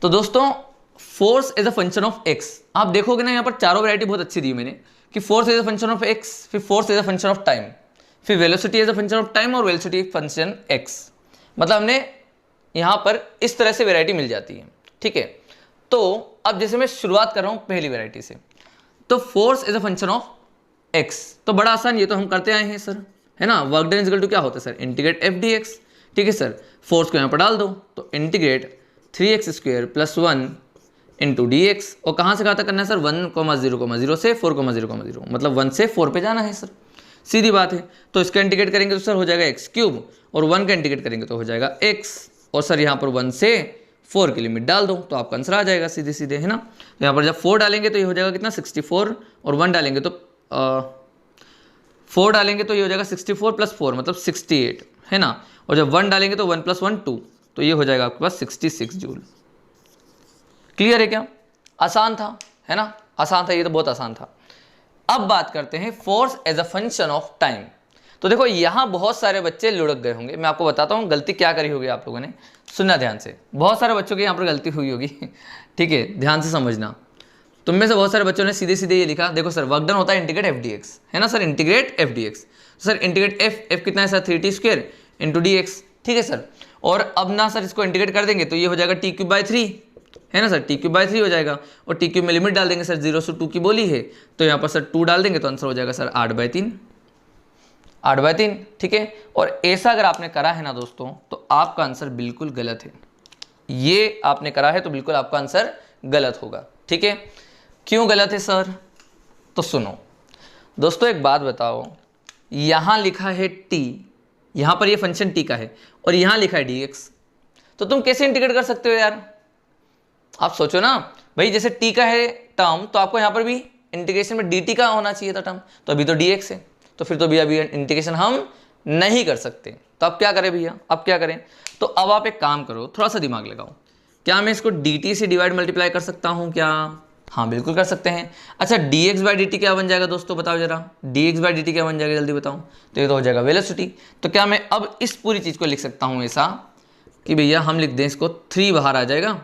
Speaker 1: तो दोस्तों, force as a function of x, आप देखोगे ना यहाँ पर चारों वैरायटी बहुत अच्छी दी मैंने, कि force as a function of x, फिर force as a function of time, फिर velocity as a function of time और वेलोसिटी फंक्शन एक्स। मतलब हमने यहाँ पर इस तरह से वैरायटी मिल जाती है, ठीक है। तो अब जैसे मैं शुरुआत कर रहा हूँ पहली वैरायटी से, तो force as a function of x, तो बड़ा आसान, ये तो हम करते आए हैं सर, है ना। Work done is equal to क्या होता है sir, integrate f d x, ठीक है सर। फोर्स को यहाँ पर डाल दो, तो integrate 3x² + 1 into d x, और कहाँ से कहाँ तक करना है सर, 1,0,0 से 4,0,0, मतलब 1 से 4 पे जाना है सर, सीधी बात है। तो इसका इंटीग्रेट करेंगे तो सर हो जाएगा x3, और 1 का इंटीग्रेट करेंगे तो हो जाएगा x, और सर यहाँ पर 1 से 4 की लिमिट डाल दो तो आपका आंसर आ जाएगा सीधे सीधे, है ना। तो यहाँ पर जब 4 डालेंगे तो ये हो जाएगा कितना, 64, और 1 डालेंगे तो 4 डालेंगे तो ये हो जाएगा 64 + 4 मतलब 68, है ना। और जब 1 डालेंगे तो 1 + 1 2, तो ये हो जाएगा आपके पास 66 जूल। क्लियर है क्या? आसान था, है ना, आसान था, ये तो बहुत आसान था। अब बात करते हैं force as a function of time. तो देखो यहाँ बहुत सारे बच्चे लुढ़क गए होंगे, मैं आपको बताता हूँ गलती क्या करी होगी आप लोगों ने, सुनना ध्यान से। बहुत सारे बच्चों की यहाँ पर गलती हुई होगी, ठीक है, ध्यान से समझना। तुम में से बहुत सारे बच्चों ने सीधे सीधे ये लिखा, देखो सर वर्क डन होता है इंटीग्रेट एफ डी एक्स, है ना sir, integrate f d x. Sir integrate F कितना है sir, 3t² into d x, ठीक है सर। और अब ना सर इसको इंटीग्रेट कर देंगे तो ये हो जाएगा t³/3, है ना सर, t³/3 हो जाएगा, और t³ में लिमिट डाल देंगे सर, 0 से 2 की बोली है, तो यहाँ पर सर 2 डाल देंगे तो आंसर हो जाएगा सर 8/3, 8/3, ठीक है। और ऐसा अगर आपने करा है ना दोस्तों, तो आपका आंसर बिल्कुल गलत है। ये आपने करा है तो बिल्कुल आपका आंसर गलत होगा, ठीक है। क्यों गलत है सर? तो सुनो दोस्तों, एक बात बताओ, यहाँ लिखा है t, यहाँ पर ये फंक्शन t का है, और यहाँ लिखा है dx, तो तुम कैसे इंटीग्रेट कर सकते हो यार? आप सोचो ना भाई, जैसे t का है टर्म, तो आपको यहाँ पर भी इंटीग्रेशन में dt का होना चाहिए था टर्म, तो अभी तो dx है, तो फिर तो भैया अभी इंटीग्रेशन हम नहीं कर सकते। तो अब क्या करें भैया, अब क्या करें? तो अब आप एक काम करो, थोड़ा सा दिमाग लगाओ, क्या मैं इसको dt से डिवाइड मल्टीप्लाई कर सकता हूँ क्या? हाँ बिल्कुल कर सकते हैं। अच्छा dx/dt क्या बन जाएगा दोस्तों, बताओ जरा, dx/dt क्या बन जाएगा, जल्दी बताओ। तो ये तो हो जाएगा वेलोसिटी। तो क्या मैं अब इस पूरी चीज़ को लिख सकता हूँ ऐसा कि भैया हम लिख दें इसको, 3 बाहर आ जाएगा,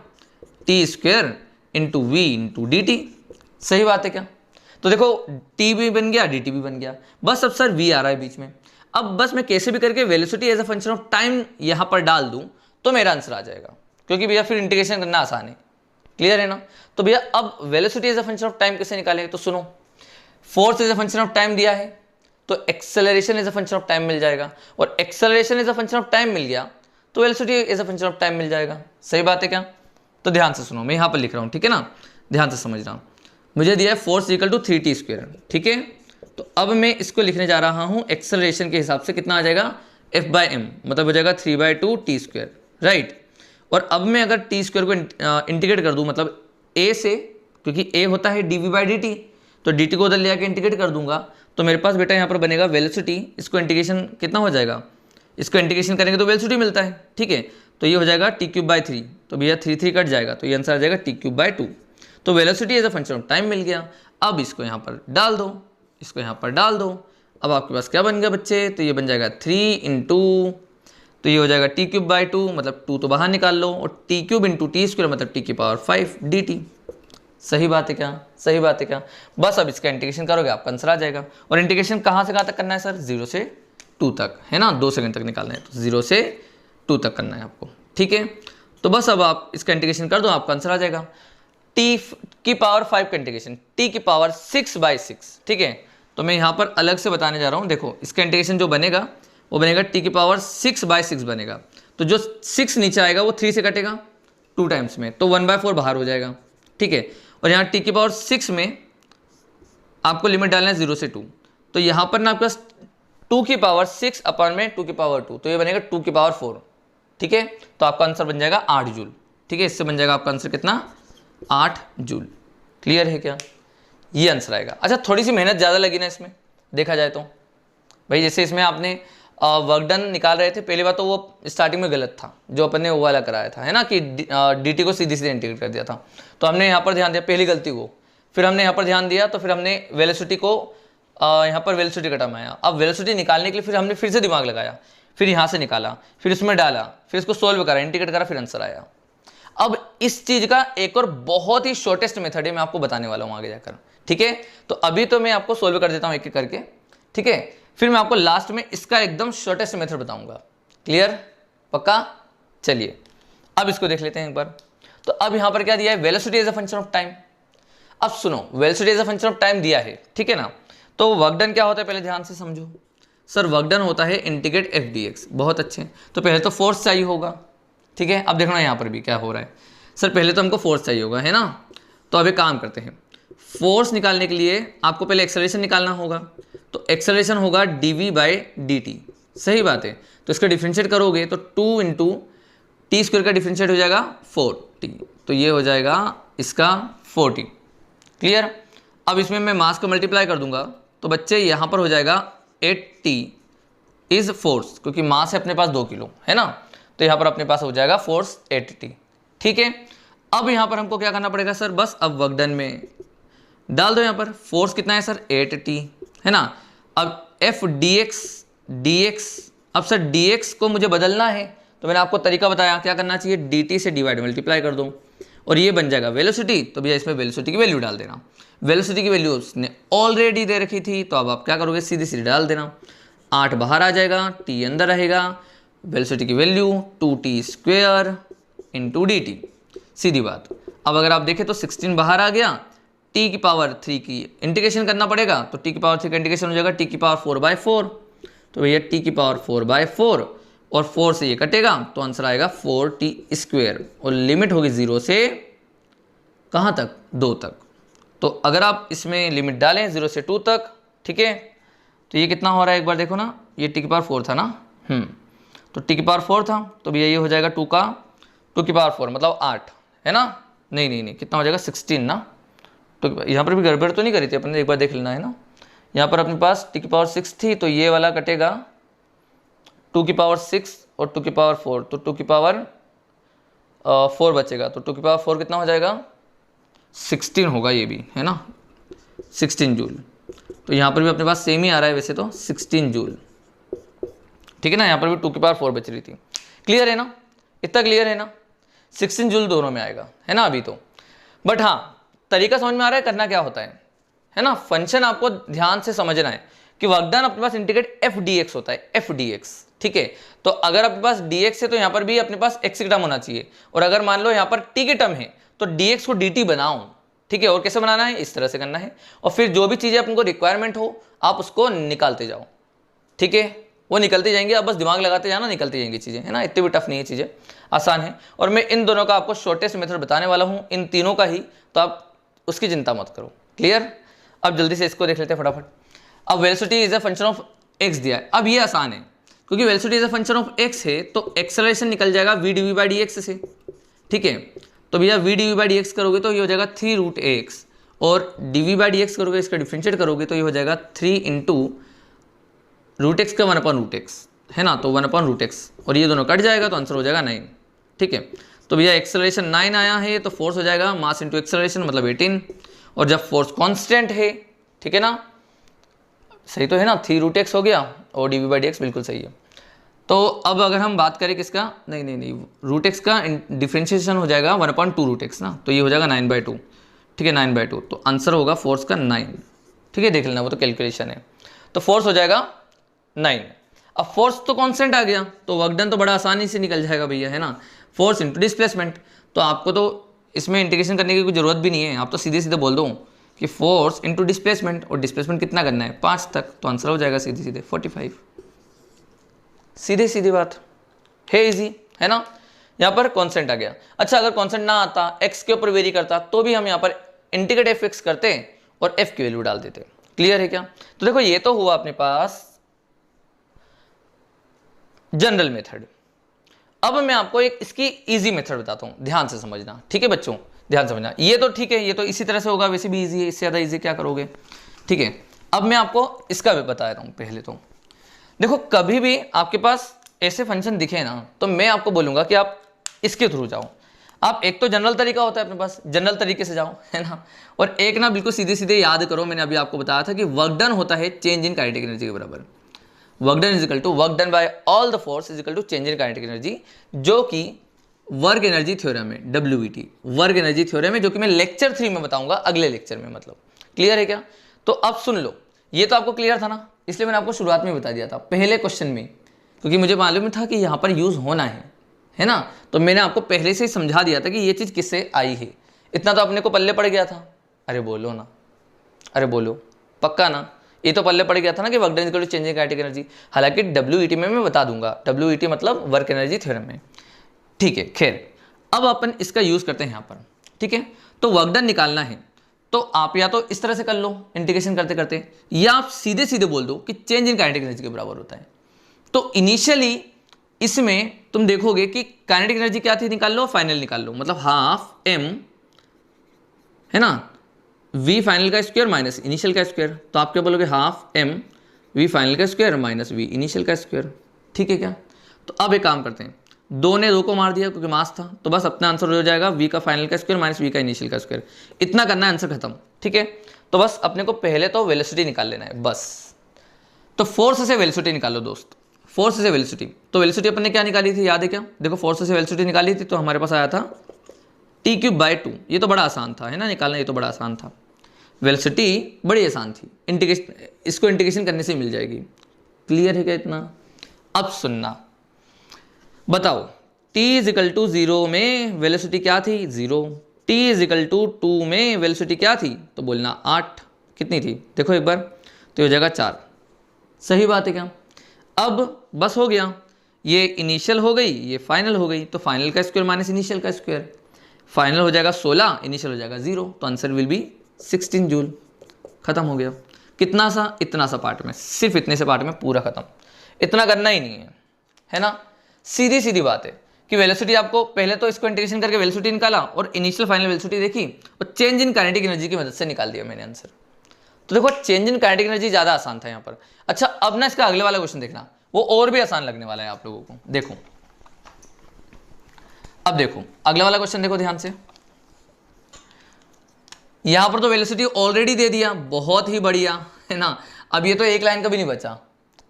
Speaker 1: t² into v into dt, सही बात है क्या? तो देखो t भी बन गया, dt भी बन गया, बस अब सर v आ रहा है बीच में। अब बस मैं कैसे भी करके velocity as a function of time यहाँ पर डाल दूँ तो मेरा आंसर आ जाएगा, क्योंकि भैया फिर इंटीग्रेशन करना आसान है। क्लियर है ना? तो भैया अब velocity as a function of time कैसे निकालेंगे? तो सुनो, force as a function of time दिया है तो acceleration as a function of time मिल जाएगा, और acceleration as a function of time मिल गया तो velocity as a function of time मिल जाएगा। सही बात है क्या? तो ध्यान से सुनो, मैं यहाँ पर लिख रहा हूँ, ठीक है ना, ध्यान से समझना। मुझे दिया है फोर्स इक्वल टू 3t², ठीक है। तो अब मैं इसको लिखने जा रहा हूँ एक्सेलरेशन के हिसाब से, कितना आ जाएगा, F/m, मतलब हो जाएगा 3/2t², राइट। और अब मैं अगर t² को इंटीग्रेट कर दूं, मतलब a से, क्योंकि a होता है dv/dt, तो dt को उधर ले आके इंटीग्रेट कर दूंगा, तो मेरे पास बेटा यहाँ पर बनेगा वेलोसिटी। इसको इंटीग्रेशन कितना हो जाएगा, इसको इंटीग्रेशन करेंगे तो वेलोसिटी मिलता है, ठीक है। तो ये हो जाएगा t³/3, तो भैया 3 कट जाएगा, तो ये आंसर आ जाएगा t³/2। तो velocity as a function of time मिल गया। अब इसको यहाँ पर डाल दो, इसको यहाँ पर डाल दो, अब आपके पास क्या बन गया बच्चे, तो ये बन जाएगा 3 इंटू, तो ये हो जाएगा t³/2, मतलब 2 तो बाहर निकाल लो, और t³ इंटू t² मतलब t⁵ dt। सही बात है क्या, सही बात है क्या? बस अब इसका इंटीग्रेशन करोगे आपका आंसर आ जाएगा। और इंटीग्रेशन कहाँ से कहाँ तक करना है सर, 0 से 2 तक, है ना, 2 सेकंड तक निकालना है, तो 0 से 2 तक करना है आपको, ठीक है। तो बस अब आप इसका इंटीग्रेशन कर दो, आपका आंसर आ जाएगा। t की पावर 5 का इंटीग्रेशन t की पावर 6/6, ठीक है। तो मैं यहाँ पर अलग से बताने जा रहा हूँ, देखो इसका इंटीग्रेशन जो बनेगा वो बनेगा t की पावर 6/6 बनेगा। तो जो 6 नीचे आएगा वो 3 से कटेगा 2 टाइम्स में, तो 1/4 बाहर हो जाएगा, ठीक है। और यहाँ t की पावर 6 में आपको लिमिट डालना है 0 से 2, तो यहाँ पर ना आपके पास 2 की पावर 6 अपन में 2 की पावर 2, तो ये बनेगा 2 की पावर 4, ठीक है। तो आपका आंसर बन जाएगा 8 जूल, ठीक है। इससे बन जाएगा आपका आंसर कितना, 8 जूल। क्लियर है क्या, ये आंसर आएगा। अच्छा, थोड़ी सी मेहनत ज़्यादा लगी ना इसमें, देखा जाए तो भाई, जैसे इसमें आपने वर्क डन निकाल रहे थे, पहली बार तो वो स्टार्टिंग में गलत था जो अपन ने वो वाला कराया था, है ना, कि dt को सीधी सीधे इंटीग्रेट कर दिया था, तो हमने यहाँ पर ध्यान दिया पहली गलती को, फिर हमने यहाँ पर ध्यान दिया, तो फिर हमने वेलोसिटी को यहाँ पर वेलोसिटी का टर्म आया, अब वेलोसिटी निकालने के लिए फिर हमने फिर से दिमाग लगाया, फिर यहाँ से निकाला, फिर इसमें डाला, फिर इसको सोल्व करा, इंटीग्रेट करा, फिर आंसर आया। अब इस चीज का एक और बहुत ही शॉर्टेस्ट मेथड है, मैं आपको बताने वाला हूँ आगे जाकर, ठीक है। तो अभी तो मैं आपको सोल्व कर देता हूँ एक एक करके, ठीक है, फिर मैं आपको लास्ट में इसका एकदम शॉर्टेस्ट मेथड बताऊंगा। क्लियर, पक्का। चलिए अब इसको देख लेते हैं एक बार। तो अब यहाँ पर क्या दिया है, velocity as a function of time. अब सुनो, velocity as a function of time दिया है, ठीक है ना। तो वर्क डन क्या होता है पहले ध्यान से समझो। सर वर्क डन होता है इंटीग्रेट एफ डी एक्स। बहुत अच्छे, तो पहले तो फोर्स चाहिए होगा, ठीक है। अब देखना यहाँ पर भी क्या हो रहा है, सर पहले तो हमको फोर्स चाहिए होगा, है ना। तो अब एक काम करते हैं, फोर्स निकालने के लिए आपको पहले एक्सेलरेशन निकालना होगा, तो एक्सेलरेशन होगा dv/dt, सही बात है। तो इसका डिफरेंशिएट करोगे तो 2 इंटू टी स्क्वायर का डिफरेंशिएट हो जाएगा 4t, तो ये हो जाएगा इसका 4t। क्लियर। अब इसमें मैं मास को मल्टीप्लाई कर दूंगा, तो बच्चे यहाँ पर हो जाएगा 8t इज फोर्स, क्योंकि मास है अपने पास 2 किलो, है ना, तो यहाँ पर अपने पास हो जाएगा फोर्स 8t, ठीक है। अब यहाँ पर हमको क्या करना पड़ेगा सर, बस अब वर्क डन में डाल दो, यहाँ पर फोर्स कितना है सर 8t, है ना। अब एफ dx, अब सर dx को मुझे बदलना है, तो मैंने आपको तरीका बताया क्या करना चाहिए, dt से डिवाइड मल्टीप्लाई कर दो और ये बन जाएगा वेलोसिटी। तो भैया इसमें वेलोसिटी की वैल्यू डाल देना, वेलोसिटी की वैल्यू उसने ऑलरेडी दे रखी थी, तो अब आप क्या करोगे, सीधी सीधी डाल देना, 8 बाहर आ जाएगा, t अंदर रहेगा, वेलोसिटी की value 2t square into dt, सीधी बात। अब अगर आप देखें तो 16 बाहर आ गया, t की पावर 3 की इंटीग्रेशन करना पड़ेगा, तो t की पावर 3 का इंटीग्रेशन हो जाएगा t की पावर 4/4, तो भैया t की पावर 4/4 और 4 से ये कटेगा, तो आंसर आएगा 4t स्क्वेयर, और लिमिट होगी 0 से कहाँ तक, 2 तक। तो अगर आप इसमें लिमिट डालें 0 से 2 तक, ठीक है, तो ये कितना हो रहा है एक बार देखो ना, ये t की पावर 4 था ना, तो t की पावर 4 था, तो भैया ये हो जाएगा 2 की पावर 4 मतलब 8, है ना, नहीं कितना हो जाएगा 16 ना। तो यहाँ पर भी गड़बड़ तो नहीं करी थी अपन ने, एक बार देख लेना, है ना। यहाँ पर अपने पास t की पावर 6 थी, तो ये वाला कटेगा 2 की पावर 6 और 2 की पावर 4, तो 2 की पावर 4 बचेगा, तो 2 की पावर 4 कितना हो जाएगा 16 होगा, ये भी है ना 16 जूल। तो यहाँ पर भी अपने पास सेम ही आ रहा है वैसे तो 16 जूल, ठीक है ना। यहाँ पर भी 2 की पावर 4 बच रही थी। क्लियर है ना, इतना क्लियर है ना, 16 जूल दोनों में आएगा, है ना अभी तो। बट हाँ, तरीका समझ में आ रहा है करना क्या होता है ना। फंक्शन आपको ध्यान से समझना है कि वर्क डन अपने पास इंटीग्रेट एफ dx होता है, एफ dx, ठीक है। तो अगर अपने पास dx है तो यहाँ पर भी अपने पास x की टर्म होना चाहिए, और अगर मान लो यहाँ पर t की टर्म है तो dx को dt बनाओ, ठीक है। और कैसे बनाना है, इस तरह से करना है, और फिर जो भी चीज़ें आपको रिक्वायरमेंट हो आप उसको निकालते जाओ, ठीक है। वो निकलते जाएंगे, आप बस दिमाग लगाते जाना, निकलती जाएंगी चीज़ें, है ना। इतनी भी टफ नहीं है चीज़ें, आसान है। और मैं इन दोनों का आपको शॉर्टेस्ट मेथड बताने वाला हूँ, इन तीनों का ही, तो आप उसकी चिंता मत करो। क्लियर। अब जल्दी से इसको देख लेते हैं फटाफट। अब velocity is a function of x दिया है, अब ये आसान है क्योंकि velocity is a function of x है, तो एक्सेलरेशन निकल जाएगा v dv/dx से, ठीक है। तो भैया v dv/dx करोगे तो ये हो जाएगा 3√ax, और dv/dx करोगे, इसका डिफरेंशिएट करोगे तो ये हो जाएगा 3 इंटू √x का 1/√x, है ना, तो 1/√x, और ये दोनों कट जाएगा तो आंसर हो जाएगा 9, ठीक है। तो भैया एक्सेलरेशन 9 आया है, तो फोर्स हो जाएगा मास इंटू एक्सेलरेशन मतलब 18, और जब फोर्स कांस्टेंट है, ठीक है ना, सही तो है ना, 3√x हो गया, और dv/dx बिल्कुल सही है। तो अब अगर हम बात करें किसका, नहीं √x का डिफरेंशिएशन हो जाएगा 1/2√x ना, तो ये हो जाएगा 9/2, ठीक है, 9/2, तो आंसर होगा फोर्स का 9, ठीक है। देख लेना, वो तो कैलकुलेशन है, तो फोर्स हो जाएगा 9। अब फोर्स तो कांस्टेंट आ गया, तो वर्क डन तो बड़ा आसानी से निकल जाएगा भैया, है ना, फोर्स इनटू डिस्प्लेसमेंट। तो आपको तो इसमें इंटीग्रेशन करने की कोई जरूरत भी नहीं है, आप तो सीधे सीधे बोल दो कि फोर्स इनटू डिस्प्लेसमेंट, और डिस्प्लेसमेंट कितना करना है 5 तक, तो आंसर हो जाएगा सीधे सीधे 45। सीधे सीधी बात है, इजी है ना। यहाँ पर कांस्टेंट आ गया। अच्छा अगर कांस्टेंट ना आता, एक्स के ऊपर वेरी करता, तो भी हम यहाँ पर इंटीग्रेट एफ फिक्स करते और एफ की वैल्यू डाल देते। क्लियर है क्या? तो देखो ये तो हुआ अपने पास जनरल मेथड। अब मैं आपको एक इसकी इजी मेथड बताता हूं, ध्यान से समझना, ठीक है बच्चों, ध्यान समझना। ये तो ठीक है, ये तो इसी तरह से होगा, वैसे भी इजी है, इससे ज़्यादा इजी क्या करोगे, ठीक है। अब मैं आपको इसका भी बता देता हूं। पहले तो देखो कभी भी आपके पास ऐसे फंक्शन दिखे ना, तो मैं आपको बोलूंगा कि आप इसके थ्रू जाओ। आप एक तो जनरल तरीका होता है अपने पास, जनरल तरीके से जाओ, है ना, और एक ना बिल्कुल सीधे सीधे याद करो, मैंने अभी आपको बताया था कि वर्क डन होता है चेंज इन काइनेटिक एनर्जी के बराबर। Work done is equal to work done by all the force is equal to change in kinetic energy, जो कि वर्क एनर्जी थ्योरम है, WET वर्क एनर्जी थ्योरम है, जो कि मैं लेक्चर 3 में बताऊंगा, अगले लेक्चर में। मतलब क्लियर है क्या? तो अब सुन लो, ये तो आपको क्लियर था ना, इसलिए मैंने आपको शुरुआत में बता दिया था पहले क्वेश्चन में, क्योंकि मुझे मालूम था कि यहाँ पर यूज होना है ना, तो मैंने आपको पहले से ही समझा दिया था कि ये चीज़ किससे आई है। इतना तो अपने को पल्ले पड़ गया था। अरे बोलो ना, अरे बोलो, पक्का ना? ये तो पल्ले पड़ गया था ना कि work done is equal to change in kinetic energy. हालांकि WET में मैं बता दूंगा, WET मतलब वर्क एनर्जी थ्योरम में, ठीक है। खैर अब अपन इसका यूज करते हैं यहाँ पर, ठीक है। तो वर्क डन निकालना है, तो आप या तो इस तरह से कर लो इंटीग्रेशन करते करते, या आप सीधे सीधे बोल दो कि चेंज इन काइनेटिक एनर्जी के बराबर होता है। तो इनिशियली इसमें तुम देखोगे कि काइनेटिक एनर्जी क्या थी, निकाल लो, फाइनल निकाल लो, मतलब हाफ m, है ना, v फाइनल का स्क्वायर माइनस इनिशियल का स्क्वायर। तो आप क्या बोलोगे, हाफ m v फाइनल का स्क्वायर माइनस v इनिशियल का स्क्वायर, ठीक है क्या? तो अब एक काम करते हैं, 2 ने 2 को मार दिया क्योंकि मास था, तो बस अपना आंसर हो जाएगा v का फाइनल का स्क्वायर माइनस v का इनिशियल का स्क्वायर। इतना करना है, आंसर खत्म, ठीक है। तो बस अपने को पहले तो वेलोसिटी निकाल लेना है बस। तो फोर्स से वेलोसिटी निकालो दोस्त, फोर्स से वेलोसिटी। तो वेलोसिटी अपन ने क्या निकाली थी, याद है क्या? देखो फोर्स से वेलोसिटी निकाली थी तो हमारे पास आया था t³/2। ये तो बड़ा आसान था, है ना, निकालना, ये तो बड़ा आसान था। वेलोसिटी बड़ी आसान थी, इंटीग्रेशन, इसको इंटीग्रेशन करने से मिल जाएगी। क्लियर है क्या इतना? अब सुनना, बताओ t इज इक्वल टू 0 में वेलोसिटी क्या थी, 0। t इज इक्वल टू 2 में वेलोसिटी क्या थी, तो बोलना 8। कितनी थी देखो एक बार, तो हो जाएगा 4। सही बात है क्या? अब बस हो गया, ये इनिशियल हो गई, ये फाइनल हो गई, तो फाइनल का स्क्वायर माइनस इनिशियल का स्क्वायर, फाइनल हो जाएगा 16, इनिशियल हो जाएगा 0, तो आंसर विल बी 16 जूल। खत्म हो गया। कितना सा, इतना सा पार्ट में, सिर्फ इतने से पार्ट में पूरा खत्म। इतना करना ही नहीं है ना, सीधी सीधी बात है कि वेलोसिटी आपको पहले तो इसको इंटीग्रेशन करके वेलोसिटी निकाला और इनिशियल फाइनल वेलोसिटी देखी और चेंज इन काइनेटिक एनर्जी की मदद से निकाल दिया मैंने आंसर। तो देखो चेंज इन काइनेटिक एनर्जी ज़्यादा आसान था यहाँ पर। अच्छा अब ना इसका अगले वाला क्वेश्चन देखना, वो और भी आसान लगने वाला है आप लोगों को। देखो अब देखो अगला वाला क्वेश्चन देखो ध्यान से। यहां पर तो वेलोसिटी ऑलरेडी दे दिया, बहुत ही बढ़िया, है ना। अब ये तो एक लाइन का भी नहीं बचा,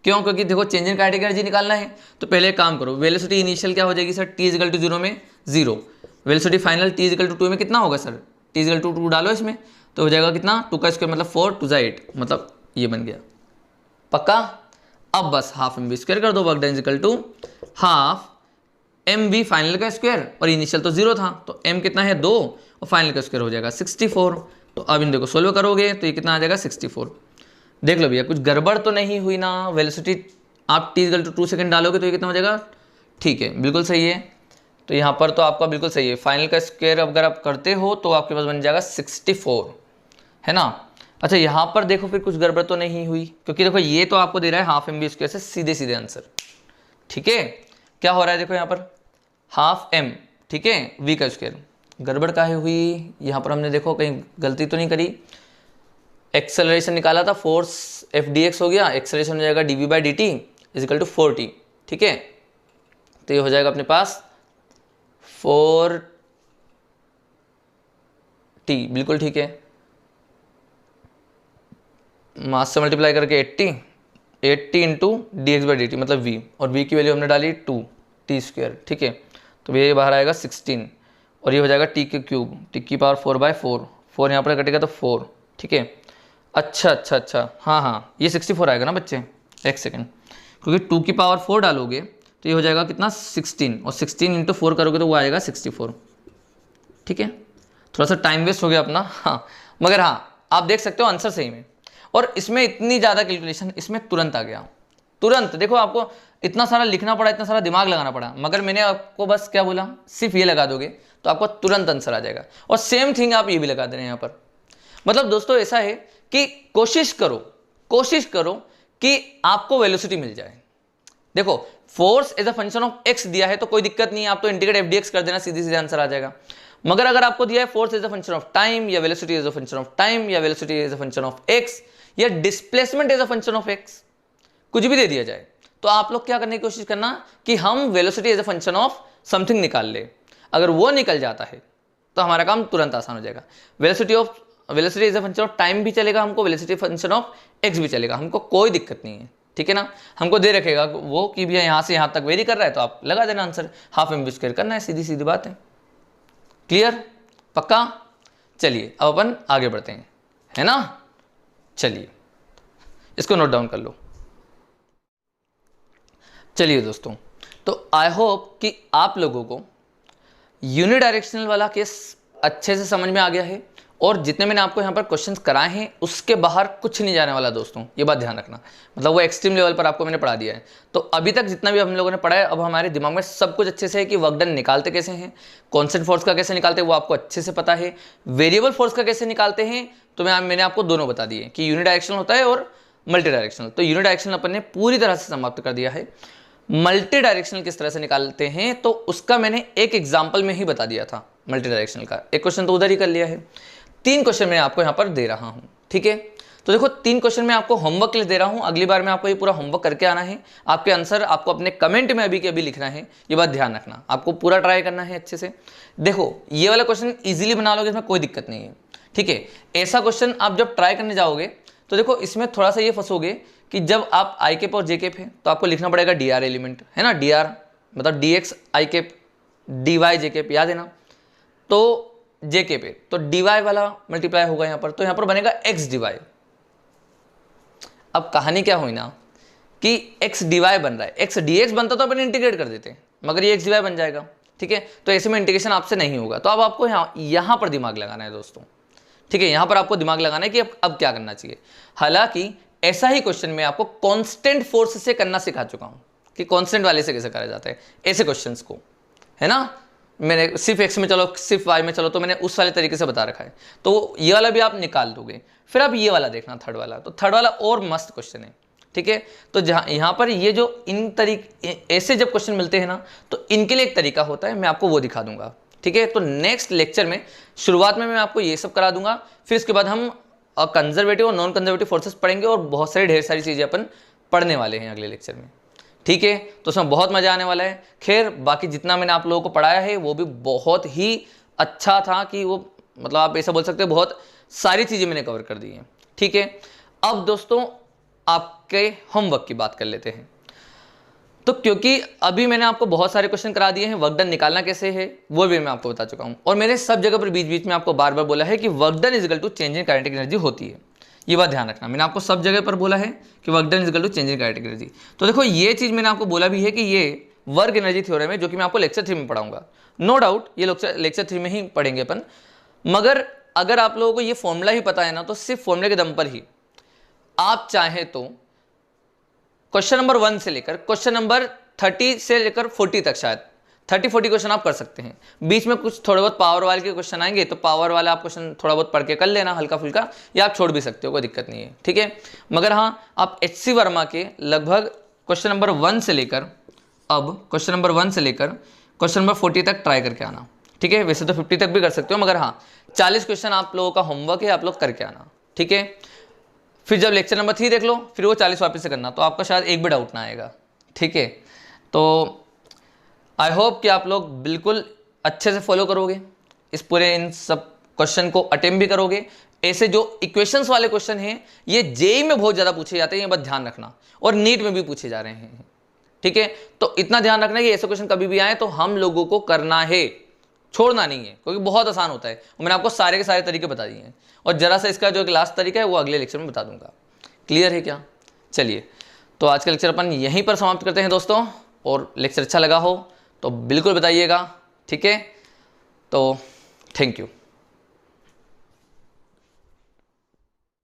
Speaker 1: क्यों? क्योंकि देखो चेंज इन काइनेटिक एनर्जी निकालना है, तो पहले एक काम करो, वेलोसिटी इनिशियल क्या हो जाएगी सर, t इक्वल टू 0 में 0, velocity final t equal to 2 में कितना होगा सर, t इक्वल टू 2 डालो इसमें, तो हो जाएगा कितना, 2 का स्क्वायर मतलब 4, 2 8, मतलब ये बन गया। पक्का? अब बस हाफ mv स्क्वायर कर दो, work done equal to half mv final का स्क्वायर, और इनिशियल तो 0 था, तो m कितना है 2 और फाइनल का स्क्वायर हो जाएगा 64। तो अब इन देखो सोल्व करोगे तो ये कितना आ जाएगा 64। देख लो भैया कुछ गड़बड़ तो नहीं हुई ना, वेलोसिटी आप t इक्वल टू 2 सेकंड डालोगे तो ये कितना हो जाएगा, ठीक है बिल्कुल सही है। तो यहाँ पर तो आपका बिल्कुल सही है, फाइनल का स्क्वायर अगर आप करते हो तो आपके पास बन जाएगा 64, है ना। अच्छा यहाँ पर देखो फिर कुछ गड़बड़ तो नहीं हुई, क्योंकि देखो ये तो आपको दे रहा है हाफ mv स्क्वायर से सीधे सीधे आंसर, ठीक है। क्या हो रहा है देखो यहाँ पर हाफ m, ठीक है, v का स्क्वायर। गड़बड़ काहे हुई यहाँ पर, हमने देखो कहीं गलती तो नहीं करी। एक्सेलरेशन निकाला था, फोर्स F/dx हो गया, एक्सेलरेशन हो जाएगा dv/dt is equal to 4t, ठीक है। तो ये हो जाएगा अपने पास 4t, बिल्कुल ठीक है। मास से मल्टीप्लाई करके 80 इंटू dx/dt मतलब v, और v की वैल्यू हमने डाली 2t स्क्वायर, ठीक है। तो ये बाहर आएगा 16, और ये हो जाएगा t के क्यूब, t की पावर 4/4, 4 यहाँ पर कटेगा तो 4, ठीक है। अच्छा, हाँ ये 64 आएगा ना बच्चे, एक सेकेंड, क्योंकि 2 की पावर 4 डालोगे तो ये हो जाएगा कितना 16, और 16 इंटू 4 करोगे तो वो आएगा 64। ठीक है, थोड़ा सा टाइम वेस्ट हो गया अपना, हाँ, मगर हाँ आप देख सकते हो आंसर सही में। और इसमें इतनी ज़्यादा कैलकुलेशन इसमें तुरंत आ गया, तुरंत। देखो आपको इतना सारा लिखना पड़ा, इतना सारा दिमाग लगाना पड़ा, मगर मैंने आपको बस क्या बोला, सिर्फ ये लगा दोगे तो आपको तुरंत आंसर आ जाएगा। और सेम थिंग आप ये भी लगा दे रहे हैं यहाँ पर। मतलब दोस्तों ऐसा है कि कोशिश करो कि आपको वेलोसिटी मिल जाए। देखो force as a function of x दिया है तो कोई दिक्कत नहीं है, आप तो इंटीग्रेट एफ डी एक्स कर देना, सीधी सीधे आंसर आ जाएगा। मगर अगर आपको दिया है force as a function of time, या velocity as a function of time, या velocity as a function of x, या displacement as a function of x, कुछ भी दे दिया जाए, तो आप लोग क्या करने की कोशिश करना कि हम velocity as a function of something निकाल ले। अगर वो निकल जाता है तो हमारा काम तुरंत आसान हो जाएगा। Velocity as a function of time भी चलेगा हमको, वेलोसिटी फंक्शन ऑफ एक्स भी चलेगा हमको, कोई दिक्कत नहीं है। ठीक है ना, हमको दे रखेगा वो कि भैया यहाँ से यहाँ तक वेरी कर रहा है तो आप लगा देना आंसर, हाफ एम स्क्वायर करना है, सीधी सीधी बात है। क्लियर, पक्का? चलिए अब अपन आगे बढ़ते हैं, है ना। चलिए इसको नोट डाउन कर लो। चलिए दोस्तों, तो आई होप कि आप लोगों को यूनिडायरेक्शनल वाला केस अच्छे से समझ में आ गया है, और जितने मैंने आपको यहाँ पर क्वेश्चंस कराए हैं उसके बाहर कुछ नहीं जाने वाला दोस्तों, ये बात ध्यान रखना। मतलब वो एक्सट्रीम लेवल पर आपको मैंने पढ़ा दिया है। तो अभी तक जितना भी हम लोगों ने पढ़ा है, अब हमारे दिमाग में सब कुछ अच्छे से है कि वर्क डन निकालते कैसे हैं, कॉन्स्टेंट फोर्स का कैसे निकालते हैं वो आपको अच्छे से पता है, वेरिएबल फोर्स का कैसे निकालते हैं तो मैंने आपको दोनों बता दिए कि यूनिडायरेक्शनल होता है और मल्टी डायरेक्शनल। तो यूनिडायरेक्शनल अपन ने पूरी तरह से समाप्त कर दिया है। मल्टी डायरेक्शनल किस तरह से निकालते हैं तो उसका मैंने एक एग्जाम्पल में ही बता दिया था। मल्टी डायरेक्शनल का एक क्वेश्चन तो उधर ही कर लिया है, 3 क्वेश्चन मैं आपको यहाँ पर दे रहा हूँ। ठीक है, तो देखो 3 क्वेश्चन मैं आपको होमवर्क के लिए दे रहा हूँ, अगली बार में आपको ये पूरा होमवर्क करके आना है। आपके आंसर आपको अपने कमेंट में अभी के अभी लिखना है, ये बात ध्यान रखना, आपको पूरा ट्राई करना है अच्छे से। देखो ये वाला क्वेश्चन इजीली बना लोगे, इसमें कोई दिक्कत नहीं है। ठीक है, ऐसा क्वेश्चन आप जब ट्राई करने जाओगे तो देखो इसमें थोड़ा सा ये फंसोगे कि जब आप आई केप और जे केप है तो आपको लिखना पड़ेगा डी आर एलिमेंट, है ना। डी आर मतलब d x i cap, d y j cap, याद है ना। तो जे के पे तो डी वाई वाला मल्टीप्लाई होगा यहाँ पर, तो यहाँ पर बनेगा एक्स डी वाई। अब कहानी क्या हुई ना कि एक्स डी वाई बन रहा है, एक्स डी एक्स बनता तो अपन इंटीग्रेट कर देते, मगर ये एक्स डी वाई बन जाएगा। ठीक है, तो ऐसे में इंटीग्रेशन आपसे नहीं होगा। तो अब आपको यहाँ पर दिमाग लगाना है दोस्तों। ठीक है, यहाँ पर आपको दिमाग लगाना है कि अब क्या करना चाहिए। हालांकि ऐसा ही क्वेश्चन मैं आपको कांस्टेंट फोर्स से करना सिखा चुका हूँ कि कांस्टेंट वाले से कैसे करा जाता है ऐसे क्वेश्चंस को, है ना। मैंने सिर्फ एक्स में चलो, सिर्फ वाई में चलो, तो मैंने उस वाले तरीके से बता रखा है। तो ये वाला भी आप निकाल दोगे। फिर अब ये वाला देखना, थर्ड वाला, तो थर्ड वाला और मस्त क्वेश्चन है। ठीक है, तो जहाँ यहाँ पर ये जो इन तरीके ऐसे जब क्वेश्चन मिलते हैं ना तो इनके लिए एक तरीका होता है, मैं आपको वो दिखा दूंगा। ठीक है, तो नेक्स्ट लेक्चर में शुरुआत में मैं आपको ये सब करा दूंगा, फिर इसके बाद हम कंजर्वेटिव और नॉन कंजर्वेटिव फोर्सेस पढ़ेंगे और बहुत सारी ढेर सारी चीज़ें अपन पढ़ने वाले हैं अगले लेक्चर में। ठीक है, तो उसमें बहुत मज़ा आने वाला है। खैर बाकी जितना मैंने आप लोगों को पढ़ाया है वो भी बहुत ही अच्छा था कि वो मतलब आप ऐसा बोल सकते हो बहुत सारी चीज़ें मैंने कवर कर दी हैं। ठीक है, अब दोस्तों आपके होमवर्क की बात कर लेते हैं। तो क्योंकि अभी मैंने आपको बहुत सारे क्वेश्चन करा दिए हैं, वर्क डन निकालना कैसे है वो भी मैं आपको बता चुका हूँ, और मैंने सब जगह पर बीच बीच में आपको बार बार बोला है कि work done is equal to change in kinetic energy होती है। ये बात ध्यान रखना, मैंने आपको सब जगह पर बोला है कि work done is equal to change in kinetic energy. तो देखो ये चीज़ मैंने आपको बोला भी है कि ये वर्क एनर्जी थ्योरम है जो कि मैं आपको लेक्चर 3 में पढ़ाऊंगा। नो डाउट ये लेक्चर 3 में ही पढ़ेंगे अपन, मगर अगर आप लोगों को ये फॉर्मूला ही पता है ना तो सिर्फ फॉर्मूले के दम पर ही आप चाहे तो क्वेश्चन नंबर 1 से लेकर क्वेश्चन नंबर 30 से लेकर 40 तक, शायद 30-40 क्वेश्चन आप कर सकते हैं। बीच में कुछ थोड़े बहुत पावर वाले के क्वेश्चन आएंगे तो पावर वाला आप क्वेश्चन थोड़ा बहुत पढ़ के कर लेना हल्का फुल्का, या आप छोड़ भी सकते हो, कोई दिक्कत नहीं है। ठीक है, मगर हाँ आप HC वर्मा के लगभग क्वेश्चन नंबर 1 से लेकर क्वेश्चन नंबर 1 से लेकर क्वेश्चन नंबर 40 तक ट्राई करके आना। ठीक है, वैसे तो 50 तक भी कर सकते हो, मगर हाँ 40 क्वेश्चन आप लोगों का होमवर्क है, आप लोग करके आना। ठीक है, फिर जब लेक्चर नंबर 3 देख लो फिर वो 40 वापस से करना, तो आपका शायद एक भी डाउट ना आएगा। ठीक है, तो आई होप कि आप लोग बिल्कुल अच्छे से फॉलो करोगे इस पूरे इन सब क्वेश्चन को, अटेम्प्ट भी करोगे। ऐसे जो इक्वेशंस वाले क्वेश्चन हैं ये जेई में बहुत ज़्यादा पूछे जाते हैं, ये बात ध्यान रखना, और नीट में भी पूछे जा रहे हैं। ठीक है, तो इतना ध्यान रखना कि ऐसे क्वेश्चन कभी भी आए तो हम लोगों को करना है, छोड़ना नहीं है, क्योंकि बहुत आसान होता है। मैंने आपको सारे के सारे तरीके बता दिए हैं, और जरा सा इसका जो एक लास्ट तरीका है वो अगले लेक्चर में बता दूंगा। क्लियर है क्या? चलिए, तो आज का लेक्चर अपन यहीं पर समाप्त करते हैं दोस्तों, और लेक्चर अच्छा लगा हो तो बिल्कुल बताइएगा, ठीक है। तो थैंक यू।